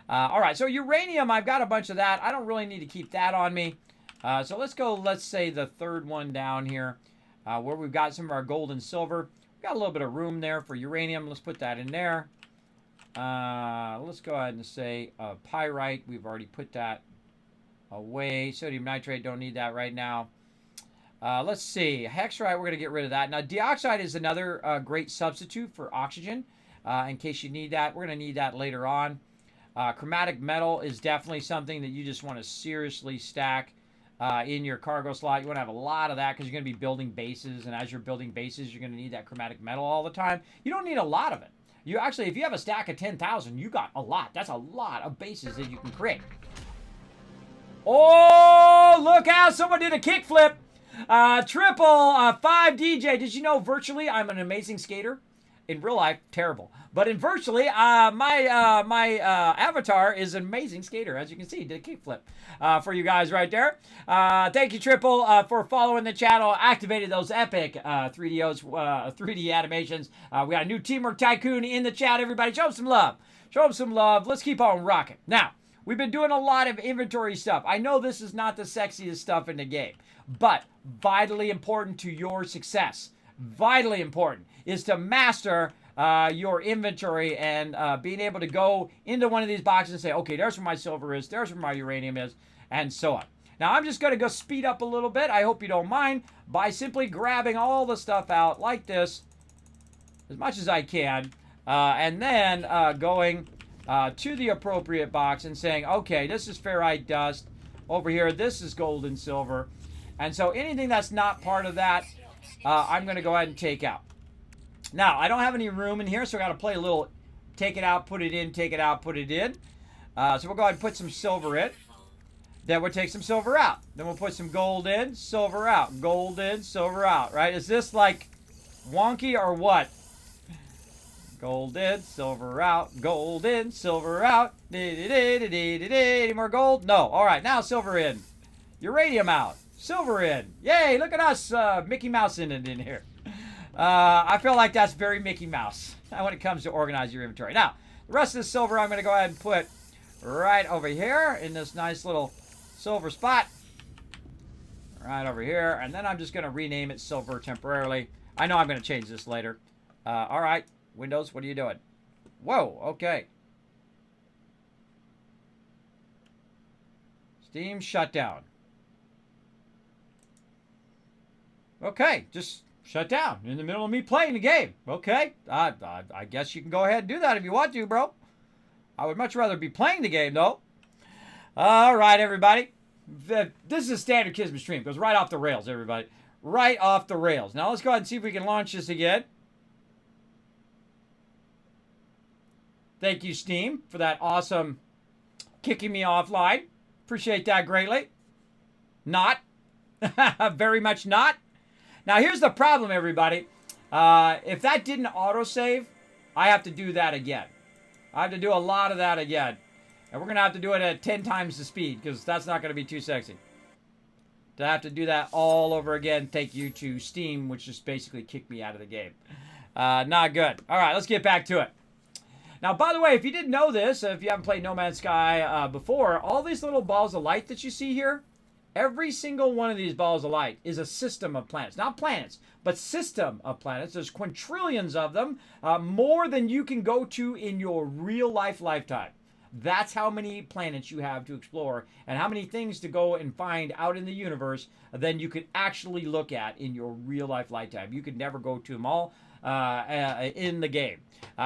All right, so uranium, I've got a bunch of that. I don't really need to keep that on me. So let's go, let's say the third one down here, where we've got some of our gold and silver. We've got a little bit of room there for uranium. Let's put that in there. Let's go ahead and say pyrite. We've already put that away. Sodium nitrate, don't need that right now. Let's see. Hexrite, we're going to get rid of that. Now, dioxide is another great substitute for oxygen, in case you need that. We're going to need that later on. Chromatic metal is definitely something that you just want to seriously stack in your cargo slot. You want to have a lot of that because you're going to be building bases, and as you're building bases, you're going to need that chromatic metal all the time. You don't need a lot of it. You actually, if you have a stack of 10,000, you got a lot. That's a lot of bases that you can create. Oh, look out. Someone did a kickflip. Triple 5 DJ. Did you know virtually I'm an amazing skater? In real life, terrible. But in virtually, my avatar is an amazing skater. As you can see, did a kickflip for you guys right there. Thank you, Triple, for following the channel. Activated those epic 3D animations. We got a new Teamwork Tycoon in the chat, everybody. Show him some love. Show him some love. Let's keep on rocking. Now, we've been doing a lot of inventory stuff. I know this is not the sexiest stuff in the game, but vitally important to your success. Vitally important is to master your inventory and being able to go into one of these boxes and say, okay, there's where my silver is, there's where my uranium is, and so on. Now, I'm just going to go speed up a little bit. I hope you don't mind, by simply grabbing all the stuff out like this as much as I can, and then going to the appropriate box and saying, okay, this is ferrite dust. Over here, this is gold and silver. And so anything that's not part of that, I'm going to go ahead and take out. Now, I don't have any room in here, so I got to play a little take it out, put it in, take it out, put it in. So we'll go ahead and put some silver in. Then we'll take some silver out. Then we'll put some gold in, silver out. Gold in, silver out, right? Is this like wonky or what? Gold in, silver out. Gold in, silver out. Any more gold? No. All right, now silver in. Uranium out. Silver in. Yay, look at us, Mickey Mouse in it in here. I feel like that's very Mickey Mouse when it comes to organize your inventory. Now, the rest of the silver I'm going to go ahead and put right over here in this nice little silver spot. Right over here. And then I'm just going to rename it silver temporarily. I know I'm going to change this later. All right, Windows, what are you doing? Whoa, okay. Steam shut down. Okay, just shut down in the middle of me playing the game. Okay, I guess you can go ahead and do that if you want to, bro. I would much rather be playing the game, though. All right, everybody. This is a standard Kismet stream. It goes right off the rails, everybody. Right off the rails. Now, let's go ahead and see if we can launch this again. Thank you, Steam, for that awesome kicking me offline. Appreciate that greatly. Not. Very much not. Now, here's the problem, everybody. If that didn't autosave, I have to do that again. I have to do a lot of that again. And we're going to have to do it at 10 times the speed, because that's not going to be too sexy. To have to do that all over again, take you to Steam, which just basically kicked me out of the game. Not good. All right, let's get back to it. Now, by the way, if you didn't know this, if you haven't played No Man's Sky before, all these little balls of light that you see here, every single one of these balls of light is a system of planets. Not planets, but system of planets. There's quintillions of them, more than you can go to in your real life lifetime. That's how many planets you have to explore and how many things to go and find out in the universe than you could actually look at in your real life lifetime. You could never go to them all in the game,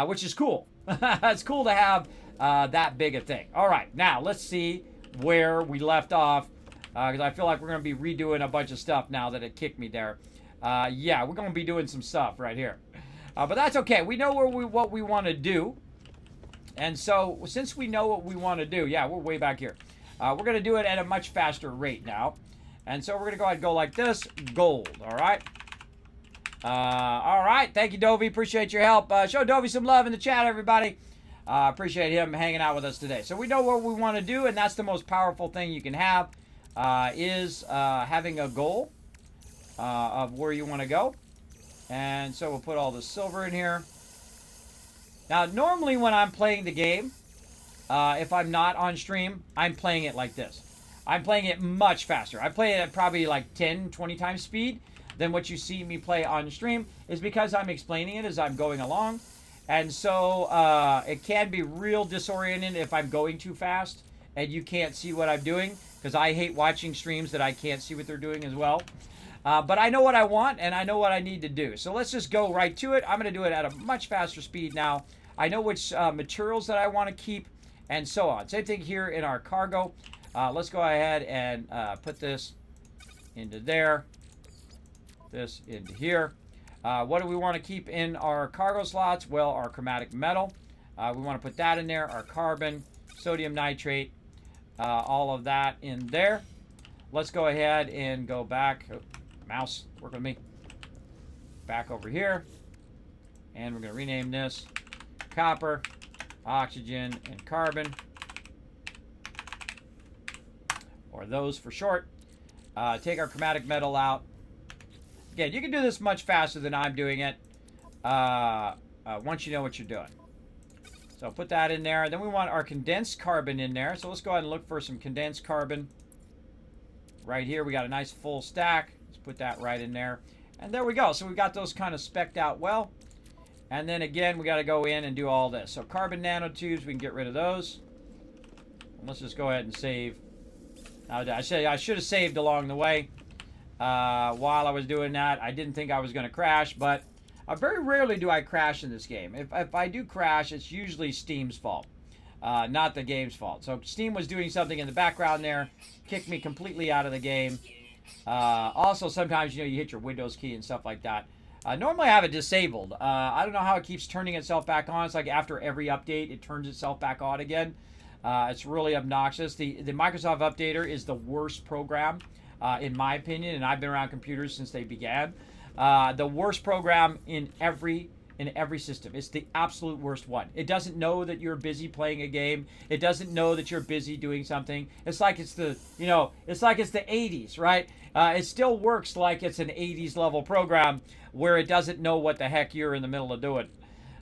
which is cool. It's cool to have that big a thing. All right, now let's see where we left off. Because I feel like we're going to be redoing a bunch of stuff now that it kicked me there. Yeah, we're going to be doing some stuff right here. But that's okay. We know what we want to do. And so, since we know what we want to do, yeah, we're way back here. We're going to do it at a much faster rate now. And so, we're going to go ahead and go like this. Gold, all right? All right. Thank you, Dovey. Appreciate your help. Show Dovey some love in the chat, everybody. Appreciate him hanging out with us today. So, we know what we want to do, and that's the most powerful thing you can have. Is having a goal of where you want to go. And so we'll put all the silver in here. Now, normally when I'm playing the game, if I'm not on stream, I'm playing it like this. I'm playing it much faster. I play it at probably like 10, 20 times speed than what you see me play on stream, is because I'm explaining it as I'm going along. And so it can be real disorienting if I'm going too fast and you can't see what I'm doing, because I hate watching streams that I can't see what they're doing as well. But I know what I want and I know what I need to do. So let's just go right to it. I'm going to do it at a much faster speed now. I know which materials that I want to keep and so on. Same thing here in our cargo. Let's go ahead and put this into there. This into here. What do we want to keep in our cargo slots? Well, our chromatic metal. We want to put that in there. Our carbon, sodium nitrate, all of that in there. Let's go ahead and go back. Oh, mouse, work with me. Back over here. And we're going to rename this copper, oxygen, and carbon. Or those for short. Take our chromatic metal out. Again, you can do this much faster than I'm doing it once you know what you're doing. So put that in there. Then we want our condensed carbon in there. So let's go ahead and look for some condensed carbon. Right here, we got a nice full stack. Let's put that right in there. And there we go. So we got those kind of specced out well. And then again, we got to go in and do all this. So carbon nanotubes, we can get rid of those. And let's just go ahead and save. I should have saved along the way. While I was doing that, I didn't think I was going to crash, but very rarely do I crash in this game. If I do crash, it's usually Steam's fault, not the game's fault. So Steam was doing something in the background there, kicked me completely out of the game. Also, sometimes, you hit your Windows key and stuff like that. Normally I have it disabled. I don't know how it keeps turning itself back on. It's like after every update, it turns itself back on again. It's really obnoxious. The Microsoft Updater is the worst program, in my opinion, and I've been around computers since they began. The worst program in every system. It's the absolute worst one. It doesn't know that you're busy playing a game. It doesn't know that you're busy doing something. It's like it's the 80s, right? It still works like it's an 80s level program where it doesn't know what the heck you're in the middle of doing.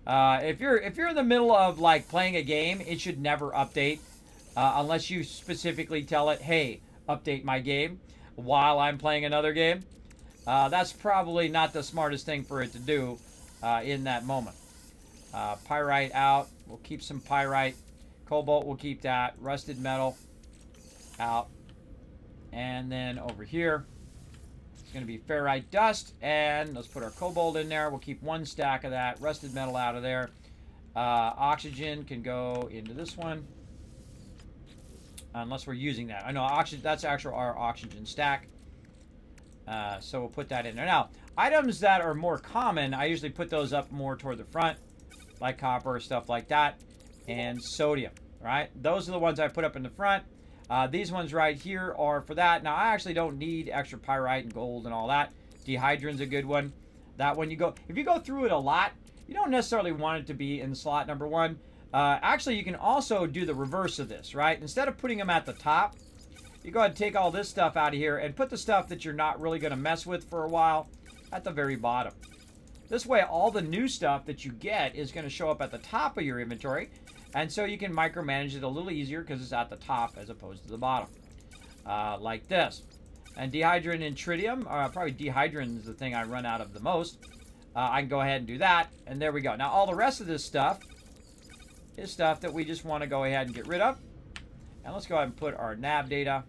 If you're in the middle of like playing a game, it should never update unless you specifically tell it, hey, update my game while I'm playing another game. That's probably not the smartest thing for it to do in that moment. Pyrite out. We'll keep some pyrite. Cobalt, we'll keep that. Rusted metal out. And then over here, it's going to be ferrite dust. And let's put our cobalt in there. We'll keep one stack of that. Rusted metal out of there. Oxygen can go into this one. Unless we're using that. I know oxygen, that's actually our oxygen stack. So we'll put that in there. Now, items that are more common, I usually put those up more toward the front, like copper, stuff like that, and sodium, right? Those are the ones I put up in the front. These ones right here are for that. Now, I actually don't need extra pyrite and gold and all that. Dehydron's a good one. That one, if you go through it a lot, you don't necessarily want it to be in slot number 1. Actually, you can also do the reverse of this, right? Instead of putting them at the top, you go ahead and take all this stuff out of here and put the stuff that you're not really going to mess with for a while at the very bottom. This way, all the new stuff that you get is going to show up at the top of your inventory, and so you can micromanage it a little easier because it's at the top as opposed to the bottom, like this. And dehydron and tritium, probably dehydron is the thing I run out of the most. I can go ahead and do that, and there we go. Now, all the rest of this stuff is stuff that we just want to go ahead and get rid of. And let's go ahead and put our nav data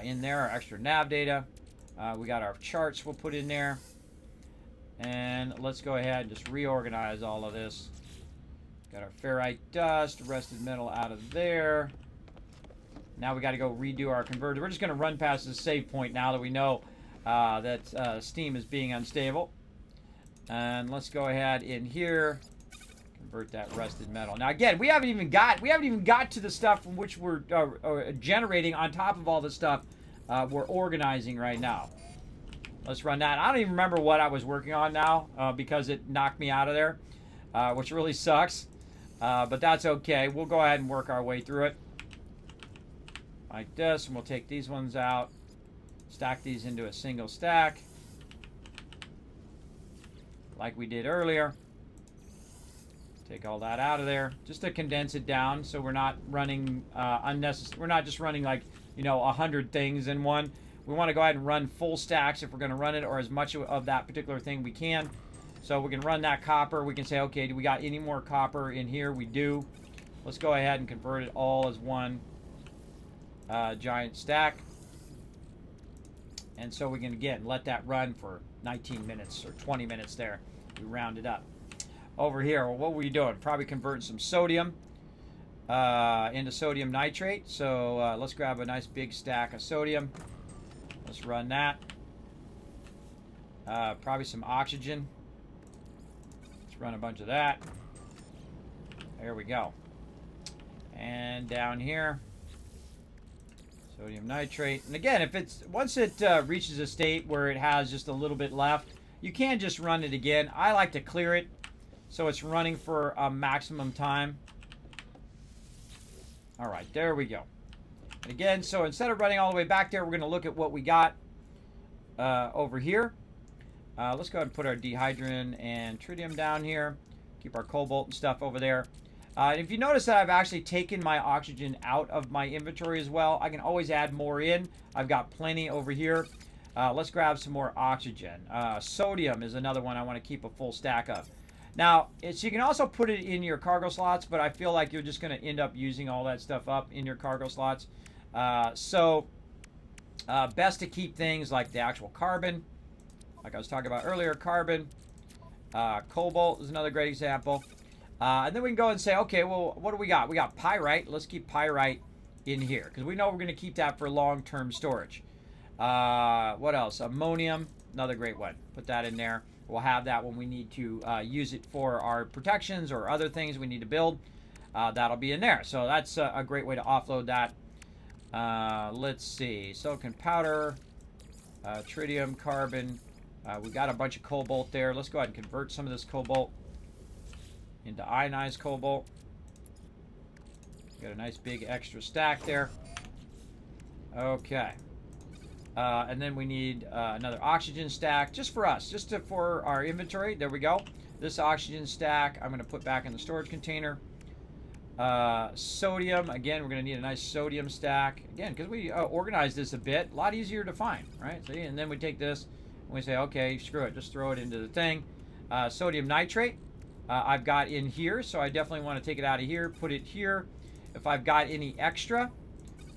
in there, our extra nav data. We got our charts we'll put in there. And let's go ahead and just reorganize all of this. Got our ferrite dust, rusted metal out of there. Now we got to go redo our converter. We're just going to run past this save point now that we know that Steam is being unstable. And let's go ahead in here. Convert that rusted metal. Now again, we haven't even got to the stuff from which we're generating on top of all the stuff we're organizing right now. Let's run that. I don't even remember what I was working on now because it knocked me out of there, which really sucks. But that's okay. We'll go ahead and work our way through it like this, and we'll take these ones out, stack these into a single stack like we did earlier. Take all that out of there just to condense it down so we're not running unnecessary. We're not just running like, you know, 100 things in one. We want to go ahead and run full stacks if we're going to run it, or as much of that particular thing we can. So we can run that copper. We can say, okay, do we got any more copper in here? We do. Let's go ahead and convert it all as one giant stack. And so we can, again, let that run for 19 minutes or 20 minutes there. We round it up. Over here, well, what were we doing? Probably converting some sodium into sodium nitrate. So let's grab a nice big stack of sodium. Let's run that. Probably some oxygen. Let's run a bunch of that. There we go. And down here, sodium nitrate. And again, if it's once it reaches a state where it has just a little bit left, you can just run it again. I like to clear it so it's running for a maximum time. All right, there we go. And again, so instead of running all the way back there, we're going to look at what we got over here. Let's go ahead and put our dihydrogen and tritium down here. Keep our cobalt and stuff over there. And if you notice that I've actually taken my oxygen out of my inventory as well, I can always add more in. I've got plenty over here. Let's grab some more oxygen. Sodium is another one I want to keep a full stack of. Now, so you can also put it in your cargo slots, but I feel like you're just going to end up using all that stuff up in your cargo slots. Best to keep things like the actual carbon, like I was talking about earlier, carbon. Cobalt is another great example. And then we can go and say, okay, well, what do we got? We got pyrite. Let's keep pyrite in here because we know we're going to keep that for long-term storage. What else? Ammonium, another great one. Put that in there. We'll have that when we need to use it for our protections or other things we need to build. That'll be in there. So that's a great way to offload that. Let's see. Silicon powder, tritium, carbon. We got a bunch of cobalt there. Let's go ahead and convert some of this cobalt into ionized cobalt. Got a nice big extra stack there. Okay. And then we need another oxygen stack just for us, for our inventory. There we go. This oxygen stack I'm going to put back in the storage container. Sodium, again, we're going to need a nice sodium stack. Again, because we organized this a bit, a lot easier to find, right? So, and then we take this and we say, okay, screw it, just throw it into the thing. Sodium nitrate. I've got in here, so I definitely want to take it out of here, put it here. If I've got any extra,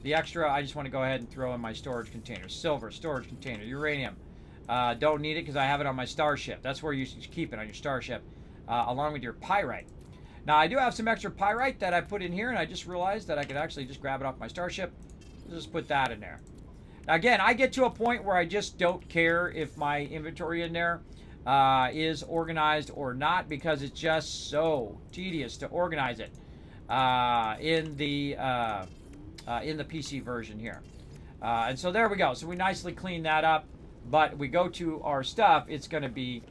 the extra I just want to go ahead and throw in my storage container. Silver, storage container. Uranium, don't need it because I have it on my starship. That's where you should keep it, on your starship, along with your pyrite. Now, I do have some extra pyrite that I put in here, and I just realized that I could actually just grab it off my starship. Just put that in there. Now, again, I get to a point where I just don't care if my inventory in there is organized or not, because it's just so tedious to organize it in the PC version here. And so there we go. So we nicely clean that up, but we go to our stuff, it's going to be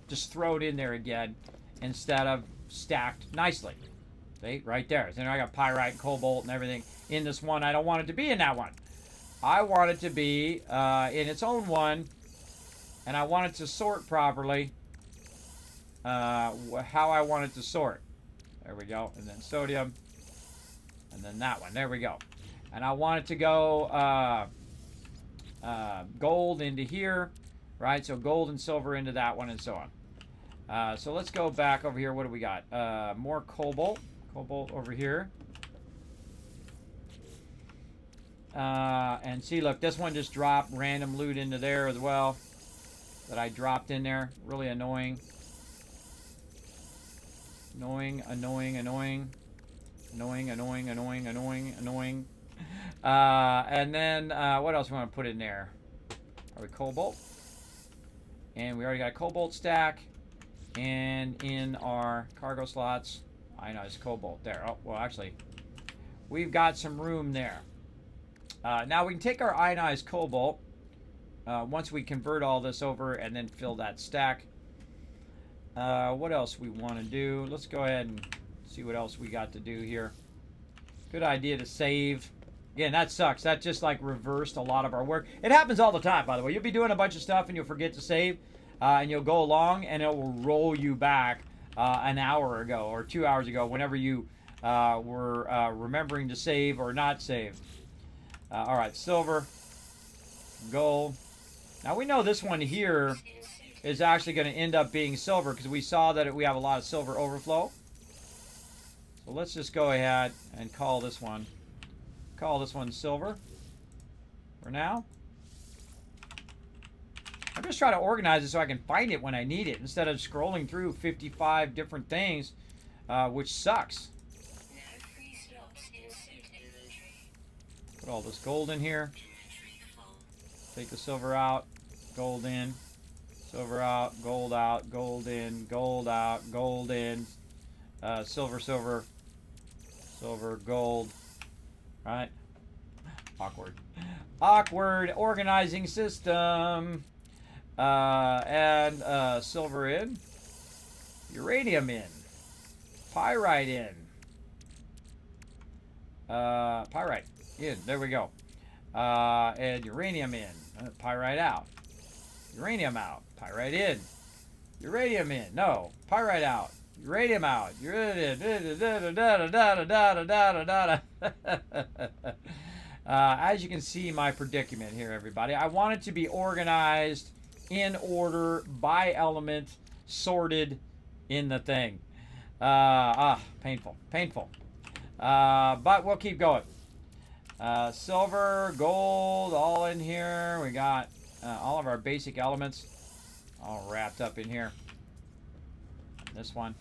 just thrown in there again instead of stacked nicely. See, right there. So I got pyrite and cobalt and everything in this one. I don't want it to be in that one. I want it to be in its own one. And I want it to sort properly, how I want it to sort. There we go. And then sodium. And then that one. There we go. And I want it to go gold into here, right? So gold and silver into that one and so on. So let's go back over here. What do we got? More cobalt. Cobalt over here. And see, look, this one just dropped random loot into there as well. That I dropped in there. Really annoying. Annoying. And then, what else we want to put in there? Are we cobalt? And we already got a cobalt stack. And in our cargo slots, ionized cobalt there. Oh, well, actually, we've got some room there. Now we can take our ionized cobalt. Once we convert all this over and then fill that stack. What else we want to do? Let's go ahead and see what else we got to do here. Good idea to save. Again, that sucks. That just like reversed a lot of our work. It happens all the time, by the way. You'll be doing a bunch of stuff and you'll forget to save. And you'll go along and it will roll you back an hour ago or 2 hours ago whenever you we're remembering to save or not save. All right, silver, gold. Now we know this one here is actually going to end up being silver because we saw that we have a lot of silver overflow. So let's just go ahead and call this one silver for now. I'm just trying to organize it so I can find it when I need it instead of scrolling through 55 different things, which sucks. Put all this gold in here. Take the silver out, gold in, silver out, gold in, gold out, gold in, silver, silver, silver, gold. Right? Awkward. Awkward organizing system. And silver in, uranium in, pyrite in, pyrite in, there we go, and uranium in, pyrite out, uranium out, pyrite in, uranium in, no, pyrite out, uranium out, as you can see my predicament here, everybody. I want it to be organized in order by element, sorted in the thing. Painful, painful. But we'll keep going. Silver, gold, all in here. We got all of our basic elements all wrapped up in here. This one.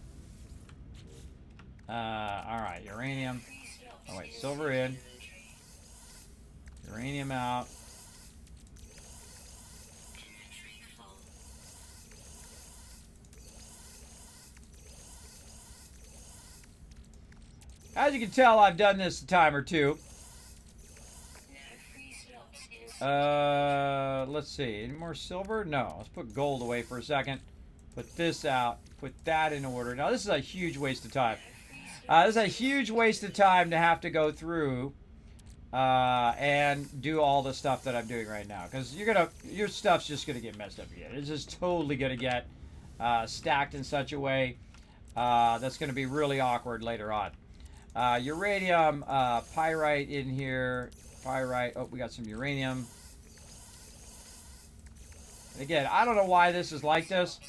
All right, uranium. Oh wait, silver in. Uranium out. As you can tell, I've done this a time or two. Let's see. Any more silver? No. Let's put gold away for a second. Put this out. Put that in order. Now, this is a huge waste of time. This is a huge waste of time to have to go through and do all the stuff that I'm doing right now. Because your stuff's just going to get messed up again. It's just totally going to get stacked in such a way that's going to be really awkward later on. Uranium, pyrite in here. Pyrite. Oh, we got some uranium. Again, I don't know why this is like this.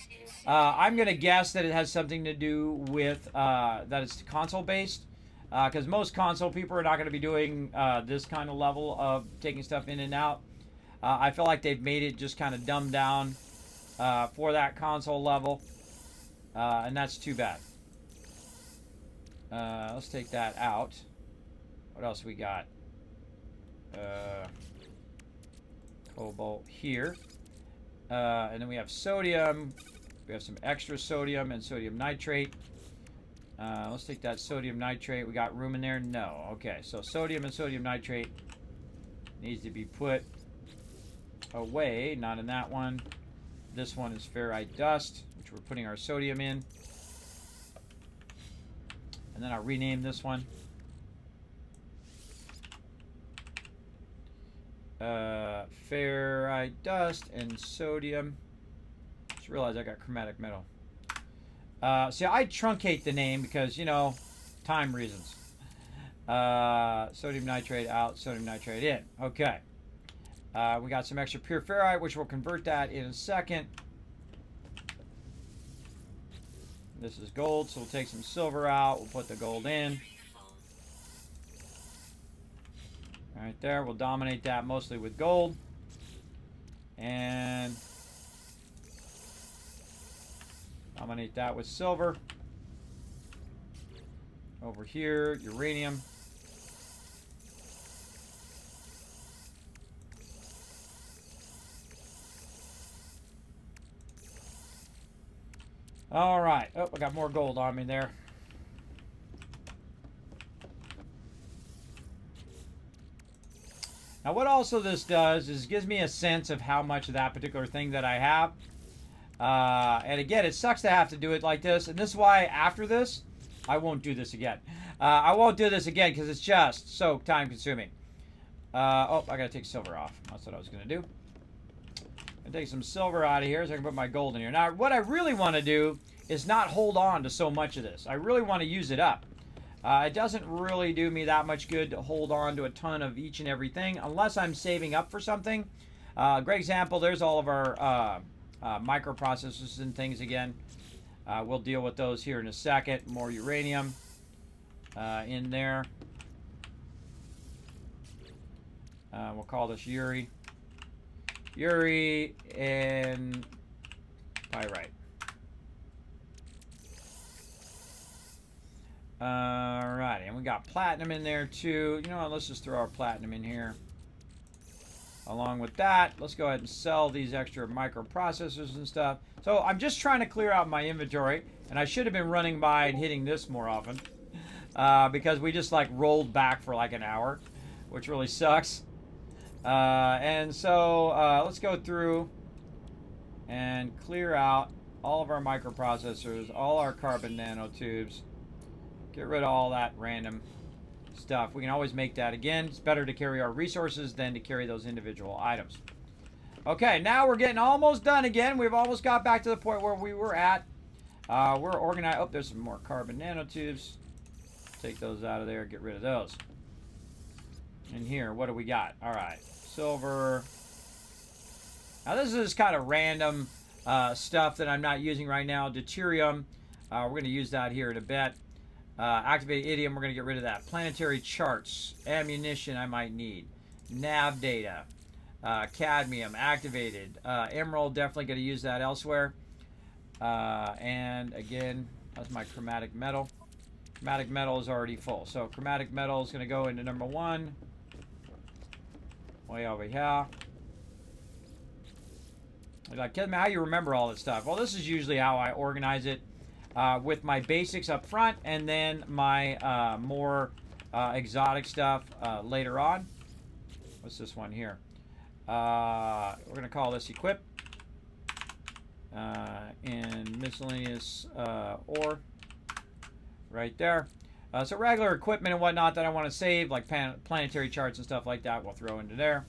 I'm going to guess that it has something to do with that it's console based. Because most console people are not going to be doing this kind of level of taking stuff in and out. I feel like they've made it just kind of dumbed down for that console level. And that's too bad. Let's take that out. What else we got? Cobalt here. And then we have sodium. We have some extra sodium and sodium nitrate. Let's take that sodium nitrate. We got room in there? No. Okay, so sodium and sodium nitrate needs to be put away. Not in that one. This one is ferrite dust, which we're putting our sodium in. And then I'll rename this one. Ferrite dust and sodium. Just realized I got chromatic metal. See, I truncate the name because, you know, time reasons. Sodium nitrate out, sodium nitrate in. Okay. We got some extra pure ferrite, which we'll convert that in a second. This is gold, so we'll take some silver out. We'll put the gold in. Right there. We'll dominate that mostly with gold. And dominate that with silver. Over here, uranium. All right. Oh, I got more gold on me there. Now, what also this does is gives me a sense of how much of that particular thing that I have. And again, it sucks to have to do it like this. And this is why after this, I won't do this again. I won't do this again because it's just so time consuming. Oh, I got to take silver off. That's what I was going to do. I'm going to take some silver out of here so I can put my gold in here. Now, what I really want to do is not hold on to so much of this. I really want to use it up. It doesn't really do me that much good to hold on to a ton of each and everything unless I'm saving up for something. Great example, there's all of our microprocessors and things again. We'll deal with those here in a second. More uranium in there. We'll call this Uri. Uri and pyrite. Alrighty, and we got platinum in there too. You know what, let's just throw our platinum in here. Along with that, let's go ahead and sell these extra microprocessors and stuff. So I'm just trying to clear out my inventory, and I should have been running by and hitting this more often. Because we just like rolled back for like an hour, which really sucks. And so let's go through and clear out all of our microprocessors, all our carbon nanotubes. Get rid of all that random stuff. We can always make that again. It's better to carry our resources than to carry those individual items. Okay, now we're getting almost done again. We've almost got back to the point where we were at. We're organized. Oh, there's some more carbon nanotubes. Take those out of there. Get rid of those. And here, what do we got? All right, silver. Now this is kind of random stuff that I'm not using right now. Deuterium. We're going to use that here in a bit. Activated idiom, we're going to get rid of that. Planetary charts, ammunition I might need, nav data, cadmium, activated, emerald, definitely going to use that elsewhere. And again, that's my chromatic metal. Chromatic metal is already full, so chromatic metal is going to go into number 1. Way over here. Like, Kismet, how you remember all this stuff? Well, this is usually how I organize it. With my basics up front, and then my more exotic stuff later on. What's this one here? We're going to call this equip. And miscellaneous ore. Right there. So regular equipment and whatnot that I want to save, like planetary charts and stuff like that, we'll throw into there.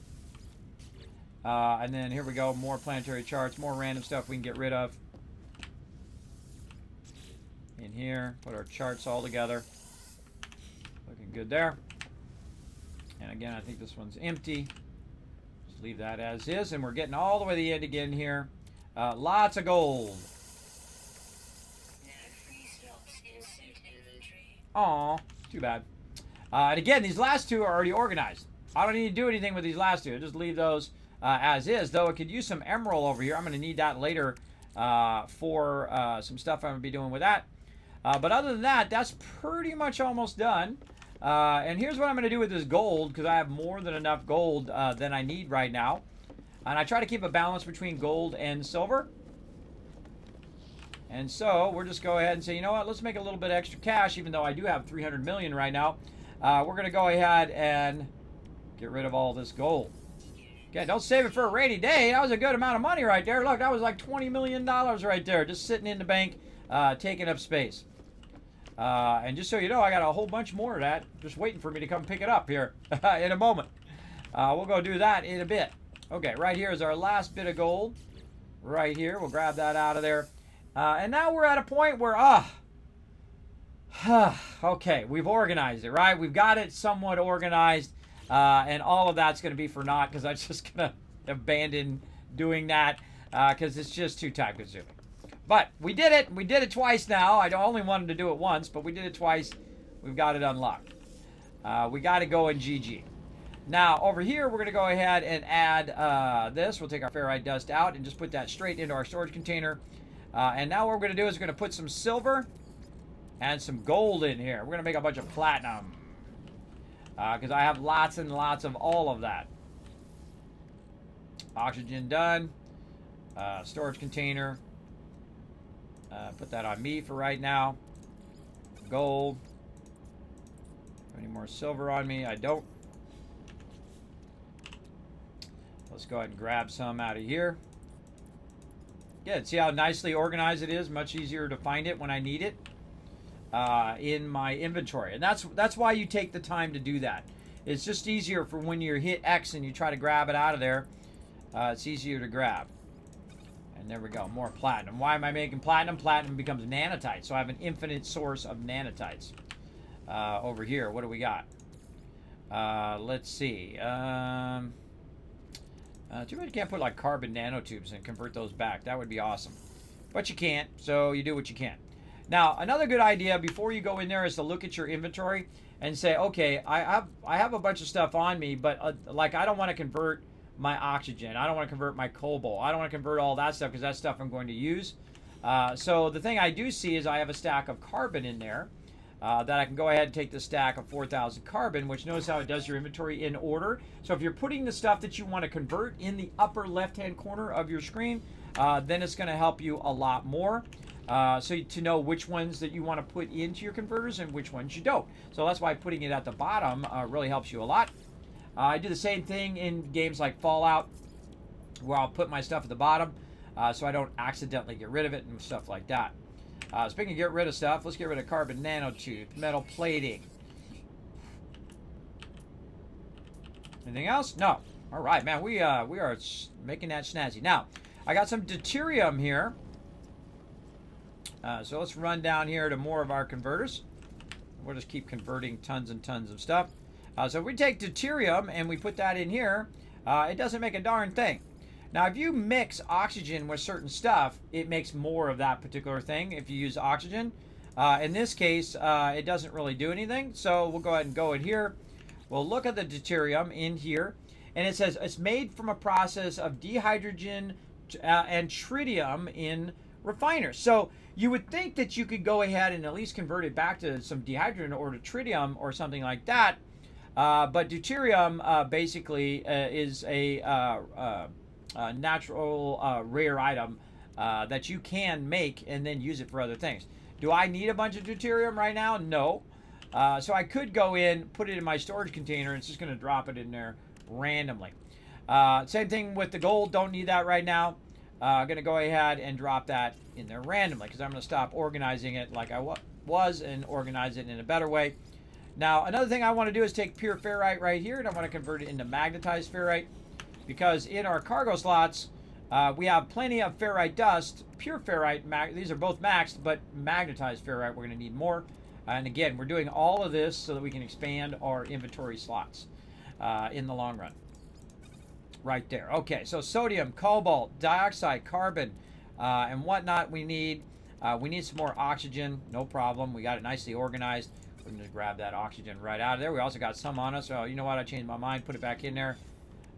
And then here we go, more planetary charts, more random stuff we can get rid of. In here, put our charts all together. Looking good there. And again, I think this one's empty. Just leave that as is, and we're getting all the way to the end again here. Lots of gold. Aw, too bad. And again, these last two are already organized. I don't need to do anything with these last two. Just leave those as is, though it could use some emerald over here. I'm going to need that later for some stuff I'm going to be doing with that. But other than that, that's pretty much almost done. And here's what I'm going to do with this gold, because I have more than enough gold than I need right now. And I try to keep a balance between gold and silver. And so we're just go ahead and say, you know what, let's make a little bit extra cash, even though I do have 300 million right now. We're going to go ahead and get rid of all this gold. Okay, don't save it for a rainy day. That was a good amount of money right there. Look, that was like $20 million right there, just sitting in the bank, taking up space. And just so you know, I got a whole bunch more of that just waiting for me to come pick it up here in a moment. We'll go do that in a bit. Okay, right here is our last bit of gold. Right here. We'll grab that out of there. And now we're at a point where, okay, we've organized it, right? We've got it somewhat organized. And all of that's going to be for naught because I'm just going to abandon doing that because it's just too time consuming. But we did it. We did it twice now. I only wanted to do it once, but we did it twice. We've got it unlocked. We got to go in GG. Now, over here, we're going to go ahead and add this. We'll take our ferrite dust out and just put that straight into our storage container. And now what we're going to do is we're going to put some silver and some gold in here. We're going to make a bunch of platinum. Because I have lots and lots of all of that. Oxygen done. Storage container. Put that on me for right now. Gold. Any more silver on me? I don't. Let's go ahead and grab some out of here. Good. See how nicely organized it is? Much easier to find it when I need it in my inventory. And that's why you take the time to do that. It's just easier for when you hit X and you try to grab it out of there. It's easier to grab. And there we go, more platinum. Why am I making platinum? Platinum becomes nanotite, so I have an infinite source of nanotites. over here. What do we got? Let's see. Too bad you can't put like carbon nanotubes and convert those back. That would be awesome. But you can't, so you do what you can. Now, another good idea before you go in there is to look at your inventory and say, okay, I have a bunch of stuff on me, but like I don't want to convert my oxygen. I don't want to convert my cobalt. I don't want to convert all that stuff because that's stuff I'm going to use. So the thing I do see is I have a stack of carbon in there that I can go ahead and take the stack of 4,000 carbon, which knows how it does your inventory in order. So if you're putting the stuff that you want to convert in the upper left-hand corner of your screen, then it's going to help you a lot more. So to know which ones that you want to put into your converters and which ones you don't. So that's why putting it at the bottom really helps you a lot. I do the same thing in games like Fallout, where I'll put my stuff at the bottom so I don't accidentally get rid of it and stuff like that. Speaking of get rid of stuff, let's get rid of carbon nanotubes, metal plating. Anything else? No. All right, man, we are making that snazzy. Now, I got some deuterium here. So let's run down here to more of our converters. We'll just keep converting tons and tons of stuff. So if we take deuterium and we put that in here, it doesn't make a darn thing. Now, if you mix oxygen with certain stuff, it makes more of that particular thing if you use oxygen. In this case, it doesn't really do anything. So we'll go ahead and go in here. We'll look at the deuterium in here. And it says it's made from a process of dehydrogen and tritium in refiners. So you would think that you could go ahead and at least convert it back to some dehydrogen or to tritium or something like that. But deuterium basically is a natural rare item that you can make and then use it for other things. Do I need a bunch of deuterium right now? No. So I could go in, put it in my storage container, and it's just going to drop it in there randomly. Same thing with the gold. Don't need that right now. I'm going to go ahead and drop that in there randomly because I'm going to stop organizing it like I was and organize it in a better way. Now, another thing I want to do is take pure ferrite right here, and I want to convert it into magnetized ferrite because in our cargo slots, we have plenty of ferrite dust, pure ferrite. These are both maxed, but magnetized ferrite, we're going to need more. And again, we're doing all of this so that we can expand our inventory slots in the long run. Right there. Okay, so sodium, cobalt, dioxide, carbon, and whatnot we need. We need some more oxygen. No problem. We got it nicely organized. We can just grab that oxygen right out of there. We also got some on us. So you know what? I changed my mind. Put it back in there.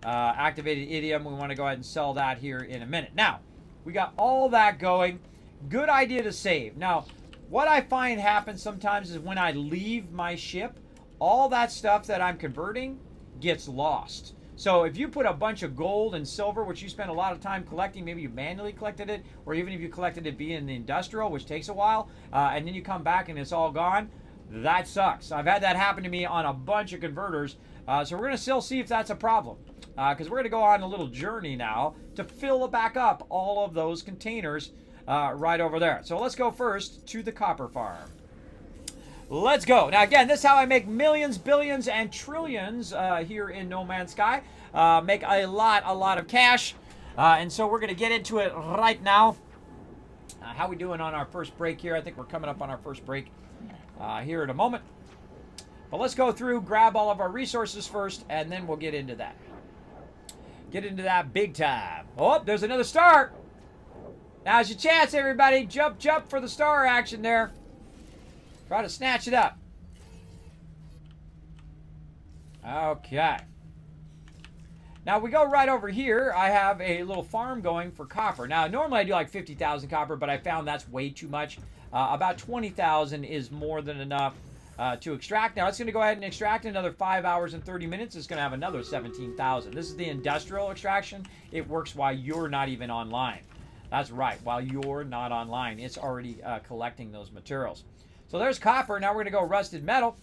Activated idiom. We want to go ahead and sell that here in a minute. Now, we got all that going. Good idea to save. Now, what I find happens sometimes is when I leave my ship, all that stuff that I'm converting gets lost. So if you put a bunch of gold and silver, which you spend a lot of time collecting, maybe you manually collected it, or even if you collected it being in the industrial, which takes a while, and then you come back and it's all gone, that sucks. I've had that happen to me on a bunch of converters. So we're going to still see if that's a problem. Because we're going to go on a little journey now to fill back up all of those containers right over there. So let's go first to the copper farm. Let's go. Now, again, this is how I make millions, billions, and trillions here in No Man's Sky. Make a lot of cash. And so we're going to get into it right now. How we doing on our first break here? I think we're coming up on our first break here in a moment. But let's go through, grab all of our resources first, and then we'll get into that. Get into that big time. Oh, there's another star. Now's your chance, everybody. Jump for the star action there. Try to snatch it up. Okay. Now we go right over here. I have a little farm going for copper. Now normally I do like 50,000 copper, but I found that's way too much. About 20,000 is more than enough to extract. Now it's going to go ahead and extract in another 5 hours and 30 minutes. It's going to have another 17,000. This is the industrial extraction. It works while you're not even online. That's right. While you're not online, it's already collecting those materials. So there's copper. Now we're going to go rusted metal.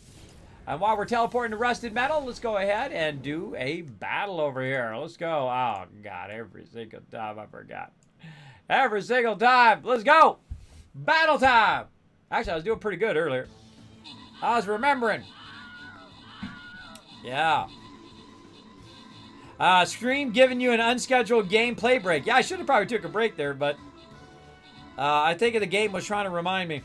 And while we're teleporting to rusted metal, let's go ahead and do a battle over here. Let's go. Oh, God, every single time I forgot. Every single time. Let's go. Battle time. Actually, I was doing pretty good earlier. I was remembering. Yeah. Stream giving you an unscheduled gameplay break. Yeah, I should have probably took a break there, but I think the game was trying to remind me.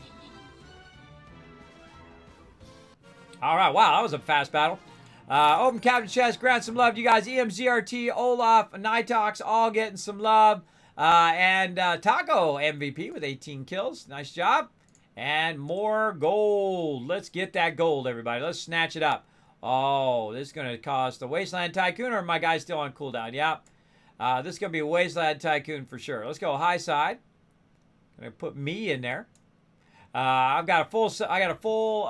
All right, wow, that was a fast battle. Open Captain Chest, grant some love to you guys. EMZRT, Olaf, Nightox, all getting some love. And Taco MVP with 18 kills. Nice job. And more gold. Let's get that gold, everybody. Let's snatch it up. Oh, this is going to cost the Wasteland Tycoon, or my guy's still on cooldown? Yeah. This is going to be a Wasteland Tycoon for sure. Let's go high side. Going to put me in there. I got a full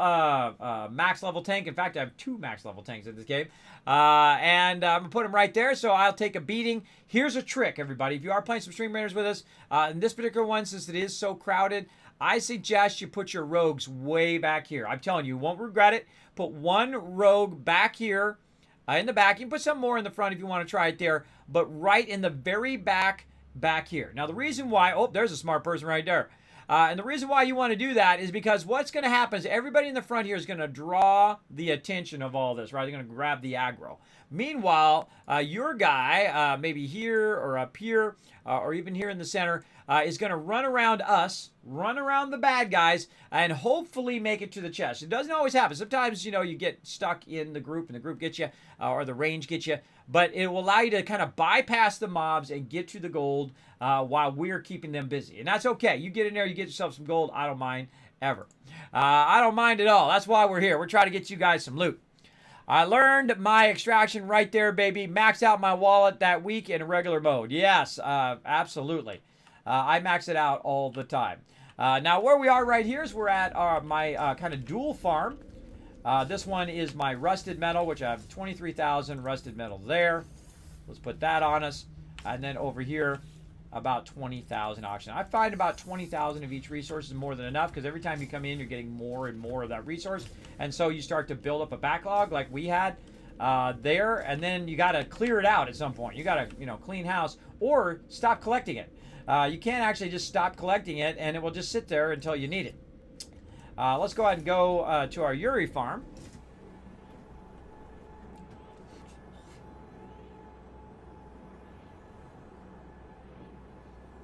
max level tank. In fact, I have 2 max level tanks in this game. And I'm going to put them right there, so I'll take a beating. Here's a trick, everybody. If you are playing some Stream Raiders with us, in this particular one, since it is so crowded, I suggest you put your rogues way back here. I'm telling you, you won't regret it. Put one rogue back here in the back. You can put some more in the front if you want to try it there, but right in the very back here. Now, the reason why, oh, there's a smart person right there. And the reason why you want to do that is because what's going to happen is everybody in the front here is going to draw the attention of all this, right? They're going to grab the aggro. Meanwhile, your guy, maybe here or up here, or even here in the center, is going to run around us, run around the bad guys, and hopefully make it to the chest. It doesn't always happen. Sometimes, you know, you get stuck in the group, and the group gets you, or the range gets you. But it will allow you to kind of bypass the mobs and get to the gold while we're keeping them busy. And that's okay. You get in there, you get yourself some gold. I don't mind ever. I don't mind at all. That's why we're here. We're trying to get you guys some loot. I learned my extraction right there, baby. Maxed out my wallet that week in regular mode. Yes, absolutely. I max it out all the time. Now, where we are right here is we're at my kind of dual farm. This one is my rusted metal, which I have 23,000 rusted metal there. Let's put that on us. And then over here, about 20,000 auction. I find about 20,000 of each resource is more than enough because every time you come in, you're getting more and more of that resource. And so you start to build up a backlog like we had there. And then you got to clear it out at some point. You got to, you know, clean house or stop collecting it. You can't actually just stop collecting it and it will just sit there until you need it. Let's go ahead and go to our Yuri farm.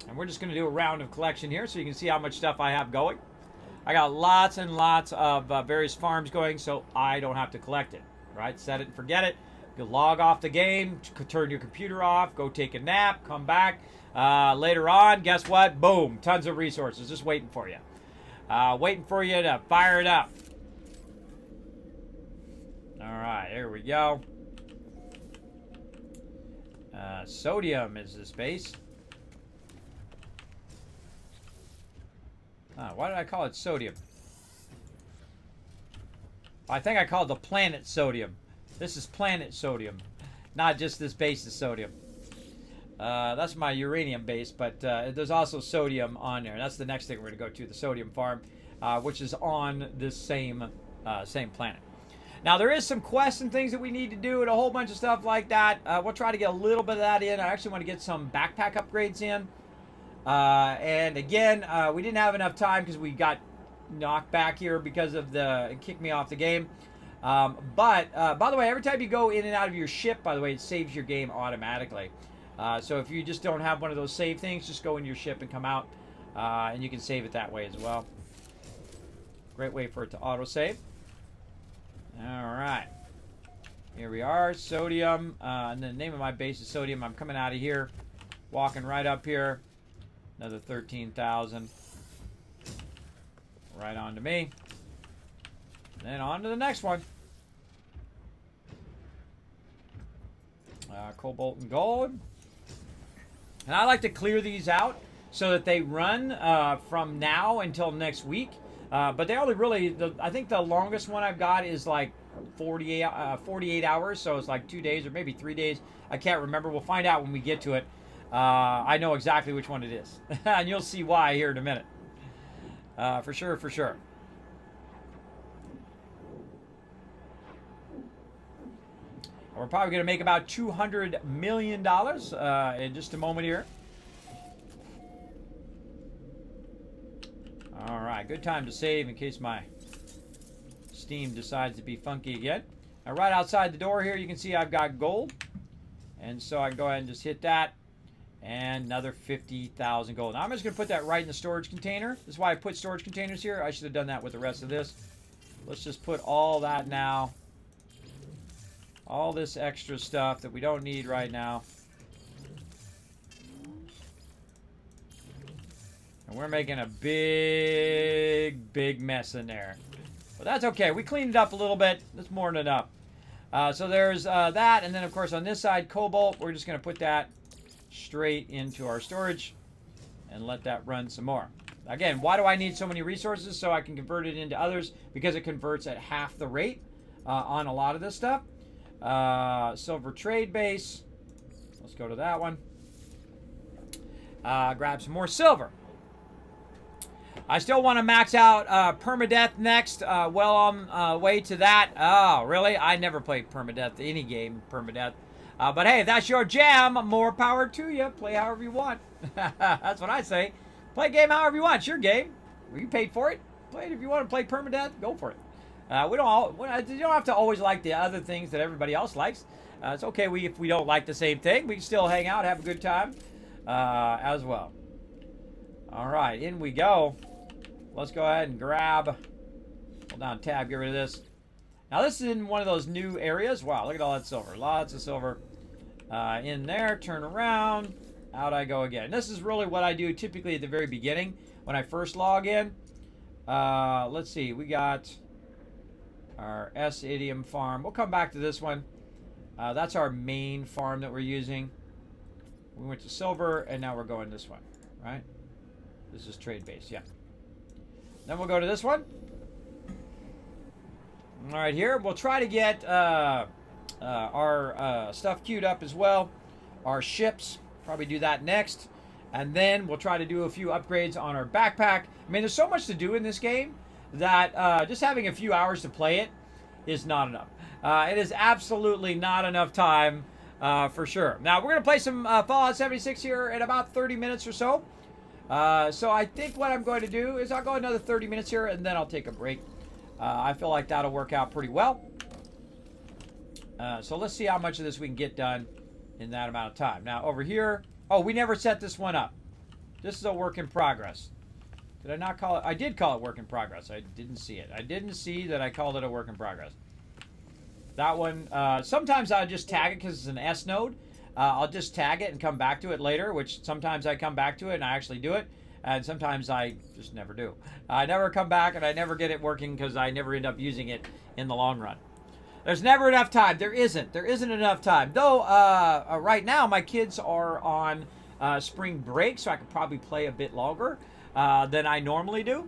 And we're just going to do a round of collection here so you can see how much stuff I have going. I got lots and lots of various farms going so I don't have to collect it. Right? Set it and forget it. You log off the game, turn your computer off, go take a nap, come back. Later on, guess what? Boom. Tons of resources just waiting for you. Waiting for you to fire it up. All right, here we go. Sodium is the space. Why did I call it sodium? I think I called the planet sodium. This is planet sodium, not just this base is sodium. That's my uranium base, but there's also sodium on there. That's the next thing we're going to go to, the sodium farm, which is on this same planet. Now, there is some quests and things that we need to do and a whole bunch of stuff like that. We'll try to get a little bit of that in. I actually want to get some backpack upgrades in. And again, we didn't have enough time because we got knocked back here because of it kicked me off the game. But by the way, every time you go in and out of your ship, by the way, it saves your game automatically. So if you just don't have one of those save things, just go in your ship and come out, and you can save it that way as well. Great way for it to auto-save. All right. Here we are, sodium. And the name of my base is sodium. I'm coming out of here, walking right up here. Another 13,000. Right on to me. Then on to the next one. Cobalt and gold. And I like to clear these out so that they run from now until next week. But they only really, I think the longest one I've got is like 48 hours. So it's like 2 days or maybe 3 days. I can't remember. We'll find out when we get to it. I know exactly which one it is. And you'll see why here in a minute. For sure, for sure. We're probably going to make about $200 million in just a moment here. All right, good time to save in case my Steam decides to be funky again. Now, right outside the door here, you can see I've got gold. And so I can go ahead and just hit that. And another 50,000 gold. Now, I'm just going to put that right in the storage container. This is why I put storage containers here. I should have done that with the rest of this. Let's just put all that now. All this extra stuff that we don't need right now. And we're making a big, big mess in there. But that's okay. We cleaned it up a little bit. That's more than enough. So there's that. And then, of course, on this side, cobalt. We're just going to put that straight into our storage and let that run some more. Again, why do I need so many resources? So I can convert it into others, because it converts at half the rate on a lot of this stuff. Silver trade base. Let's go to that one. Grab some more silver. I still want to max out permadeath next. Well on way to that. Oh, really? I never played permadeath, any game permadeath. But hey, if that's your jam, more power to you. Play however you want. That's what I say. Play a game however you want. It's your game. You paid for it. Play it if you want to play permadeath. Go for it. You don't have to always like the other things that everybody else likes. It's okay if we don't like the same thing. We can still hang out, have a good time as well. All right, in we go. Let's go ahead and grab. Hold down tab, get rid of this. Now this is in one of those new areas. Wow, look at all that silver. Lots of silver in there. Turn around. Out I go again. This is really what I do typically at the very beginning when I first log in. Let's see. We got our S-idium farm. We'll come back to this one. That's our main farm that we're using. We went to silver, and now we're going this one, right? This is trade base, yeah. Then we'll go to this one. All right, here. We'll try to get our stuff queued up as well. Our ships. Probably do that next. And then we'll try to do a few upgrades on our backpack. I mean, there's so much to do in this game that just having a few hours to play it is not enough. It is absolutely not enough time for sure. Now, we're going to play some Fallout 76 here in about 30 minutes or so. So I think what I'm going to do is I'll go another 30 minutes here, and then I'll take a break. I feel like that'll work out pretty well. So let's see how much of this we can get done in that amount of time. Now, over here... Oh, we never set this one up. This is a work in progress. Did I not call it? I did call it work in progress. I didn't see it. I didn't see that I called it a work in progress. That one, sometimes I'll just tag it because it's an S node. I'll just tag it and come back to it later, which sometimes I come back to it and I actually do it. And sometimes I just never do. I never come back and I never get it working because I never end up using it in the long run. There's never enough time. There isn't enough time. Though, right now, my kids are on spring break, so I could probably play a bit longer than I normally do.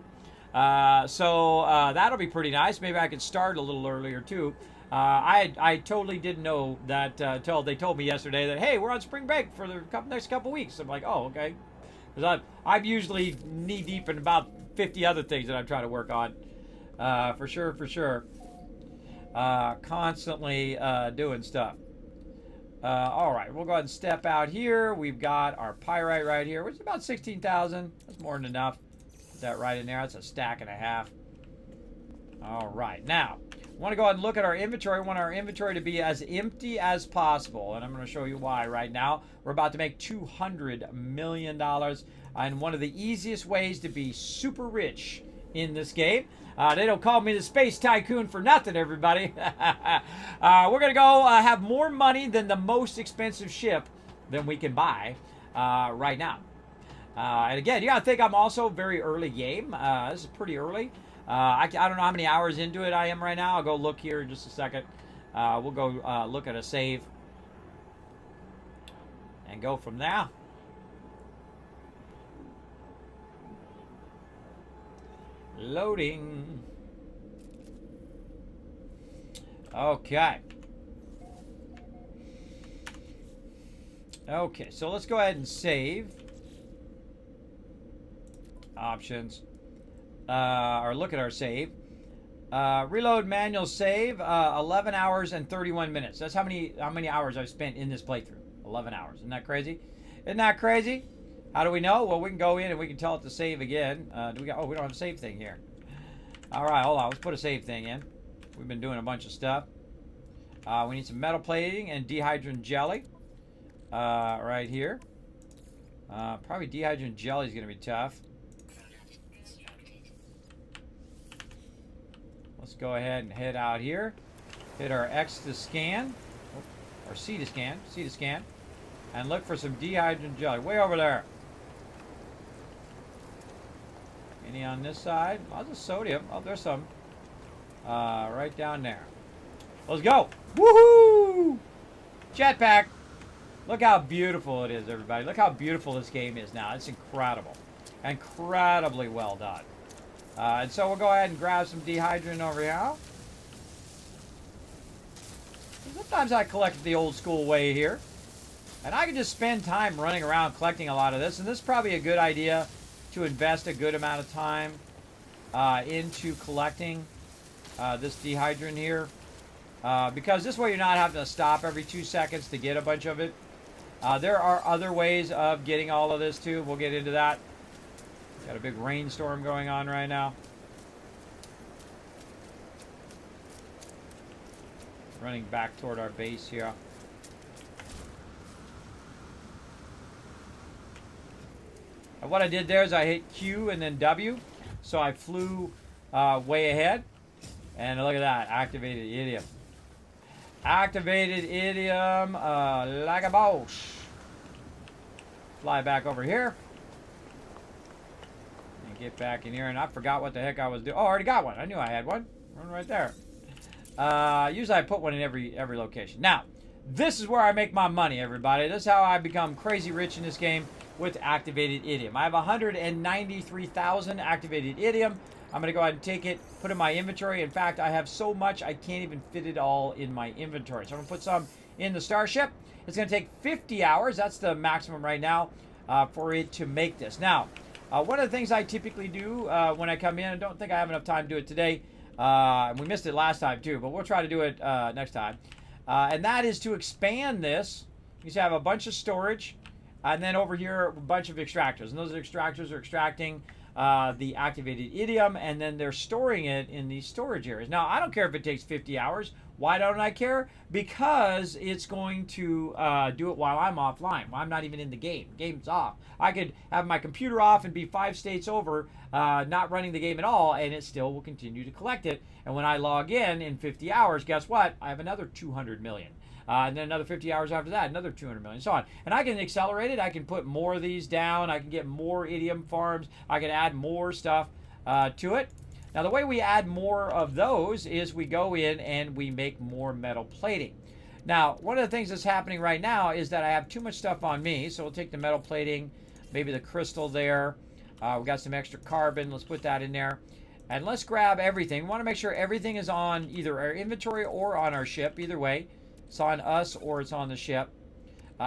So that'll be pretty nice. Maybe I could start a little earlier, too. I totally didn't know that until they told me yesterday that, hey, we're on spring break for the next couple weeks. I'm like, oh, okay. Because I'm usually knee-deep in about 50 other things that I'm trying to work on. For sure. Constantly doing stuff. All right, we'll go ahead and step out here. We've got our pyrite right here, which is about 16,000. That's more than enough. Put that right in there. That's a stack and a half. All right, now, I want to go ahead and look at our inventory. I want our inventory to be as empty as possible, and I'm going to show you why right now. We're about to make $200 million, and one of the easiest ways to be super rich in this game. They don't call me the Space Tycoon for nothing, everybody. We're going to go have more money than the most expensive ship than we can buy right now. And again, you got to think I'm also very early game. This is pretty early. I don't know how many hours into it I am right now. I'll go look here in just a second. We'll go look at a save and go from there. Loading. Okay. Okay, so let's go ahead and save. Options. Or look at our save. Reload manual save. 11 hours and 31 minutes. That's how many hours I've spent in this playthrough. 11 hours. Isn't that crazy? Isn't that crazy? How do we know? Well, we can go in and we can tell it to save again. We don't have a save thing here. All right, hold on. Let's put a save thing in. We've been doing a bunch of stuff. We need some metal plating and dehydrogen jelly. Right here. Probably dehydrogen jelly is going to be tough. Let's go ahead and head out here. Hit our X to scan. Or C to scan. C to scan. And look for some dehydrogen jelly. Way over there. Any on this side? Lots of sodium. Oh, there's some. Right down there. Let's go. Woohoo! Jetpack. Look how beautiful it is, everybody. Look how beautiful this game is now. It's incredible. Incredibly well done. And so we'll go ahead and grab some dehydrogen over here. Sometimes I collect the old school way here. And I can just spend time running around collecting a lot of this. And this is probably a good idea to invest a good amount of time into collecting this dehydrogen here. Because this way you're not having to stop every 2 seconds to get a bunch of it. There are other ways of getting all of this too. We'll get into that. Got a big rainstorm going on right now. Running back toward our base here. And what I did there is I hit Q and then W. So I flew way ahead. And look at that. Activated idiom. Activated idiom like a boss. Fly back over here. And get back in here. And I forgot what the heck I was doing. Oh, I already got one. I knew I had one. One right there. Usually I put one in every location. Now, this is where I make my money, everybody. This is how I become crazy rich in this game with activated idiom. I have 193,000 activated idiom. I'm going to go ahead and take it, put it in my inventory. In fact, I have so much I can't even fit it all in my inventory. So I'm going to put some in the Starship. It's going to take 50 hours. That's the maximum right now for it to make this. Now, one of the things I typically do when I come in, I don't think I have enough time to do it today. We missed it last time too, but we'll try to do it next time. And that is to expand this. You have a bunch of storage, and then over here a bunch of extractors. And those extractors are extracting the activated idiom, and then they're storing it in these storage areas. Now, I don't care if it takes 50 hours. Why don't I care? Because it's going to do it while I'm offline. Well, I'm not even in the game. The game's off. I could have my computer off and be 5 states over, not running the game at all, and it still will continue to collect it. And when I log in 50 hours, guess what? I have another 200 million. And then another 50 hours after that, another 200 million, so on. And I can accelerate it. I can put more of these down. I can get more idiom farms. I can add more stuff to it. Now, the way we add more of those is we go in and we make more metal plating. Now, one of the things that's happening right now is that I have too much stuff on me. So we'll take the metal plating, maybe the crystal there. We got some extra carbon. Let's put that in there. And let's grab everything. We want to make sure everything is on either our inventory or on our ship. Either way, it's on us or it's on the ship.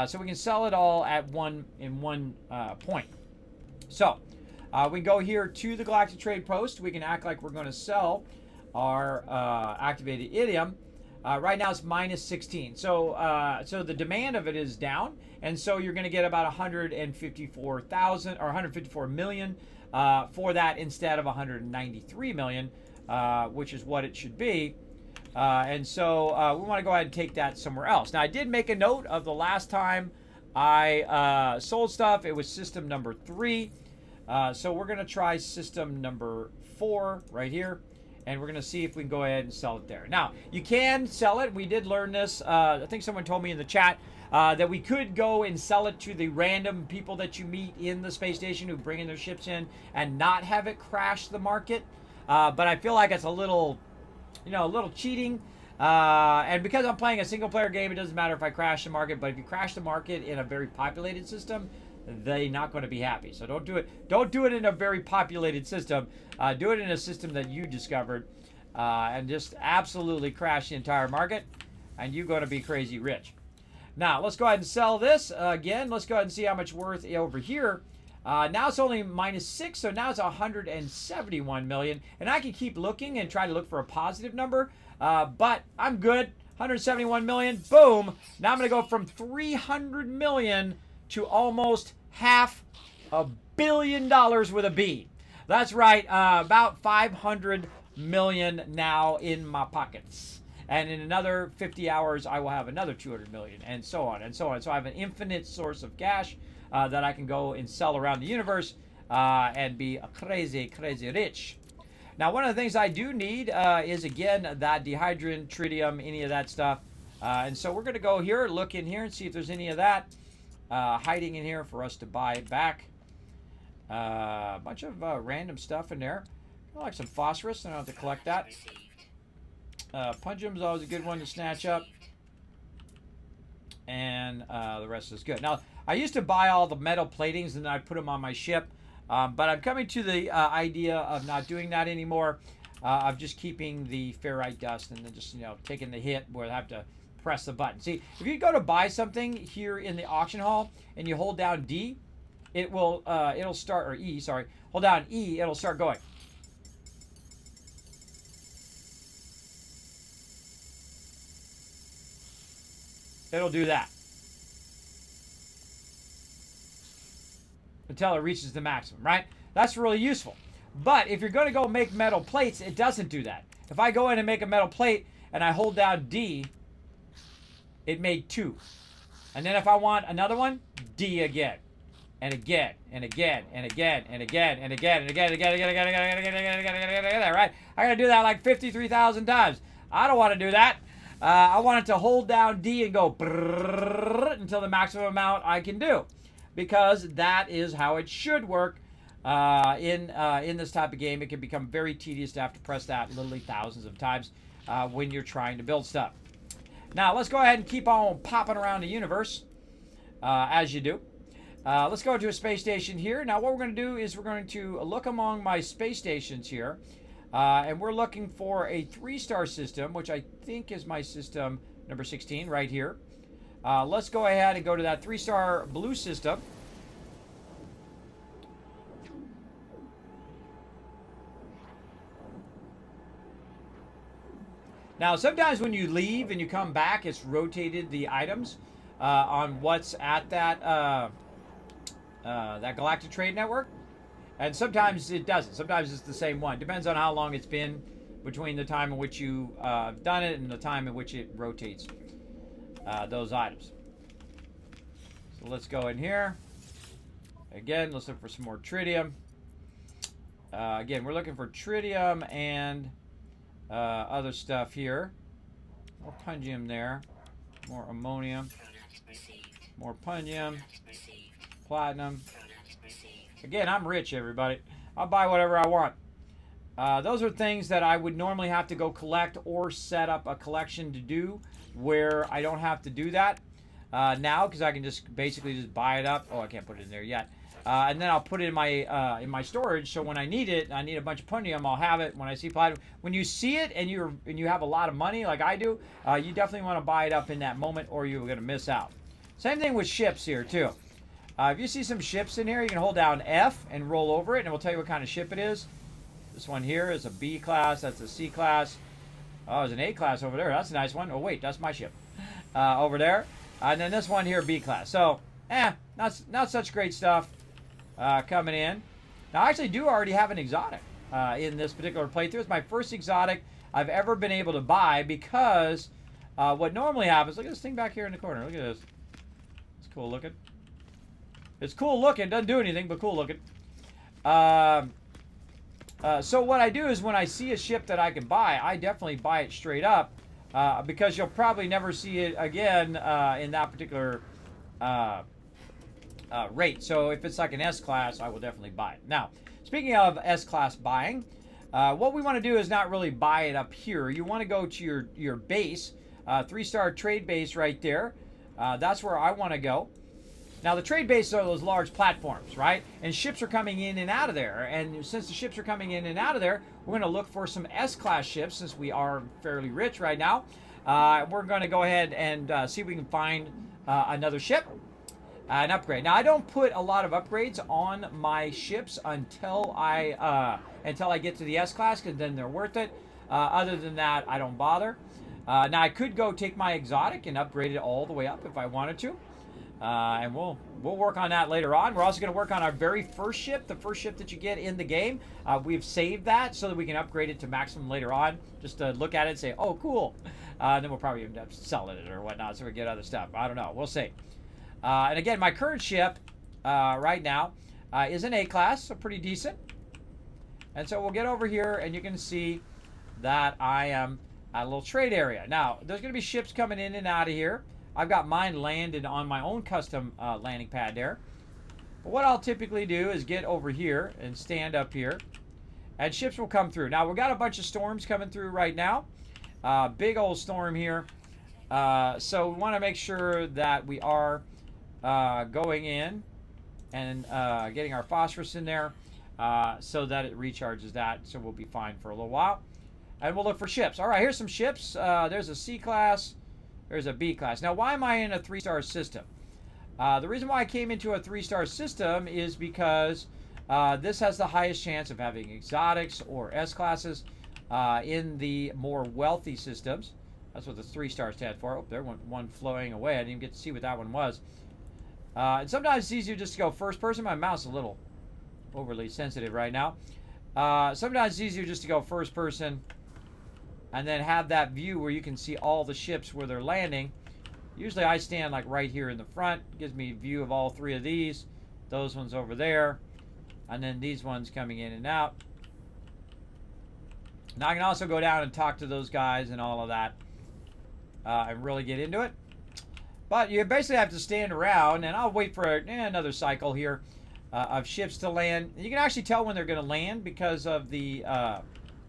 So we can sell it all at one point. So we go here to the Galactic Trade Post. We can act like we're going to sell our activated idiom. Right now it's minus 16. So so the demand of it is down, and so you're going to get about 154,000 or 154 million for that instead of 193 million, which is what it should be. And so we want to go ahead and take that somewhere else. Now, I did make a note of the last time I sold stuff. It was system number 3. So we're going to try system number 4 right here. And we're going to see if we can go ahead and sell it there. Now, you can sell it. We did learn this. I think someone told me in the chat that we could go and sell it to the random people that you meet in the space station who bring in their ships in and not have it crash the market. But I feel like it's a little cheating. And because I'm playing a single player game, it doesn't matter if I crash the market. But if you crash the market in a very populated system, they're not going to be happy. So don't do it. Don't do it in a very populated system. Do it in a system that you discovered, and just absolutely crash the entire market, and you're going to be crazy rich. Now let's go ahead and sell this again. Let's go ahead and see how much worth over here. Now it's only minus 6, so now it's 171 million, and I can keep looking and try to look for a positive number, but I'm good. 171 million, boom. Now I'm going to go from 300 million to almost $500 million with a B. That's right, about 500 million now in my pockets. And in another 50 hours, I will have another 200 million, and so on and so on. So I have an infinite source of cash that I can go and sell around the universe and be crazy, crazy rich. Now, one of the things I do need is, again, that dehydrant, tritium, any of that stuff. And so we're going to go here, look in here, and see if there's any of that hiding in here for us to buy back. A bunch of random stuff in there. Like some phosphorus. I don't have to collect that. Pungium's always a good one to snatch up. And the rest is good. Now, I used to buy all the metal platings and then I'd put them on my ship. But I'm coming to the idea of not doing that anymore. Of just keeping the ferrite dust and then just, taking the hit where I have to press the button. See, if you go to buy something here in the auction hall and you hold down D, it will, it'll start, or E, sorry. Hold down E, it'll start going. It'll do that until it reaches the maximum, right? That's really useful. But if you're going to go make metal plates, it doesn't do that. If I go in and make a metal plate and I hold down D, it made 2. And then if I want another one, D again. And again, and again, and again, and again, and again, and again, and again, and again, and again, and again, and again, and again, and again, right? I got to do that like 53,000 times. I don't want to do that. I want it to hold down D and go until the maximum amount I can do, because that is how it should work in this type of game. It can become very tedious to have to press that literally thousands of times when you're trying to build stuff. Now, let's go ahead and keep on popping around the universe as you do. Let's go to a space station here. Now, what we're going to do is we're going to look among my space stations here. And we're looking for a 3-star system, which I think is my system number 16 right here. Let's go ahead and go to that 3-star blue system. Now, sometimes when you leave and you come back, it's rotated the items on what's at that Galactic Trade Network. And sometimes it doesn't. Sometimes it's the same one. Depends on how long it's been between the time in which you done it and the time in which it rotates those items. So let's go in here. Again, let's look for some more tritium. Again, we're looking for tritium and other stuff here. More pungium there. More ammonium. More pungium. Platinum. Again, I'm rich, everybody. I'll buy whatever I want. Those are things that I would normally have to go collect or set up a collection to do, where I don't have to do that now, because I can just basically just buy it up. Oh, I can't put it in there yet. And then I'll put it in my storage, so when I need it, I need a bunch of pungium, I'll have it. When I see platinum, when you see it and you have a lot of money like I do, you definitely want to buy it up in that moment, or you're going to miss out. Same thing with ships here too. If you see some ships in here, you can hold down F and roll over it, and it will tell you what kind of ship it is. This one here is a B class. That's a C class. Oh, there's an A class over there. That's a nice one. Oh, wait, that's my ship over there. And then this one here, B class. So, not such great stuff coming in. Now, I actually do already have an exotic in this particular playthrough. It's my first exotic I've ever been able to buy, because what normally happens... Look at this thing back here in the corner. Look at this. It's cool looking. It's cool looking. Doesn't do anything, but cool looking. So what I do is, when I see a ship that I can buy, I definitely buy it straight up, because you'll probably never see it again in that particular rate. So if it's like an S-Class, I will definitely buy it. Now, speaking of S-Class buying, what we want to do is not really buy it up here. You want to go to your base, 3-star trade base right there. That's where I want to go. Now, the trade bases are those large platforms, right? And ships are coming in and out of there. And since the ships are coming in and out of there, we're going to look for some S-Class ships, since we are fairly rich right now. We're going to go ahead and see if we can find another ship, an upgrade. Now, I don't put a lot of upgrades on my ships until I get to the S-Class, because then they're worth it. Other than that, I don't bother. Now, I could go take my exotic and upgrade it all the way up if I wanted to. And we'll work on that later on. We're also going to work on our very first ship, the first ship that you get in the game. We've saved that so that we can upgrade it to maximum later on, just to look at it and say, oh, cool. And then we'll probably end up selling it or whatnot, so we get other stuff. I don't know. We'll see. And again, my current ship right now is an A-Class, so pretty decent. And so we'll get over here, and you can see that I am at a little trade area. Now, there's going to be ships coming in and out of here. I've got mine landed on my own custom landing pad there. But what I'll typically do is get over here and stand up here, and ships will come through. Now, we've got a bunch of storms coming through right now. Big old storm here. So we want to make sure that we are going in and getting our phosphorus in there so that it recharges that. So we'll be fine for a little while. And we'll look for ships. All right, here's some ships. There's a C class. There's a B class. Now, why am I in a 3-star system? The reason why I came into a 3-star system is because this has the highest chance of having exotics or S classes in the more wealthy systems. That's what the 3-star stands for. Oh, there went one flowing away. I didn't even get to see what that one was. And sometimes it's easier just to go first person. My mouse is a little overly sensitive right now. Sometimes it's easier just to go first person and then have that view where you can see all the ships where they're landing. Usually I stand like right here in the front. It gives me a view of all 3 of these. Those ones over there. And then these ones coming in and out. Now I can also go down and talk to those guys and all of that. And really get into it. But you basically have to stand around, and I'll wait for another cycle here of ships to land. You can actually tell when they're going to land because of the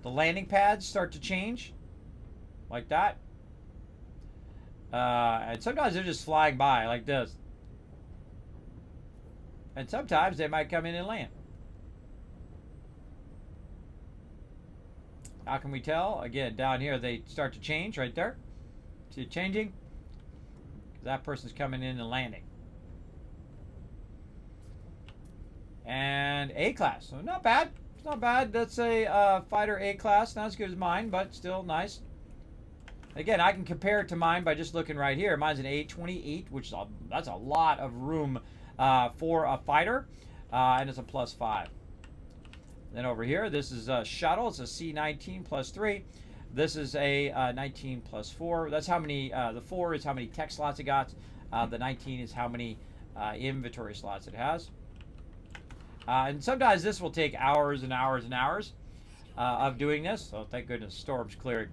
landing pads start to change like that. And sometimes they're just flying by like this. And sometimes they might come in and land. How can we tell? Again, down here they start to change right there. See it changing? That person's coming in and landing. And A class. So not bad. It's not bad. That's a fighter A class. Not as good as mine, but still nice. Again, I can compare it to mine by just looking right here. Mine's an A28, which is that's a lot of room for a fighter. And it's a +5. Then over here, this is a shuttle. It's a C19 +3. This is a 19 +4. That's how many, the 4 is how many tech slots it got. The 19 is how many inventory slots it has. And sometimes this will take hours and hours and hours of doing this. So thank goodness storm's cleared.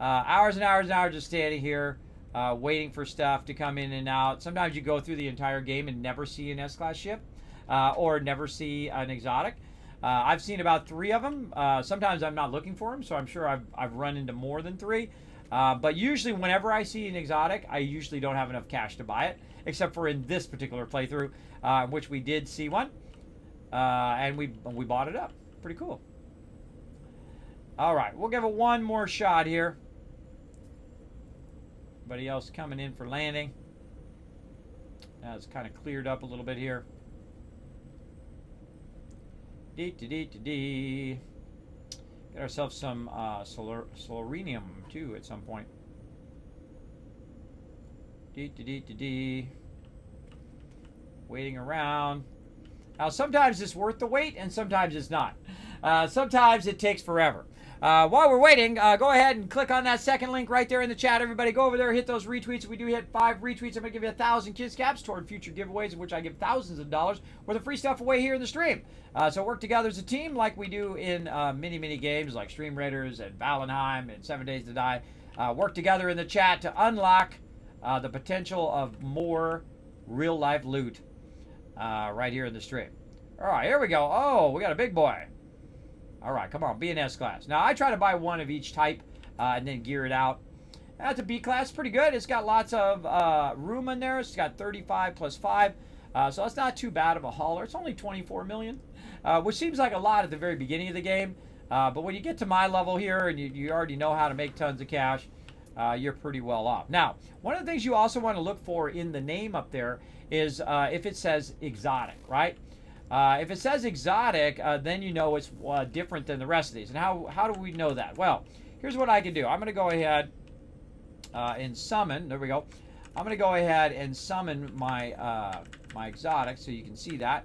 Hours and hours and hours just standing here waiting for stuff to come in and out. Sometimes you go through the entire game and never see an S-class ship or never see an exotic. I've seen about 3 of them. Sometimes I'm not looking for them, so I'm sure I've run into more than 3. But usually whenever I see an exotic, I usually don't have enough cash to buy it, except for in this particular playthrough, in which we did see one. And we bought it up. Pretty cool. All right, we'll give it one more shot here. Everybody else coming in for landing. Now it's kind of cleared up a little bit here. Get ourselves some solarium too at some point. Waiting around. Now sometimes it's worth the wait and sometimes it's not. Sometimes it takes forever. While we're waiting, go ahead and click on that second link right there in the chat. Everybody go over there, hit those retweets. If we do hit 5 retweets, I'm going to give you 1,000 kids caps toward future giveaways in which I give thousands of dollars worth of free stuff away here in the stream. So work together as a team like we do in many games like Stream Raiders and Valheim and 7 Days to Die. Work together in the chat to unlock the potential of more real-life loot right here in the stream. All right, here we go. Oh, we got a big boy. All right, come on, be an S class. Now, I try to buy one of each type and then gear it out. That's a B class, pretty good. It's got lots of room in there. It's got 35 + 5, so that's not too bad of a hauler. It's only 24 million, which seems like a lot at the very beginning of the game. But when you get to my level here and you already know how to make tons of cash, you're pretty well off. Now, one of the things you also want to look for in the name up there is if it says exotic, right? If it says exotic, then you know it's different than the rest of these. And how do we know that? Well, here's what I can do. I'm going to go ahead and summon. There we go. I'm going to go ahead and summon my my exotic so you can see that.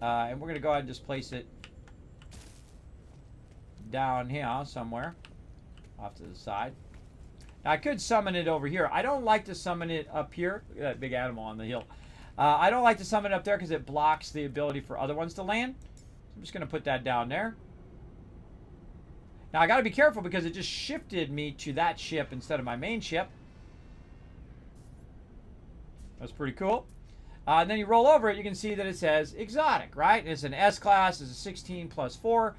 And we're going to go ahead and just place it down here somewhere off to the side. Now, I could summon it over here. I don't like to summon it up here. Look at that big animal on the hill. I don't like to summon it up there because it blocks the ability for other ones to land. So I'm just going to put that down there. Now I got to be careful because it just shifted me to that ship instead of my main ship. That's pretty cool. And then you roll over it, you can see that it says exotic, right? It's an S class, it's a 16 plus 4.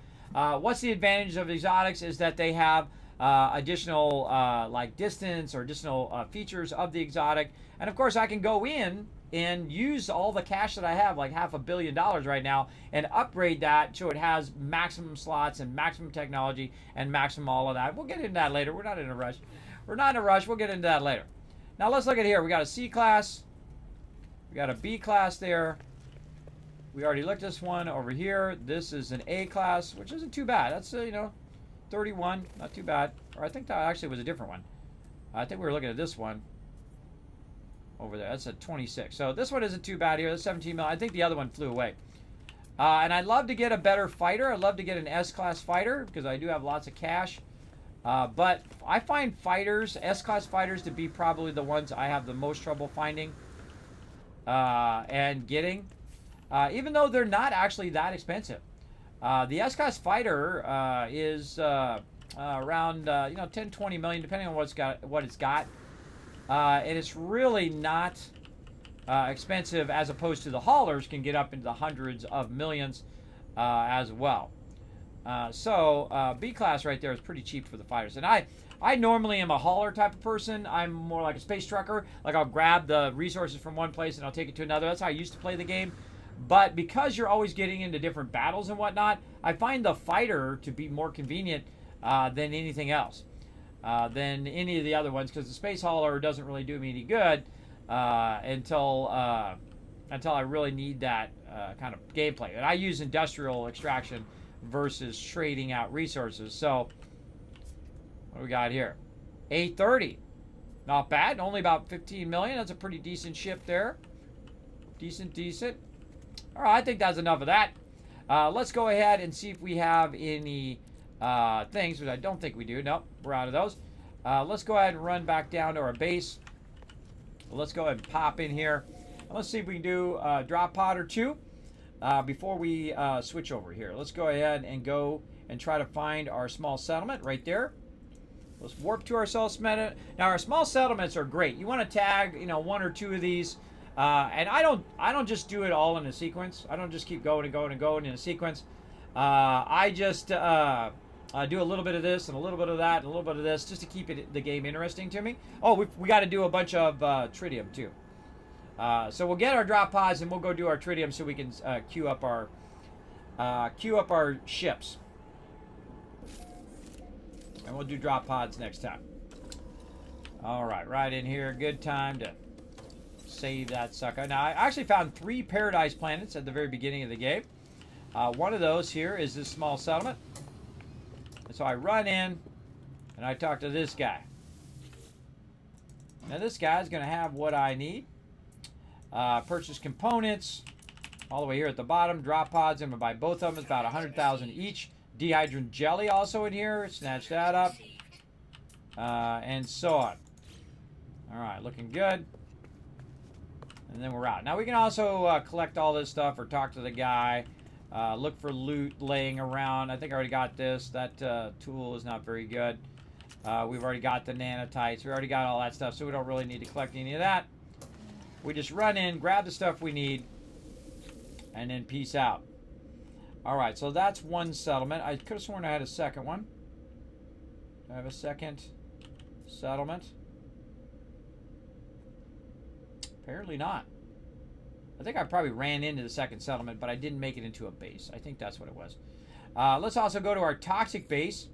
What's the advantage of exotics is that they have additional like distance or additional features of the exotic. And of course I can go in and use all the cash that I have, like $500 million right now, and upgrade that so it has maximum slots and maximum technology and maximum all of that. We'll get into that later. We're not in a rush. We're not in a rush. We'll get into that later. Now let's look at here. We got a C class. We got a B class there. We already looked at this one over here. This is an A class, which isn't too bad. That's, 31. Not too bad. Or I think that actually was a different one. I think we were looking at this one over there. That's a 26. So this one isn't too bad here. That's 17 mil. I think the other one flew away. And I'd love to get a better fighter. I'd love to get an S-class fighter because I do have lots of cash. But I find fighters, S-class fighters, to be probably the ones I have the most trouble finding and getting. Even though they're not actually that expensive. The S-class fighter is around 10, 20 million, depending on what it's got. And it's really not expensive, as opposed to the haulers can get up into the hundreds of millions as well. So B class right there is pretty cheap for the fighters. And I normally am a hauler type of person. I'm more like a space trucker. Like I'll grab the resources from one place and I'll take it to another. That's how I used to play the game. But because you're always getting into different battles and whatnot, I find the fighter to be more convenient than anything else, than any of the other ones, because the space hauler doesn't really do me any good until I really need that kind of gameplay. And I use industrial extraction versus trading out resources. So what do we got here? A30. Not bad. Only about 15 million. That's a pretty decent ship there. Decent. All right, I think that's enough of that. Let's go ahead and see if we have any things, which I don't think we do. Nope, we're out of those. Let's go ahead and run back down to our base. Let's go ahead and pop in here. Let's see if we can do a drop pod or two before we switch over here. Let's go ahead and go and try to find our small settlement right there. Let's warp to our small settlement. Now, our small settlements are great. You want to tag, one or two of these. And I don't just do it all in a sequence. I don't just keep going in a sequence. I just do a little bit of this and a little bit of that and a little bit of this just to keep the game interesting to me. Oh, we got to do a bunch of tritium too. So we'll get our drop pods and we'll go do our tritium so we can queue up our ships. And we'll do drop pods next time. All right in here. Good time to save that sucker. Now, I actually found 3 paradise planets at the very beginning of the game. One of those here is this small settlement. And so I run in and I talk to this guy. Now, this guy's going to have what I need. Purchase components all the way here at the bottom. Drop pods. I'm going to buy both of them. It's about 100,000 each. Dehydrogen jelly also in here. Snatch that up. And so on. All right, looking good. And then we're out. Now we can also collect all this stuff or talk to the guy. Look for loot laying around. I think I already got this. That tool is not very good. We've already got the nanotites. We already got all that stuff, so we don't really need to collect any of that. We just run in, grab the stuff we need, and then peace out. All right, so that's one settlement. I could have sworn I had a second one. Do I have a second settlement? Apparently not. I think I probably ran into the second settlement, but I didn't make it into a base. I think that's what it was. Let's also go to our toxic base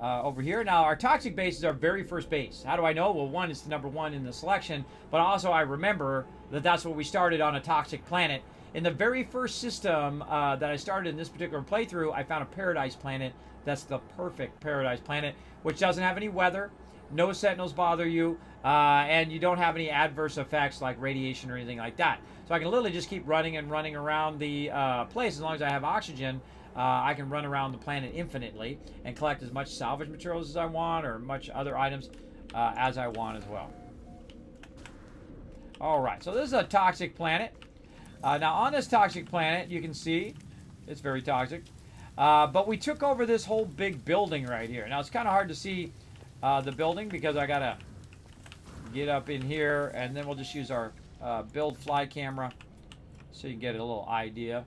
over here. Now, our toxic base is our very first base. How do I know? Well, one, it's the number 1 in the selection, but also I remember that that's what we started on, a toxic planet. In the very first system that I started in this particular playthrough, I found a paradise planet. That's the perfect paradise planet, which doesn't have any weather. No sentinels bother you, and you don't have any adverse effects like radiation or anything like that. So I can literally just keep running and running around the place. As long as I have oxygen, I can run around the planet infinitely and collect as much salvage materials as I want, or much other items as I want as well. All right, so this is a toxic planet. Now on this toxic planet, you can see it's very toxic. But we took over this whole big building right here. Now, it's kind of hard to see the building because I got to get up in here, and then we'll just use our build fly camera so you can get a little idea.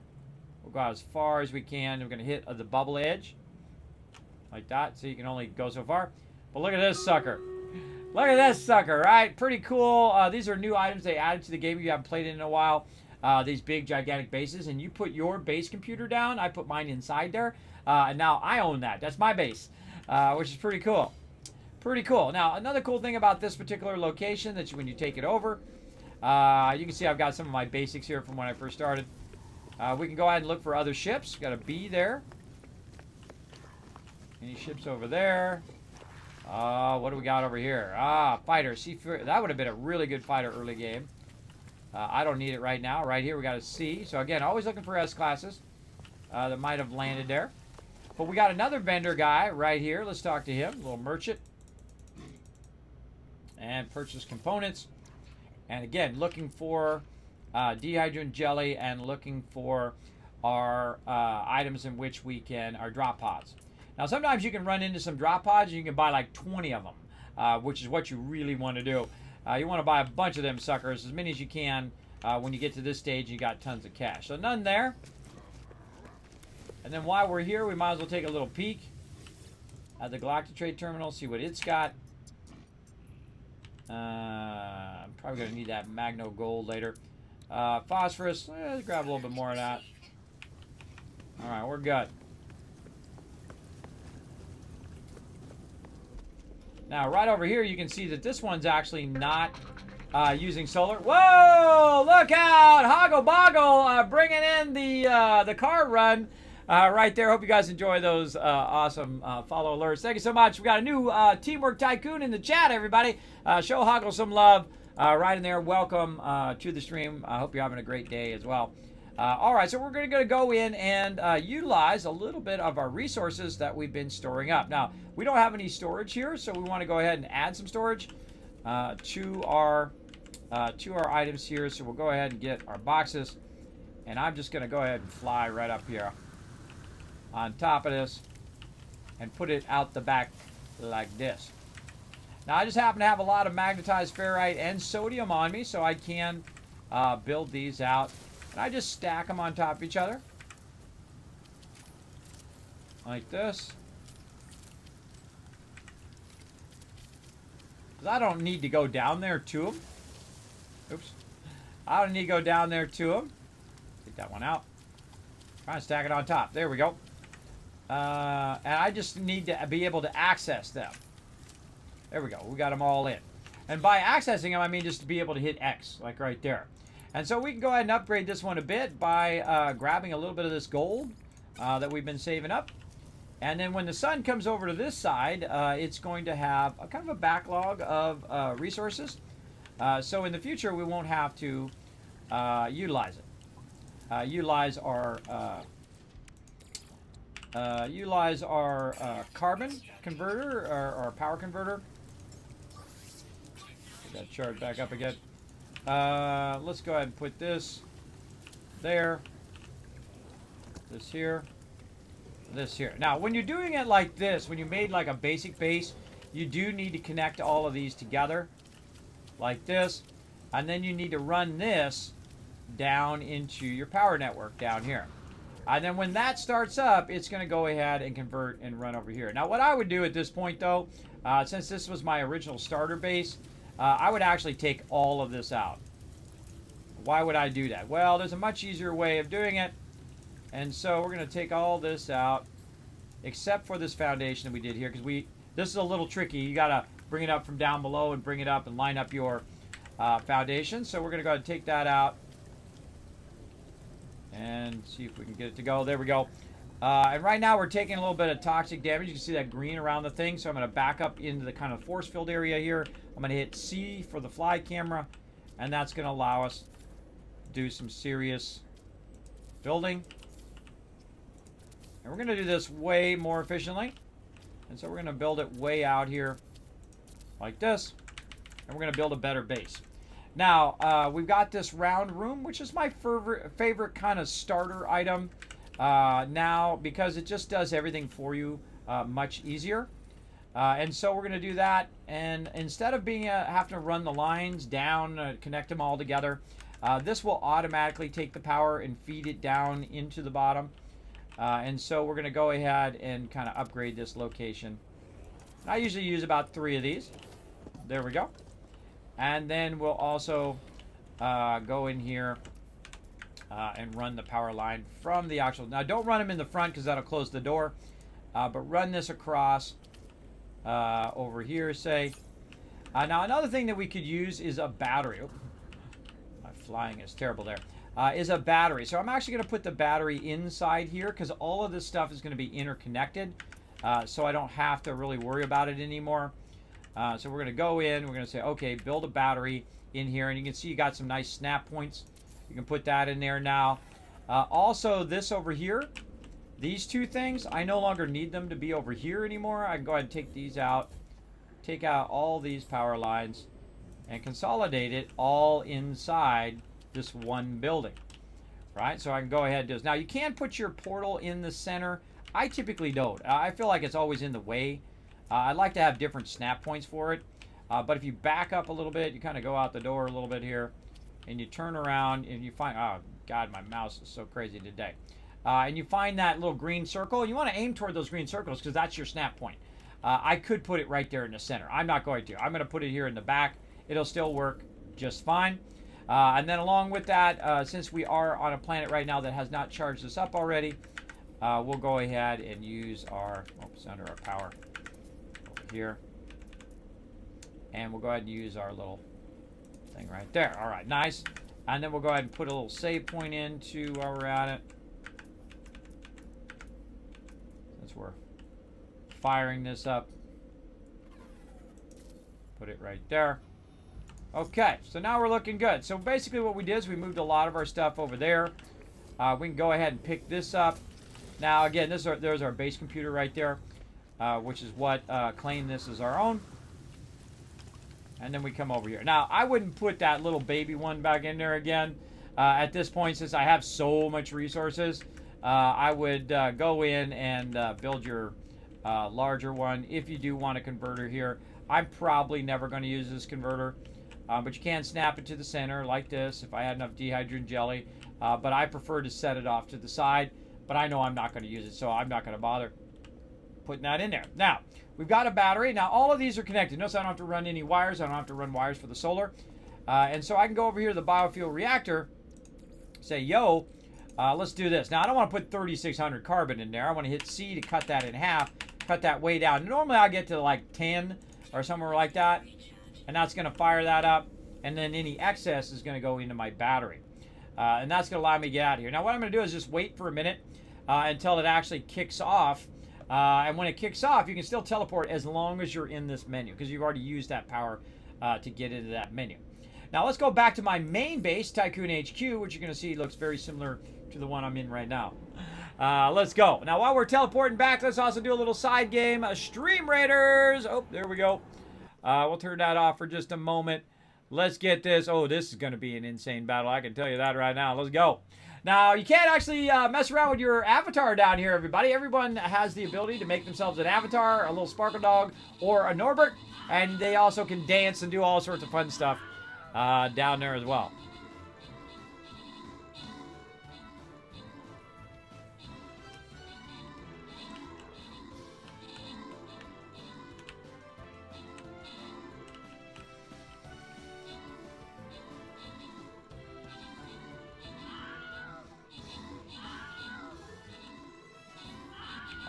We'll go out as far as we can. We're going to hit the bubble edge like that, so you can only go so far. But look at this sucker. Look at this sucker, right? Pretty cool. These are new items they added to the game if you haven't played it in a while. These big, gigantic bases, and you put your base computer down. I put mine inside there, and now I own that. That's my base, which is pretty cool. Pretty cool. Now, another cool thing about this particular location that when you take it over, you can see I've got some of my basics here from when I first started. We can go ahead and look for other ships. Got a B there. Any ships over there? What do we got over here? Fighter. See, that would have been a really good fighter early game. I don't need it right now. Right here we got a C. So again, always looking for S classes that might have landed there. But we got another vendor guy right here. Let's talk to him. A little merchant. And purchase components. And again, looking for dehydrant jelly and looking for our items in which we can, our drop pods. Now, sometimes you can run into some drop pods and you can buy like 20 of them, which is what you really want to do. You want to buy a bunch of them suckers, as many as you can. When you get to this stage, you got tons of cash. So none there. And then while we're here, we might as well take a little peek at the Galactic Trade Terminal, see what it's got. I'm probably going to need that Magno Gold later. Phosphorus, let's grab a little bit more of that. All right, we're good. Now, right over here, you can see that this one's actually not using solar. Whoa! Look out! Hoggle Boggle bringing in the car run right there. Hope you guys enjoy those awesome follow alerts. Thank you so much. We got a new Teamwork Tycoon in the chat, everybody. Show Hoggle some love right in there. Welcome to the stream. I hope you're having a great day as well. All right, so we're going to go in and utilize a little bit of our resources that we've been storing up. Now, we don't have any storage here, so we want to go ahead and add some storage to our items here. So we'll go ahead and get our boxes, and I'm just going to go ahead and fly right up here on top of this and put it out the back like this. Now, I just happen to have a lot of magnetized ferrite and sodium on me, so I can build these out. And I just stack them on top of each other. Like this. Because I don't need to go down there to them. Oops. I don't need to go down there to them. Take that one out. Try and stack it on top. There we go. And I just need to be able to access them. There we go. We got them all in. And by accessing them, I mean just to be able to hit X, like right there. And so we can go ahead and upgrade this one a bit by grabbing a little bit of this gold that we've been saving up. And then when the sun comes over to this side, it's going to have a kind of a backlog of resources. So in the future, we won't have to utilize it. Utilize our carbon converter or our power converter. Get that chart back up again. Let's go ahead and put this there, this here, this here. Now, when you're doing it like this, when you made like a basic base, you do need to connect all of these together like this, and then you need to run this down into your power network down here. And then when that starts up, it's going to go ahead and convert and run over here. Now, what I would do at this point, though, since this was my original starter base, I would actually take all of this out. Why would I do that? Well, there's a much easier way of doing it. And so we're going to take all this out, except for this foundation that we did here, because this is a little tricky. You got to bring it up from down below and bring it up and line up your foundation. So we're going to go ahead and take that out and see if we can get it to go. There we go. And right now we're taking a little bit of toxic damage. You can see that green around the thing. So I'm going to back up into the kind of force field area here. I'm going to hit C for the fly camera, and that's going to allow us to do some serious building. And we're going to do this way more efficiently. And so we're going to build it way out here like this. And we're going to build a better base. Now, we've got this round room, which is my favorite kind of starter item. now because it just does everything for you much easier. And so we're going to do that. And instead of being having to run the lines down, connect them all together, this will automatically take the power and feed it down into the bottom. And so we're going to go ahead and kind of upgrade this location. I usually use about 3 of these. There we go. And then we'll also go in here and run the power line from the actual. Now don't run them in the front because that'll close the door. But run this across over here, say. Now another thing that we could use is a battery. Oh, my flying is terrible there. Is a battery. So I'm actually going to put the battery inside here because all of this stuff is going to be interconnected. So I don't have to really worry about it anymore. So we're going to go in. We're going to say, okay, build a battery in here. And you can see you got some nice snap points. You can put that in there now. Also, this over here, these 2 things, I no longer need them to be over here anymore. I can go ahead and take these out. Take out all these power lines and consolidate it all inside this one building, right? So I can go ahead and do this. Now you can put your portal in the center. I typically don't. I feel like it's always in the way. I'd like to have different snap points for it. But if you back up a little bit, you kind of go out the door a little bit here, and you turn around and you find, oh God, my mouse is so crazy today. And you find that little green circle. You want to aim toward those green circles because that's your snap point. I could put it right there in the center. I'm not going to. I'm going to put it here in the back. It'll still work just fine. And then along with that, since we are on a planet right now that has not charged us up already, we'll go ahead and use our, oops, under our power over here. And we'll go ahead and use our little thing right there. All right, nice. And then we'll go ahead and put a little save point into while we're at it. Since we're firing this up. Put it right there. Okay, so now we're looking good. So basically what we did is we moved a lot of our stuff over there. We can go ahead and pick this up. Now again, there's our base computer right there, which is what claimed this as our own. And then we come over here. Now, I wouldn't put that little baby one back in there again. At this point, since I have so much resources, I would go in and build your larger one. If you do want a converter here, I'm probably never going to use this converter. But you can snap it to the center like this if I had enough dehydrogen jelly. But I prefer to set it off to the side. But I know I'm not going to use it, so I'm not going to bother putting that in there. Now, we've got a battery. Now, all of these are connected. Notice I don't have to run any wires. I don't have to run wires for the solar. And so I can go over here to the biofuel reactor, say, yo, let's do this. Now, I don't want to put 3,600 carbon in there. I want to hit C to cut that in half, cut that way down. Normally, I'll get to like 10 or somewhere like that. And that's going to fire that up. And then any excess is going to go into my battery. And that's going to allow me to get out of here. Now, what I'm going to do is just wait for a minute until it actually kicks off. And when it kicks off, you can still teleport as long as you're in this menu because you've already used that power to get into that menu. Now, let's go back to my main base, Tycoon HQ, which you're going to see looks very similar to the one I'm in right now. Let's go. Now, while we're teleporting back, let's also do a little side game. Stream Raiders. Oh, there we go. We'll turn that off for just a moment. Let's get this. Oh, this is going to be an insane battle. I can tell you that right now. Let's go. Now, you can't actually mess around with your avatar down here, everybody. Everyone has the ability to make themselves an avatar, a little sparkle dog, or a Norbert. And they also can dance and do all sorts of fun stuff down there as well.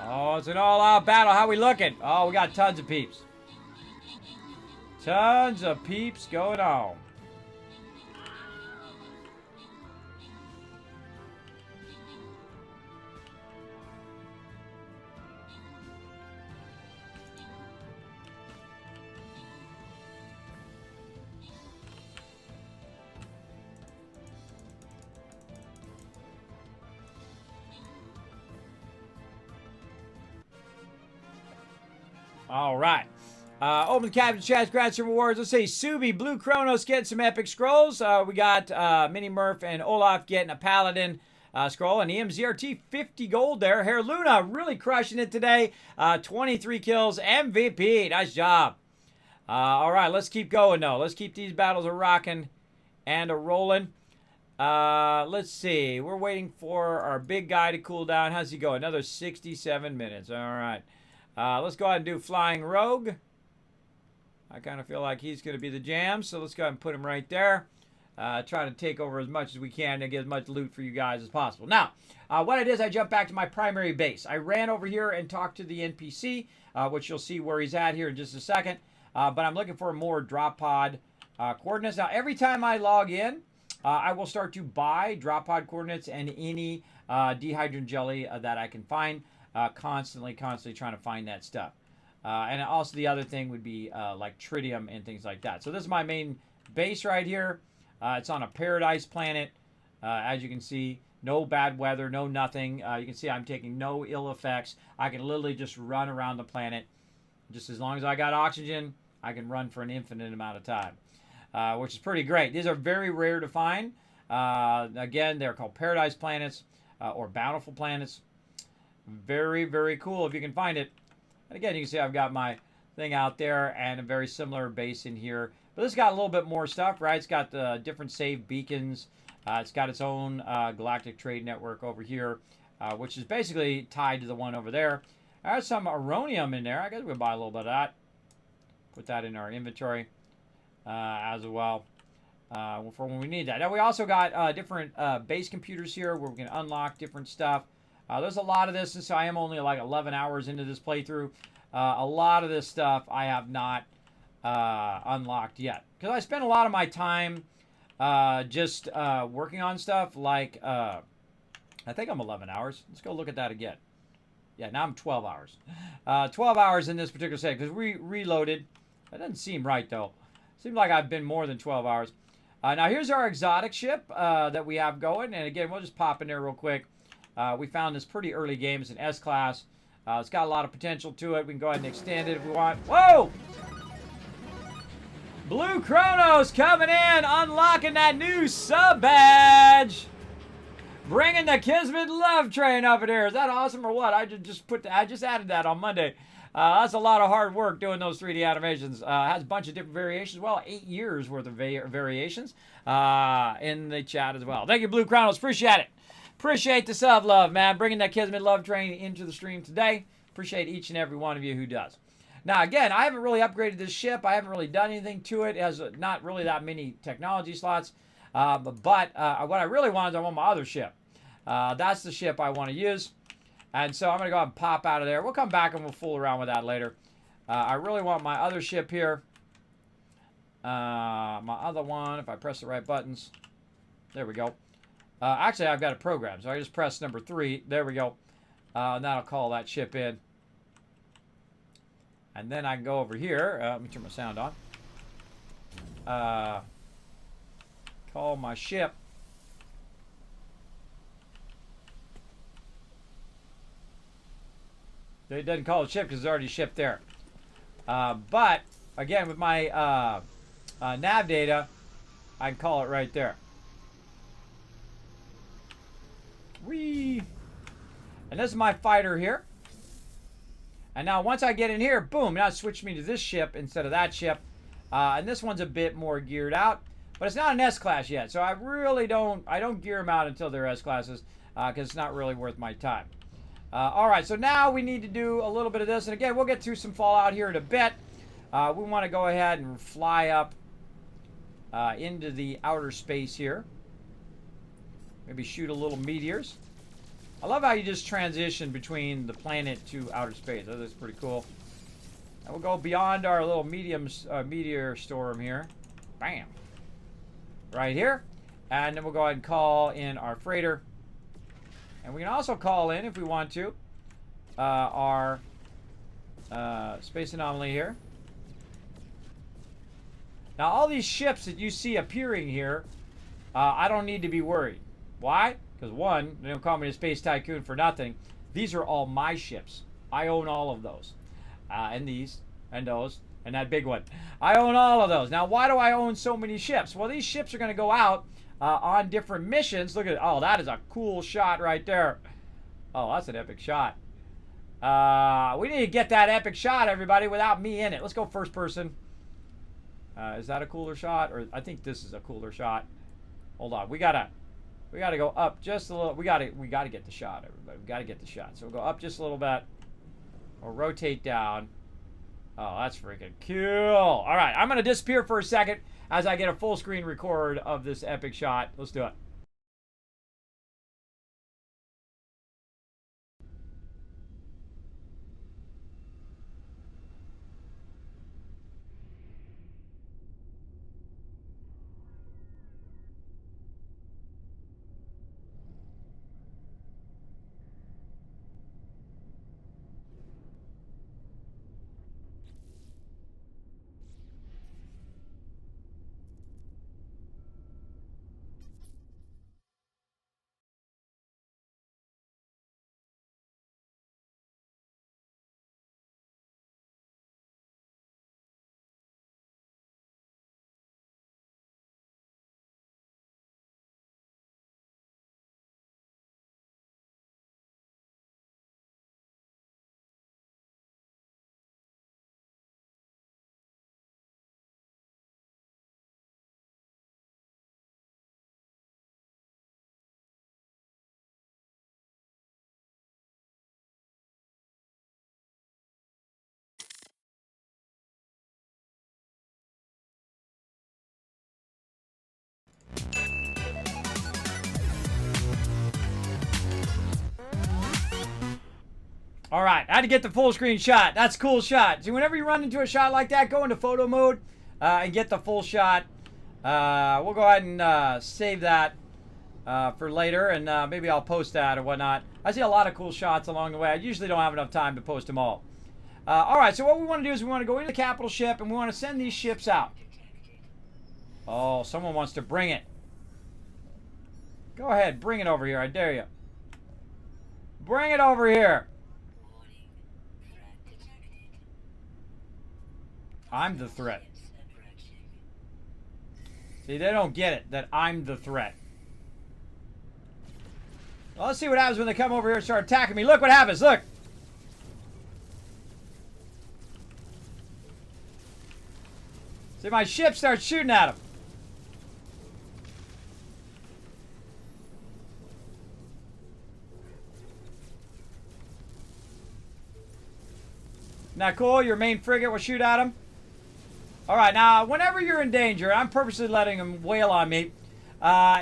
Oh, it's an all-out battle. How we looking? Oh, we got tons of peeps. Tons of peeps going on. All right. Open the captain chat, grab some rewards. Let's see. Subi, Blue Chronos getting some epic scrolls. We got Mini Murph and Olaf getting a paladin. Scroll and EMZRT 50 gold there. Hair Luna really crushing it today. 23 kills, MVP. Nice job. All right, let's keep going though. Let's keep these battles a rocking and a rolling. Let's see. We're waiting for our big guy to cool down. How's he go? Another 67 minutes. All right. Let's go ahead and do Flying Rogue. I kind of feel like he's going to be the jam, so let's go ahead and put him right there. Try to take over as much as we can and get as much loot for you guys as possible. Now, what I did is I jumped back to my primary base. I ran over here and talked to the NPC, which you'll see where he's at here in just a second. But I'm looking for more drop pod coordinates. Now, every time I log in, I will start to buy drop pod coordinates and any dehydrogen jelly that I can find. Constantly trying to find that stuff. And also the other thing would be like tritium and things like that. So this is my main base right here. It's on a paradise planet. As you can see, no bad weather, no nothing. You can see I'm taking no ill effects. I can literally just run around the planet. Just as long as I got oxygen, I can run for an infinite amount of time, which is pretty great. These are very rare to find. Again, they're called paradise planets or bountiful planets. Very, very cool if you can find it. And again, you can see I've got my thing out there and a very similar base in here. But this got a little bit more stuff, right? It's got the different save beacons. It's got its own galactic trade network over here, which is basically tied to the one over there. There's some uranium in there. I guess we'll buy a little bit of that. Put that in our inventory as well for when we need that. Now, we also got different base computers here where we can unlock different stuff. There's a lot of this, and so I am only like 11 hours into this playthrough. A lot of this stuff I have not unlocked yet. Because I spent a lot of my time just working on stuff like, I think I'm 11 hours. Let's go look at that again. Yeah, now I'm 12 hours. 12 hours in this particular set because we reloaded. That doesn't seem right, though. Seems like I've been more than 12 hours. Now, here's our exotic ship that we have going. And again, we'll just pop in there real quick. We found this pretty early game. It's an S-Class. It's got a lot of potential to it. We can go ahead and extend it if we want. Whoa! Blue Chronos coming in, unlocking that new sub badge. Bringing the Kismet love train over there. Is that awesome or what? I just added that on Monday. That's a lot of hard work doing those 3D animations. Has a bunch of different variations. Well, 8 years worth of variations in the chat as well. Thank you, Blue Chronos. Appreciate it. Appreciate the sub love, man. Bringing that Kismet love train into the stream today. Appreciate each and every one of you who does. Now, again, I haven't really upgraded this ship. I haven't really done anything to it. It has not really that many technology slots. But what I really want is I want my other ship. That's the ship I want to use. And so I'm going to go ahead and pop out of there. We'll come back and we'll fool around with that later. I really want my other ship here. My other one, if I press the right buttons. There we go. Actually, I've got a program, so I just press number 3. There we go. And that'll call that ship in. And then I can go over here. Let me turn my sound on. Call my ship. It doesn't call it ship because it's already shipped there. But, again, with my nav data, I can call it right there. Whee! And this is my fighter here. And now once I get in here, boom, now it switched me to this ship instead of that ship. And this one's a bit more geared out. But it's not an S-Class yet. So I really don't gear them out until they're S-Classes. Because it's not really worth my time. Alright, so now we need to do a little bit of this. And again, we'll get through some Fallout here in a bit. We want to go ahead and fly up into the outer space here. Maybe shoot a little meteors. I love how you just transition between the planet to outer space. That's pretty cool. And we'll go beyond our little meteor storm here. Bam. Right here. And then we'll go ahead and call in our freighter. And we can also call in, if we want to, our space anomaly here. Now, all these ships that you see appearing here, I don't need to be worried. Why? Because one, they don't call me a Space Tycoon for nothing. These are all my ships. I own all of those. And these, and those, and that big one. I own all of those. Now, why do I own so many ships? Well, these ships are going to go out on different missions. Look at it. Oh, that is a cool shot right there. Oh, that's an epic shot. We need to get that epic shot, everybody, without me in it. Let's go first person. Is that a cooler shot? Or I think this is a cooler shot. Hold on. We gotta go up just a little. We gotta get the shot, everybody. We gotta get the shot. So we'll go up just a little bit. Or rotate down. Oh, that's freaking cool. All right, I'm gonna disappear for a second as I get a full screen record of this epic shot. Let's do it. All right, I had to get the full screen shot. That's a cool shot. See, whenever you run into a shot like that, go into photo mode and get the full shot. We'll go ahead and save that for later, and maybe I'll post that or whatnot. I see a lot of cool shots along the way. I usually don't have enough time to post them all. All right, so what we want to do is we want to go into the capital ship, and we want to send these ships out. Oh, someone wants to bring it. Go ahead, bring it over here. I dare you. Bring it over here. I'm the threat. See, they don't get it, that I'm the threat. Well, let's see what happens when they come over here and start attacking me. Look what happens, look. See, my ship starts shooting at them. Isn't that cool? Your main frigate will shoot at them. All right, now, whenever you're in danger, I'm purposely letting them wail on me,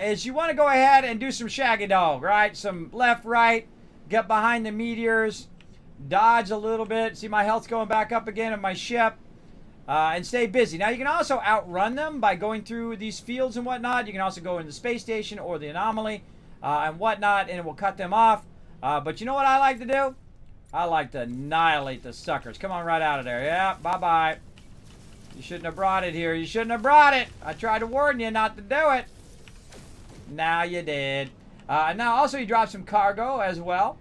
is you want to go ahead and do some shaggy dog, right? Some left, right, get behind the meteors, dodge a little bit. See, my health's going back up again in my ship, and stay busy. Now, you can also outrun them by going through these fields and whatnot. You can also go in the space station or the anomaly and whatnot, and it will cut them off. But you know what I like to do? I like to annihilate the suckers. Come on right out of there. Yeah, bye-bye. You shouldn't have brought it here. You shouldn't have brought it. I tried to warn you not to do it. Now you did. Now also you drop some cargo as well.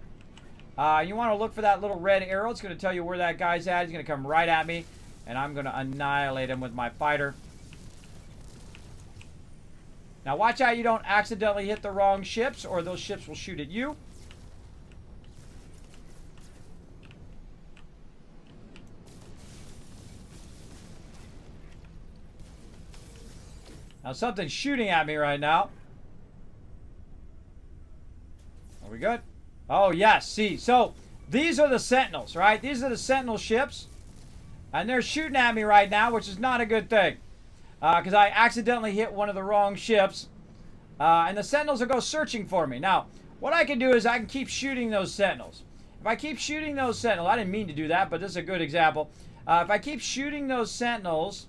You want to look for that little red arrow. It's going to tell you where that guy's at. He's going to come right at me. And I'm going to annihilate him with my fighter. Now watch out you don't accidentally hit the wrong ships, or those ships will shoot at you. Now something's shooting at me right now. Are we good? Oh, yes. See, so these are the Sentinels, right? These are the Sentinel ships. And they're shooting at me right now, which is not a good thing. Because I accidentally hit one of the wrong ships. And the Sentinels will go searching for me. Now, what I can do is I can keep shooting those Sentinels. If I keep shooting those Sentinels, I didn't mean to do that, but this is a good example. If I keep shooting those Sentinels,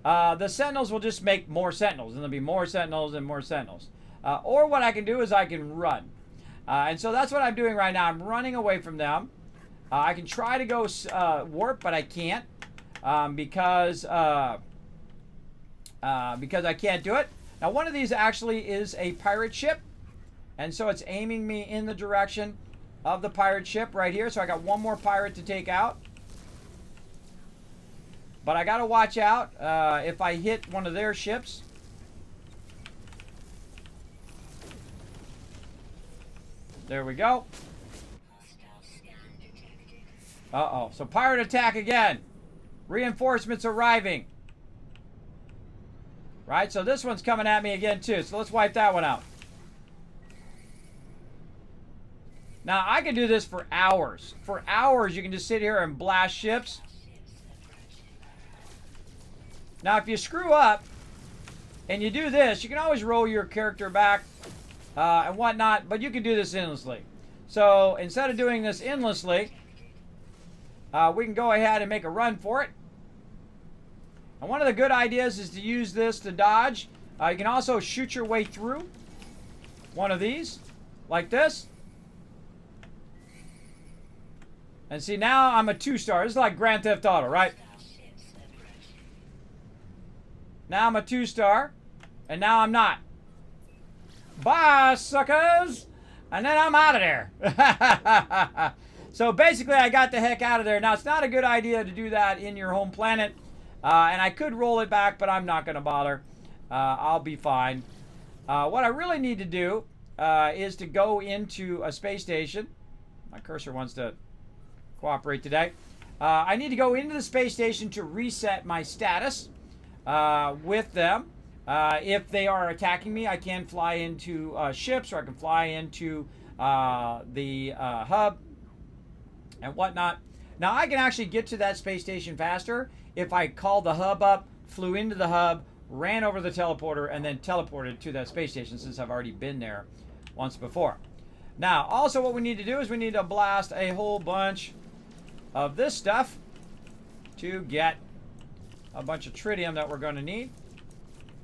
the Sentinels will just make more Sentinels, and there'll be more Sentinels and more Sentinels. Or what I can do is I can run. And so that's what I'm doing right now. I'm running away from them. I can try to go warp, but I can't because I can't do it. Now, one of these actually is a pirate ship, and so it's aiming me in the direction of the pirate ship right here. So I got one more pirate to take out. But I got to watch out if I hit one of their ships. There we go. Uh-oh. So pirate attack again. Reinforcements arriving. Right? So this one's coming at me again too. So let's wipe that one out. Now, I can do this for hours. For hours, you can just sit here and blast ships. Now, if you screw up and you do this, you can always roll your character back and whatnot, but you can do this endlessly. So, instead of doing this endlessly, we can go ahead and make a run for it. And one of the good ideas is to use this to dodge. You can also shoot your way through one of these, like this. And see, now I'm a 2-star. This is like Grand Theft Auto, right? Now I'm a 2-star. And now I'm not. Bye, suckers! And then I'm out of there. So basically, I got the heck out of there. Now, it's not a good idea to do that in your home planet. And I could roll it back, but I'm not going to bother. I'll be fine. What I really need to do is to go into a space station. My cursor wants to cooperate today. I need to go into the space station to reset my status with them. If they are attacking me, I can fly into ships, or I can fly into the hub and whatnot. Now, I can actually get to that space station faster if I called the hub up, flew into the hub, ran over the teleporter, and then teleported to that space station, since I've already been there once before. Now, also what we need to do is we need to blast a whole bunch of this stuff to get a bunch of tritium that we're going to need.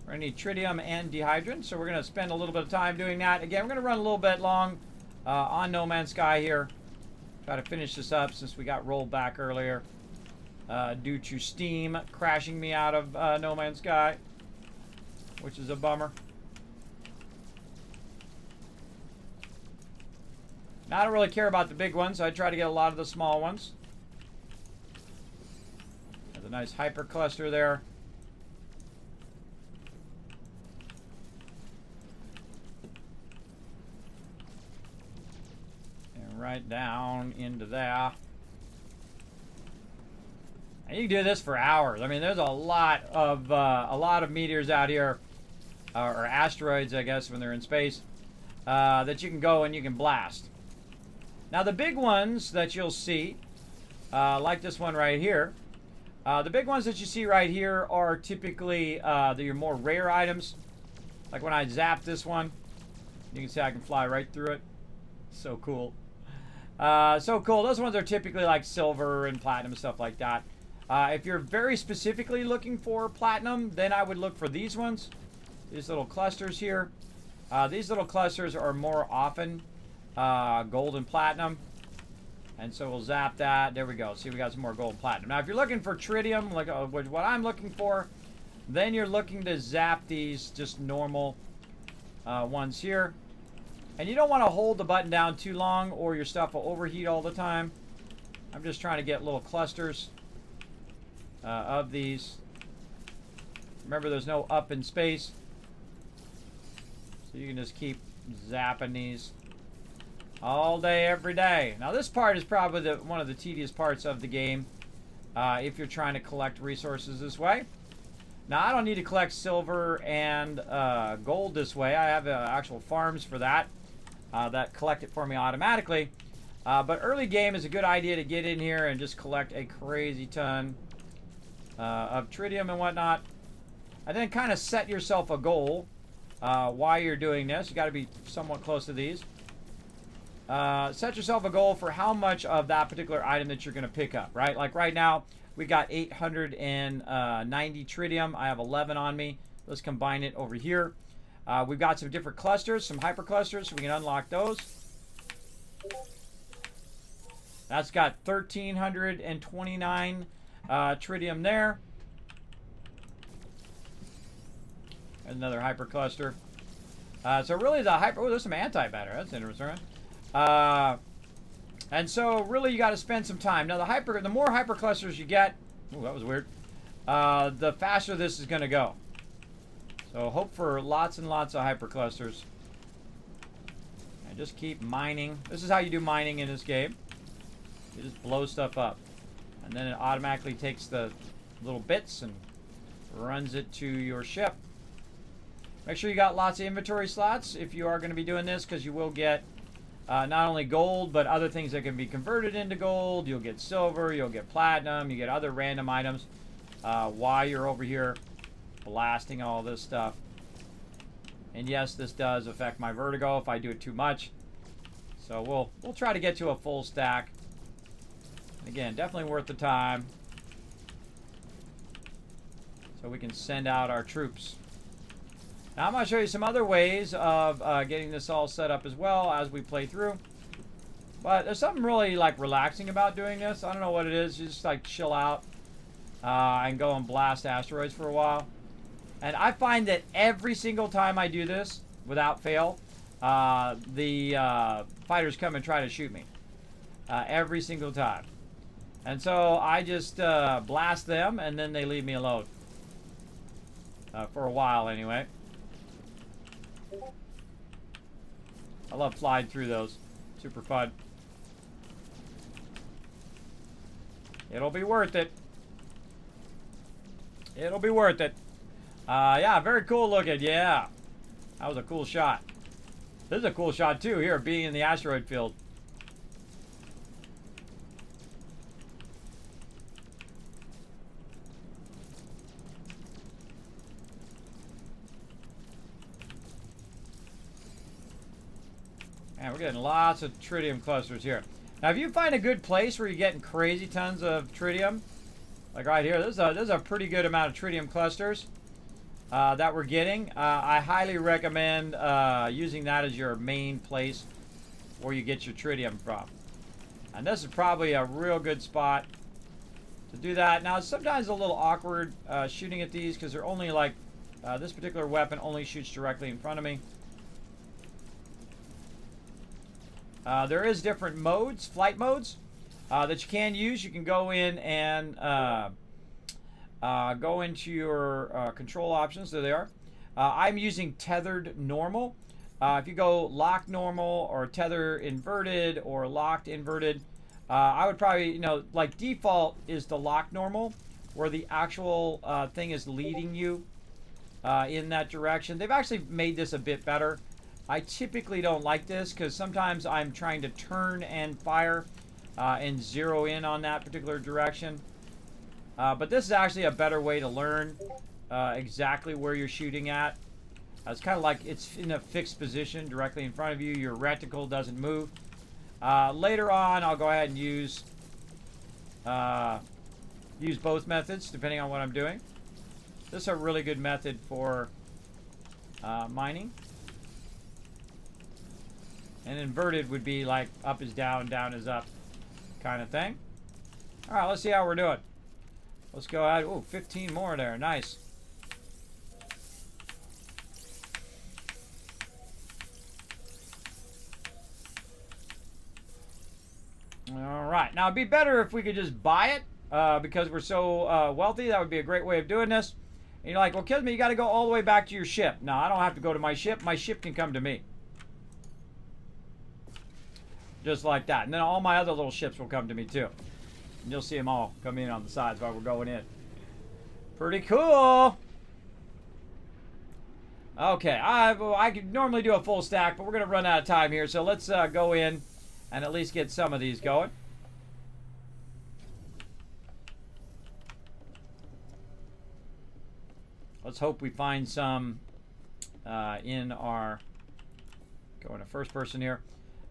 We're going to need tritium and dehydrin, so we're going to spend a little bit of time doing that. Again, we're going to run a little bit long on No Man's Sky here. Try to finish this up since we got rolled back earlier due to Steam crashing me out of No Man's Sky, which is a bummer. Now, I don't really care about the big ones, so I try to get a lot of the small ones. There's a nice hyper cluster there. And right down into there. And you can do this for hours. I mean, there's a lot of meteors out here, or asteroids, I guess, when they're in space, that you can go and you can blast. Now, the big ones that you'll see, like this one right here, the big ones that you see right here are typically your more rare items. Like when I zap this one, you can see I can fly right through it. So cool. So cool. Those ones are typically like silver and platinum and stuff like that. If you're very specifically looking for platinum, then I would look for these ones. These little clusters here. These little clusters are more often gold and platinum. And so we'll zap that. There we go. See, we got some more gold and platinum. Now, if you're looking for tritium, like what I'm looking for, then you're looking to zap these just normal ones here. And you don't want to hold the button down too long or your stuff will overheat all the time. I'm just trying to get little clusters of these. Remember, there's no up in space. So you can just keep zapping these all day, every day. Now, this part is probably one of the tedious parts of the game if you're trying to collect resources this way. Now, I don't need to collect silver and gold this way. I have actual farms for that that collect it for me automatically. But early game is a good idea to get in here and just collect a crazy ton of tritium and whatnot. And then kind of set yourself a goal while you're doing this. You got to be somewhat close to these. Set yourself a goal for how much of that particular item that you're going to pick up, right? Like right now, we got 890 tritium. I have 11 on me. Let's combine it over here. We've got some different clusters, some hyper clusters, so we can unlock those. That's got 1,329 tritium there. Another hyper cluster. So really the hyper... Oh, there's some antimatter. That's interesting, right? And so really you got to spend some time. Now the more hyper clusters you get... Ooh, that was weird. The faster this is going to go. So hope for lots and lots of hyper clusters. And just keep mining. This is how you do mining in this game. You just blow stuff up. And then it automatically takes the little bits and runs it to your ship. Make sure you got lots of inventory slots if you are going to be doing this, because you will get not only gold, but other things that can be converted into gold. You'll get silver, you'll get platinum, you get other random items while you're over here blasting all this stuff. And yes, this does affect my vertigo if I do it too much. So we'll try to get to a full stack. And again, definitely worth the time. So we can send out our troops. Now I'm going to show you some other ways of getting this all set up as well as we play through. But there's something really like relaxing about doing this. I don't know what it is. You just like chill out and go and blast asteroids for a while. And I find that every single time I do this, without fail, the fighters come and try to shoot me. Every single time. And so I just blast them, and then they leave me alone. For a while, anyway. I love flying through those. Super fun. It'll be worth it. It'll be worth it. Yeah, very cool looking. Yeah. That was a cool shot. This is a cool shot, too, here, being in the asteroid field. And we're getting lots of tritium clusters here. Now, if you find a good place where you're getting crazy tons of tritium, like right here, this is a pretty good amount of tritium clusters that we're getting. I highly recommend using that as your main place where you get your tritium from. And this is probably a real good spot to do that. Now, it's sometimes a little awkward shooting at these because they're only like, this particular weapon only shoots directly in front of me. There is different modes, flight modes, that you can use. You can go in and go into your control options. There they are. I'm using tethered normal. If you go locked normal or tether inverted or locked inverted, I would probably, you know, like default is the locked normal, where the actual thing is leading you in that direction. They've actually made this a bit better. I typically don't like this because sometimes I'm trying to turn and fire and zero in on that particular direction. But this is actually a better way to learn exactly where you're shooting at. It's kind of like it's in a fixed position directly in front of you. Your reticle doesn't move. Later on, I'll go ahead and use both methods depending on what I'm doing. This is a really good method for mining. And inverted would be like up is down, down is up kind of thing. All right, let's see how we're doing. Let's go ahead. Oh, 15 more there. Nice. All right. Now, it'd be better if we could just buy it because we're so wealthy. That would be a great way of doing this. And you're like, well, Kismet, you got to go all the way back to your ship. No, I don't have to go to my ship. My ship can come to me. Just like that. And then all my other little ships will come to me too. And you'll see them all come in on the sides while we're going in. Pretty cool. Okay, I could normally do a full stack, but we're going to run out of time here. So let's go in and at least get some of these going. Let's hope we find some in our... Go into first person here.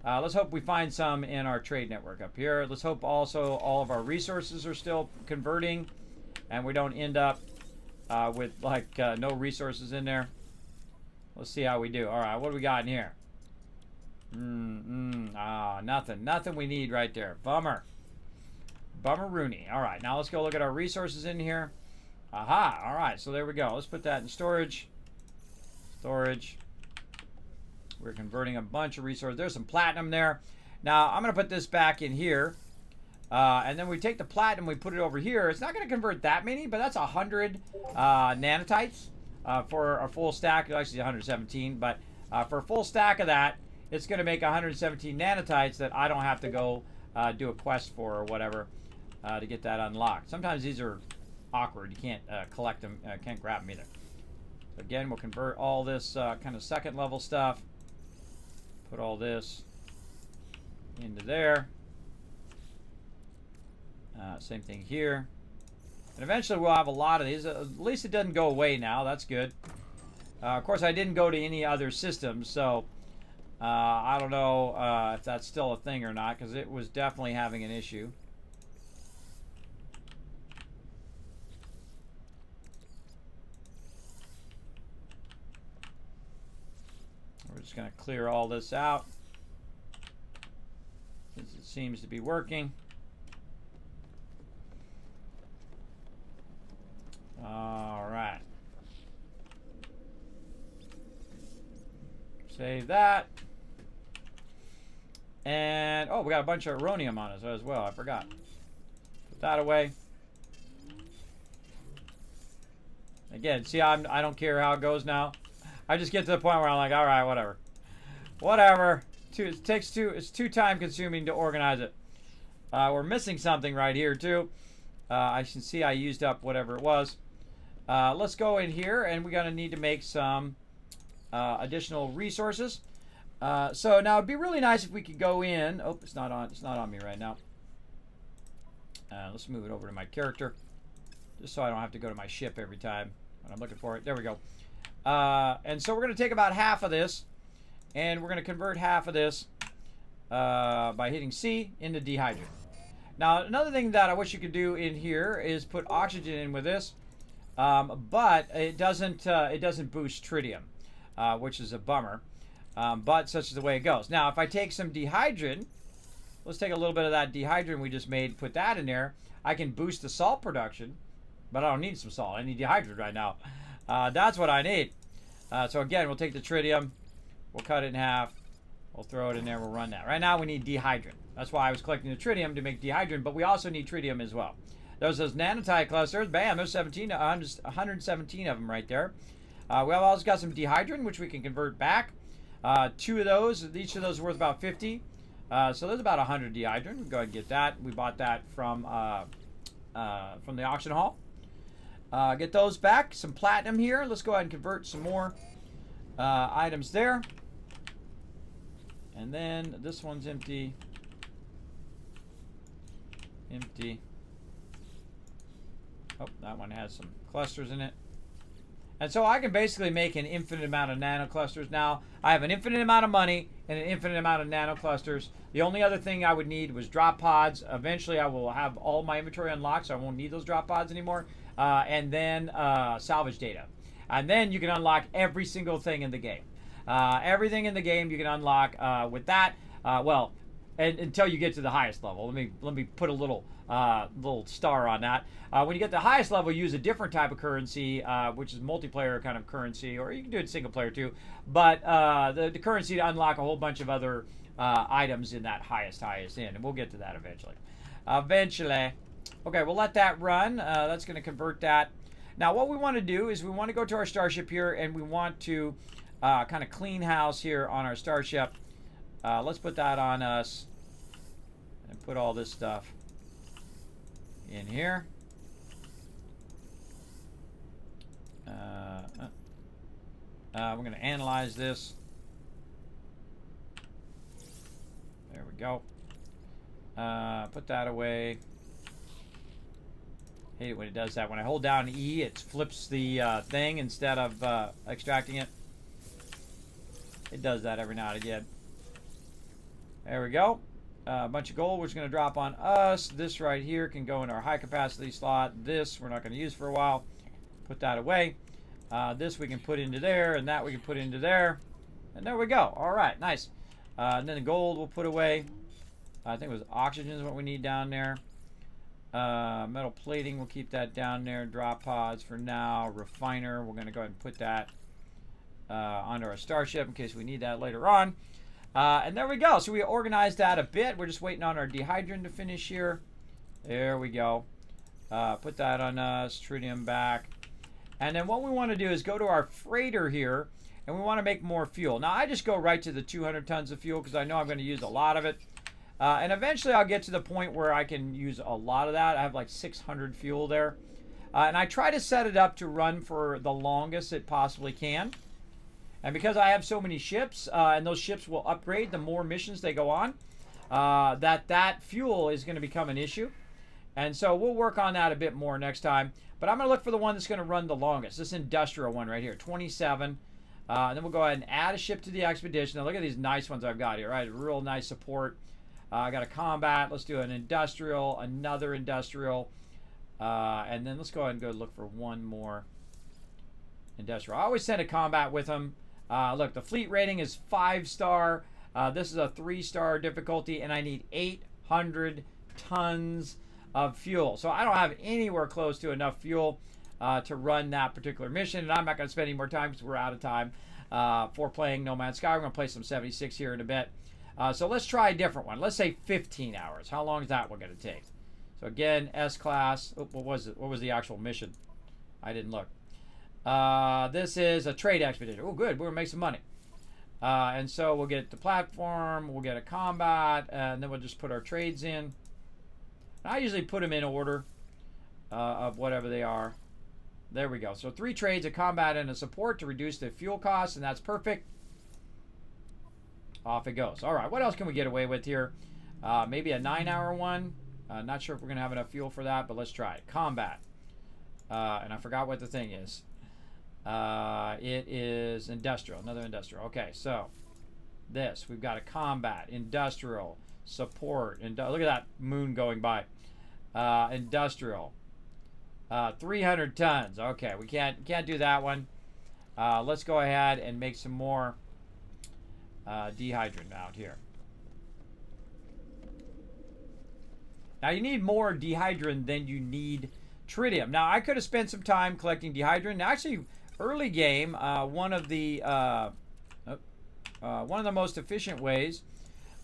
Let's hope we find some in our trade network up here. Let's hope also all of our resources are still converting and we don't end up with like no resources in there. Let's see how we do. All right, what do we got in here? Nothing. Nothing we need right there. Bummer. Bummer-rooney. All right, now let's go look at our resources in here. Aha, all right, so there we go. Let's put that in storage. Storage. We're converting a bunch of resources. There's some platinum there. Now, I'm going to put this back in here. And then we take the platinum, we put it over here. It's not going to convert that many, but that's 100 nanotites for a full stack. Actually, 117, but for a full stack of that, it's going to make 117 nanotites that I don't have to go do a quest for or whatever to get that unlocked. Sometimes these are awkward. You can't collect them, can't grab them either. So again, we'll convert all this kind of second level stuff. Put all this into there. Same thing here. And eventually we'll have a lot of these. At least it doesn't go away now. That's good. Of course, I didn't go to any other systems, so I don't know if that's still a thing or not, because it was definitely having an issue. We're just going to clear all this out, since it seems to be working. All right. Save that. And, oh, we got a bunch of uranium on us as well. I forgot. Put that away. Again, see, I don't care how it goes now. I just get to the point where I'm like, all right, whatever. Whatever. It's too time consuming to organize it. We're missing something right here, too. I can see I used up whatever it was. Let's go in here, and we're going to need to make some additional resources. So now it'd be really nice if we could go in. Oh, it's not on me right now. Let's move it over to my character, just so I don't have to go to my ship every time when I'm looking for it. There we go. And so we're going to take about half of this, and we're going to convert half of this by hitting C into dehydrate. Now, another thing that I wish you could do in here is put oxygen in with this, but it doesn't boost tritium, which is a bummer. But such is the way it goes. Now, if I take some dehydrin, let's take a little bit of that dehydrin we just made, put that in there. I can boost the salt production, but I don't need some salt. I need dehydrin right now. That's what I need. So again, we'll take the tritium, we'll cut it in half, we'll throw it in there, we'll run that. Right now we need dehydrin. That's why I was collecting the tritium, to make dehydrin, but we also need tritium as well. There's those nanotite clusters. Bam, there's 117 of them right there. We have also got some dehydrin, which we can convert back. 2 of those, each of those are worth about 50. So there's about 100 dehydrin. We'll go ahead and get that. We bought that from the auction hall. Get those back. Some platinum here. Let's go ahead and convert some more items there. And then this one's empty. Empty. Oh, that one has some clusters in it. And so I can basically make an infinite amount of nanoclusters now. I have an infinite amount of money and an infinite amount of nanoclusters. The only other thing I would need was drop pods. Eventually I will have all my inventory unlocked, so I won't need those drop pods anymore. And then salvage data. And then you can unlock every single thing in the game. Everything in the game you can unlock with that. Well, until you get to the highest level. Let me put a little star on that. When you get the highest level, use a different type of currency, which is multiplayer kind of currency, or you can do it single player too. But the currency to unlock a whole bunch of other items in that highest end, and we'll get to that eventually. Okay, we'll let that run. That's going to convert that. Now, what we want to do is we want to go to our starship here, and we want to kind of clean house here on our starship. Let's put that on us and put all this stuff in here. We're going to analyze this. There we go. Put that away. Hate it when it does that. When I hold down E, it flips the thing instead of extracting it. It does that every now and again. There we go. A bunch of gold, which is going to drop on us. This right here can go in our high capacity slot. This we're not going to use for a while. Put that away. This we can put into there, and that we can put into there. And there we go. All right, nice. And then the gold we'll put away. I think it was oxygen is what we need down there. Metal plating, we'll keep that down there. Drop pods for now. Refiner, we're going to go ahead and put that onto our starship in case we need that later on. And there we go. So we organized that a bit. We're just waiting on our dehydrin to finish here. There we go. Put that on us. Tritium back. And then what we want to do is go to our freighter here. and we want to make more fuel. Now, I just go right to the 200 tons of fuel because I know I'm going to use a lot of it. And eventually I'll get to the point where I can use a lot of that. I have like 600 fuel there. And I try to set it up to run for the longest it possibly can. And because I have so many ships, and those ships will upgrade the more missions they go on, that fuel is going to become an issue. And so we'll work on that a bit more next time. But I'm going to look for the one that's going to run the longest. This industrial one right here, 27. And then we'll go ahead and add a ship to the expedition. Now look at these nice ones I've got here, right? Real nice support. I got a combat. Let's do an industrial, another industrial. And then let's go ahead and go look for one more industrial. I always send a combat with them. Look, the fleet rating is 5-star. This is a 3-star difficulty, and I need 800 tons of fuel. So I don't have anywhere close to enough fuel to run that particular mission, and I'm not going to spend any more time because we're out of time for playing No Man's Sky. We're going to play some 76 here in a bit. So let's try a different one. Let's say 15 hours. How long is that one going to take? So again, S-Class. Oh, what was it? What was the actual mission? I didn't look. This is a trade expedition. Oh, good. We're going to make some money. And so we'll get the platform. We'll get a combat. And then we'll just put our trades in. I usually put them in order of whatever they are. There we go. So 3 trades, a combat, and a support to reduce the fuel costs. And that's perfect. Off it goes. All right. What else can we get away with here? Maybe a 9-hour one. Not sure if we're going to have enough fuel for that, but let's try it. Combat. And I forgot what the thing is. It is industrial. Another industrial. Okay, so this. We've got a combat, industrial, support. Look at that moon going by. Industrial. 300 tons. Okay, we can't do that one. Let's go ahead and make some more dehydrant out here. Now, you need more dehydrant than you need tritium. Now, I could have spent some time collecting dehydrant. Actually, early game, one of the most efficient ways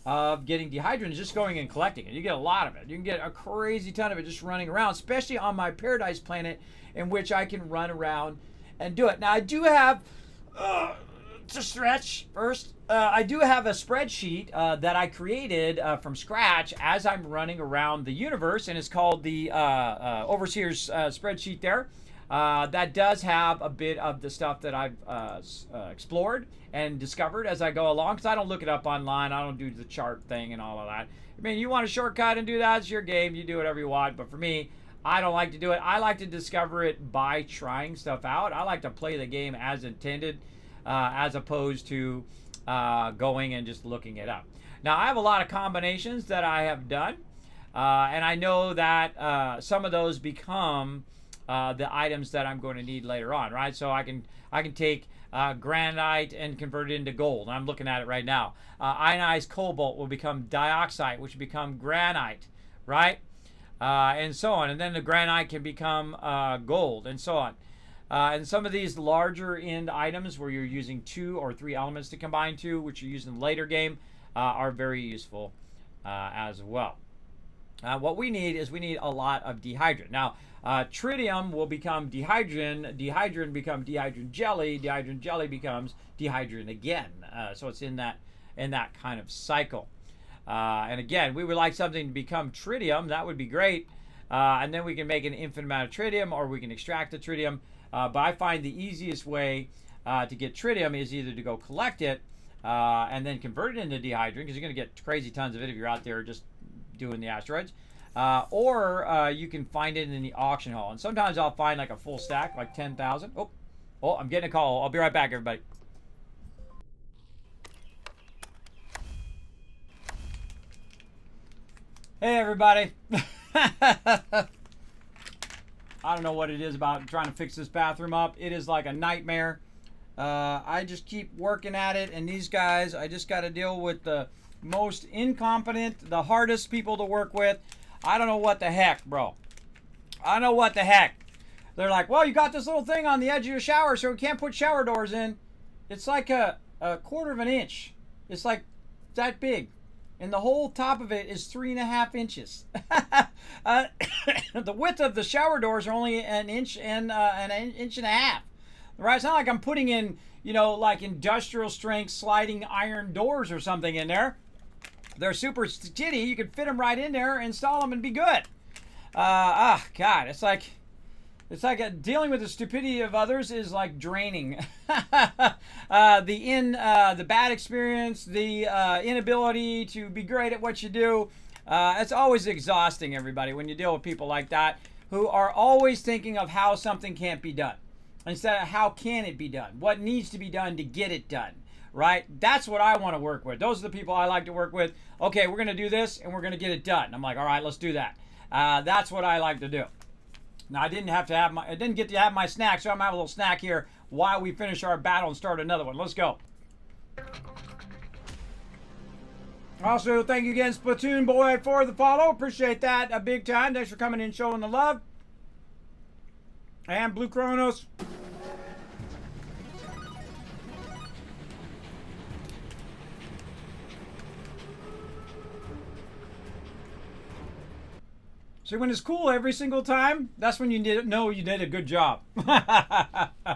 of getting dehydrant is just going and collecting it. You get a lot of it. You can get a crazy ton of it just running around, especially on my paradise planet, in which I can run around and do it. Now, I do have to stretch first. I do have a spreadsheet that I created from scratch as I'm running around the universe, and it's called the Overseer's spreadsheet there. That does have a bit of the stuff that I've explored and discovered as I go along, because I don't look it up online. I don't do the chart thing and all of that. I mean, you want a shortcut and do that, it's your game. You do whatever you want. But for me, I don't like to do it. I like to discover it by trying stuff out. I like to play the game as intended, as opposed to going and just looking it up. Now, I have a lot of combinations that I have done, and I know that some of those become the items that I'm going to need later on, right? So I can take granite and convert it into gold. I'm looking at it right now. Ionized cobalt will become dioxide, which will become granite, right? And so on. And then the granite can become gold, and so on. And some of these larger end items where you're using 2 or 3 elements to combine to, which you use in the later game, are very useful as well. What we need is a lot of dehydrant. Now, tritium will become dehydrant. Dehydrant becomes dehydrant jelly. Dehydrant jelly becomes dehydrant again. So it's in that kind of cycle. And again, we would like something to become tritium. That would be great. And then we can make an infinite amount of tritium, or we can extract the tritium. But I find the easiest way to get tritium is either to go collect it and then convert it into dehydrant, because you're going to get crazy tons of it if you're out there just doing the asteroids. Or you can find it in the auction hall. And sometimes I'll find like a full stack, like 10,000. Oh, I'm getting a call. I'll be right back, everybody. Hey, everybody. I don't know what it is about trying to fix this bathroom up. It is like a nightmare. I just keep working at it, and these guys, I just got to deal with the most incompetent, the hardest people to work with. I don't know what the heck, bro. I don't know what the heck. They're like, well, you got this little thing on the edge of your shower, so we can't put shower doors in. It's like a quarter of an inch. It's like that big. And the whole top of it is 3.5 inches. The width of the shower doors are only an inch and an inch and a half. Right? It's not like I'm putting in, you know, like industrial strength sliding iron doors or something in there. They're super skinny. You can fit them right in there, install them, and be good. God, it's like dealing with the stupidity of others is like draining. The bad experience, the inability to be great at what you do. It's always exhausting, everybody, when you deal with people like that who are always thinking of how something can't be done instead of how can it be done, what needs to be done to get it done. Right? That's what I want to work with. Those are the people I like to work with. Okay, we're going to do this and we're going to get it done. I'm like, all right, let's do that. That's what I like to do. Now, I didn't get to have my snack, so I'm going to have a little snack here while we finish our battle and start another one. Let's go. Also, thank you again, Splatoon Boy, for the follow. Appreciate that a big time. Thanks for coming in, showing the love. And Blue Kronos. See, when it's cool every single time, that's when you know you did a good job. That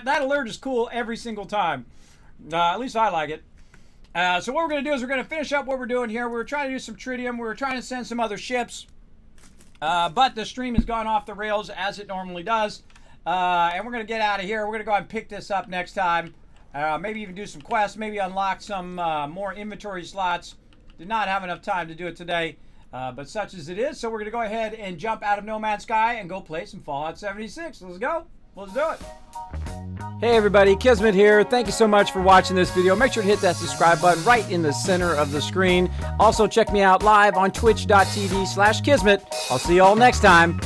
alert is cool every single time. At least I like it. So what we're going to do is we're going to finish up what we're doing here. We're trying to do some tritium. We're trying to send some other ships. But the stream has gone off the rails as it normally does. And we're going to get out of here. We're going to go ahead and pick this up next time. Maybe even do some quests. Maybe unlock some more inventory slots. Did not have enough time to do it today. But such as it is, so we're going to go ahead and jump out of No Man's Sky and go play some Fallout 76. Let's go. Let's do it. Hey everybody, Kismet here. Thank you so much for watching this video. Make sure to hit that subscribe button right in the center of the screen. Also check me out live on twitch.tv/Kismet. I'll see you all next time.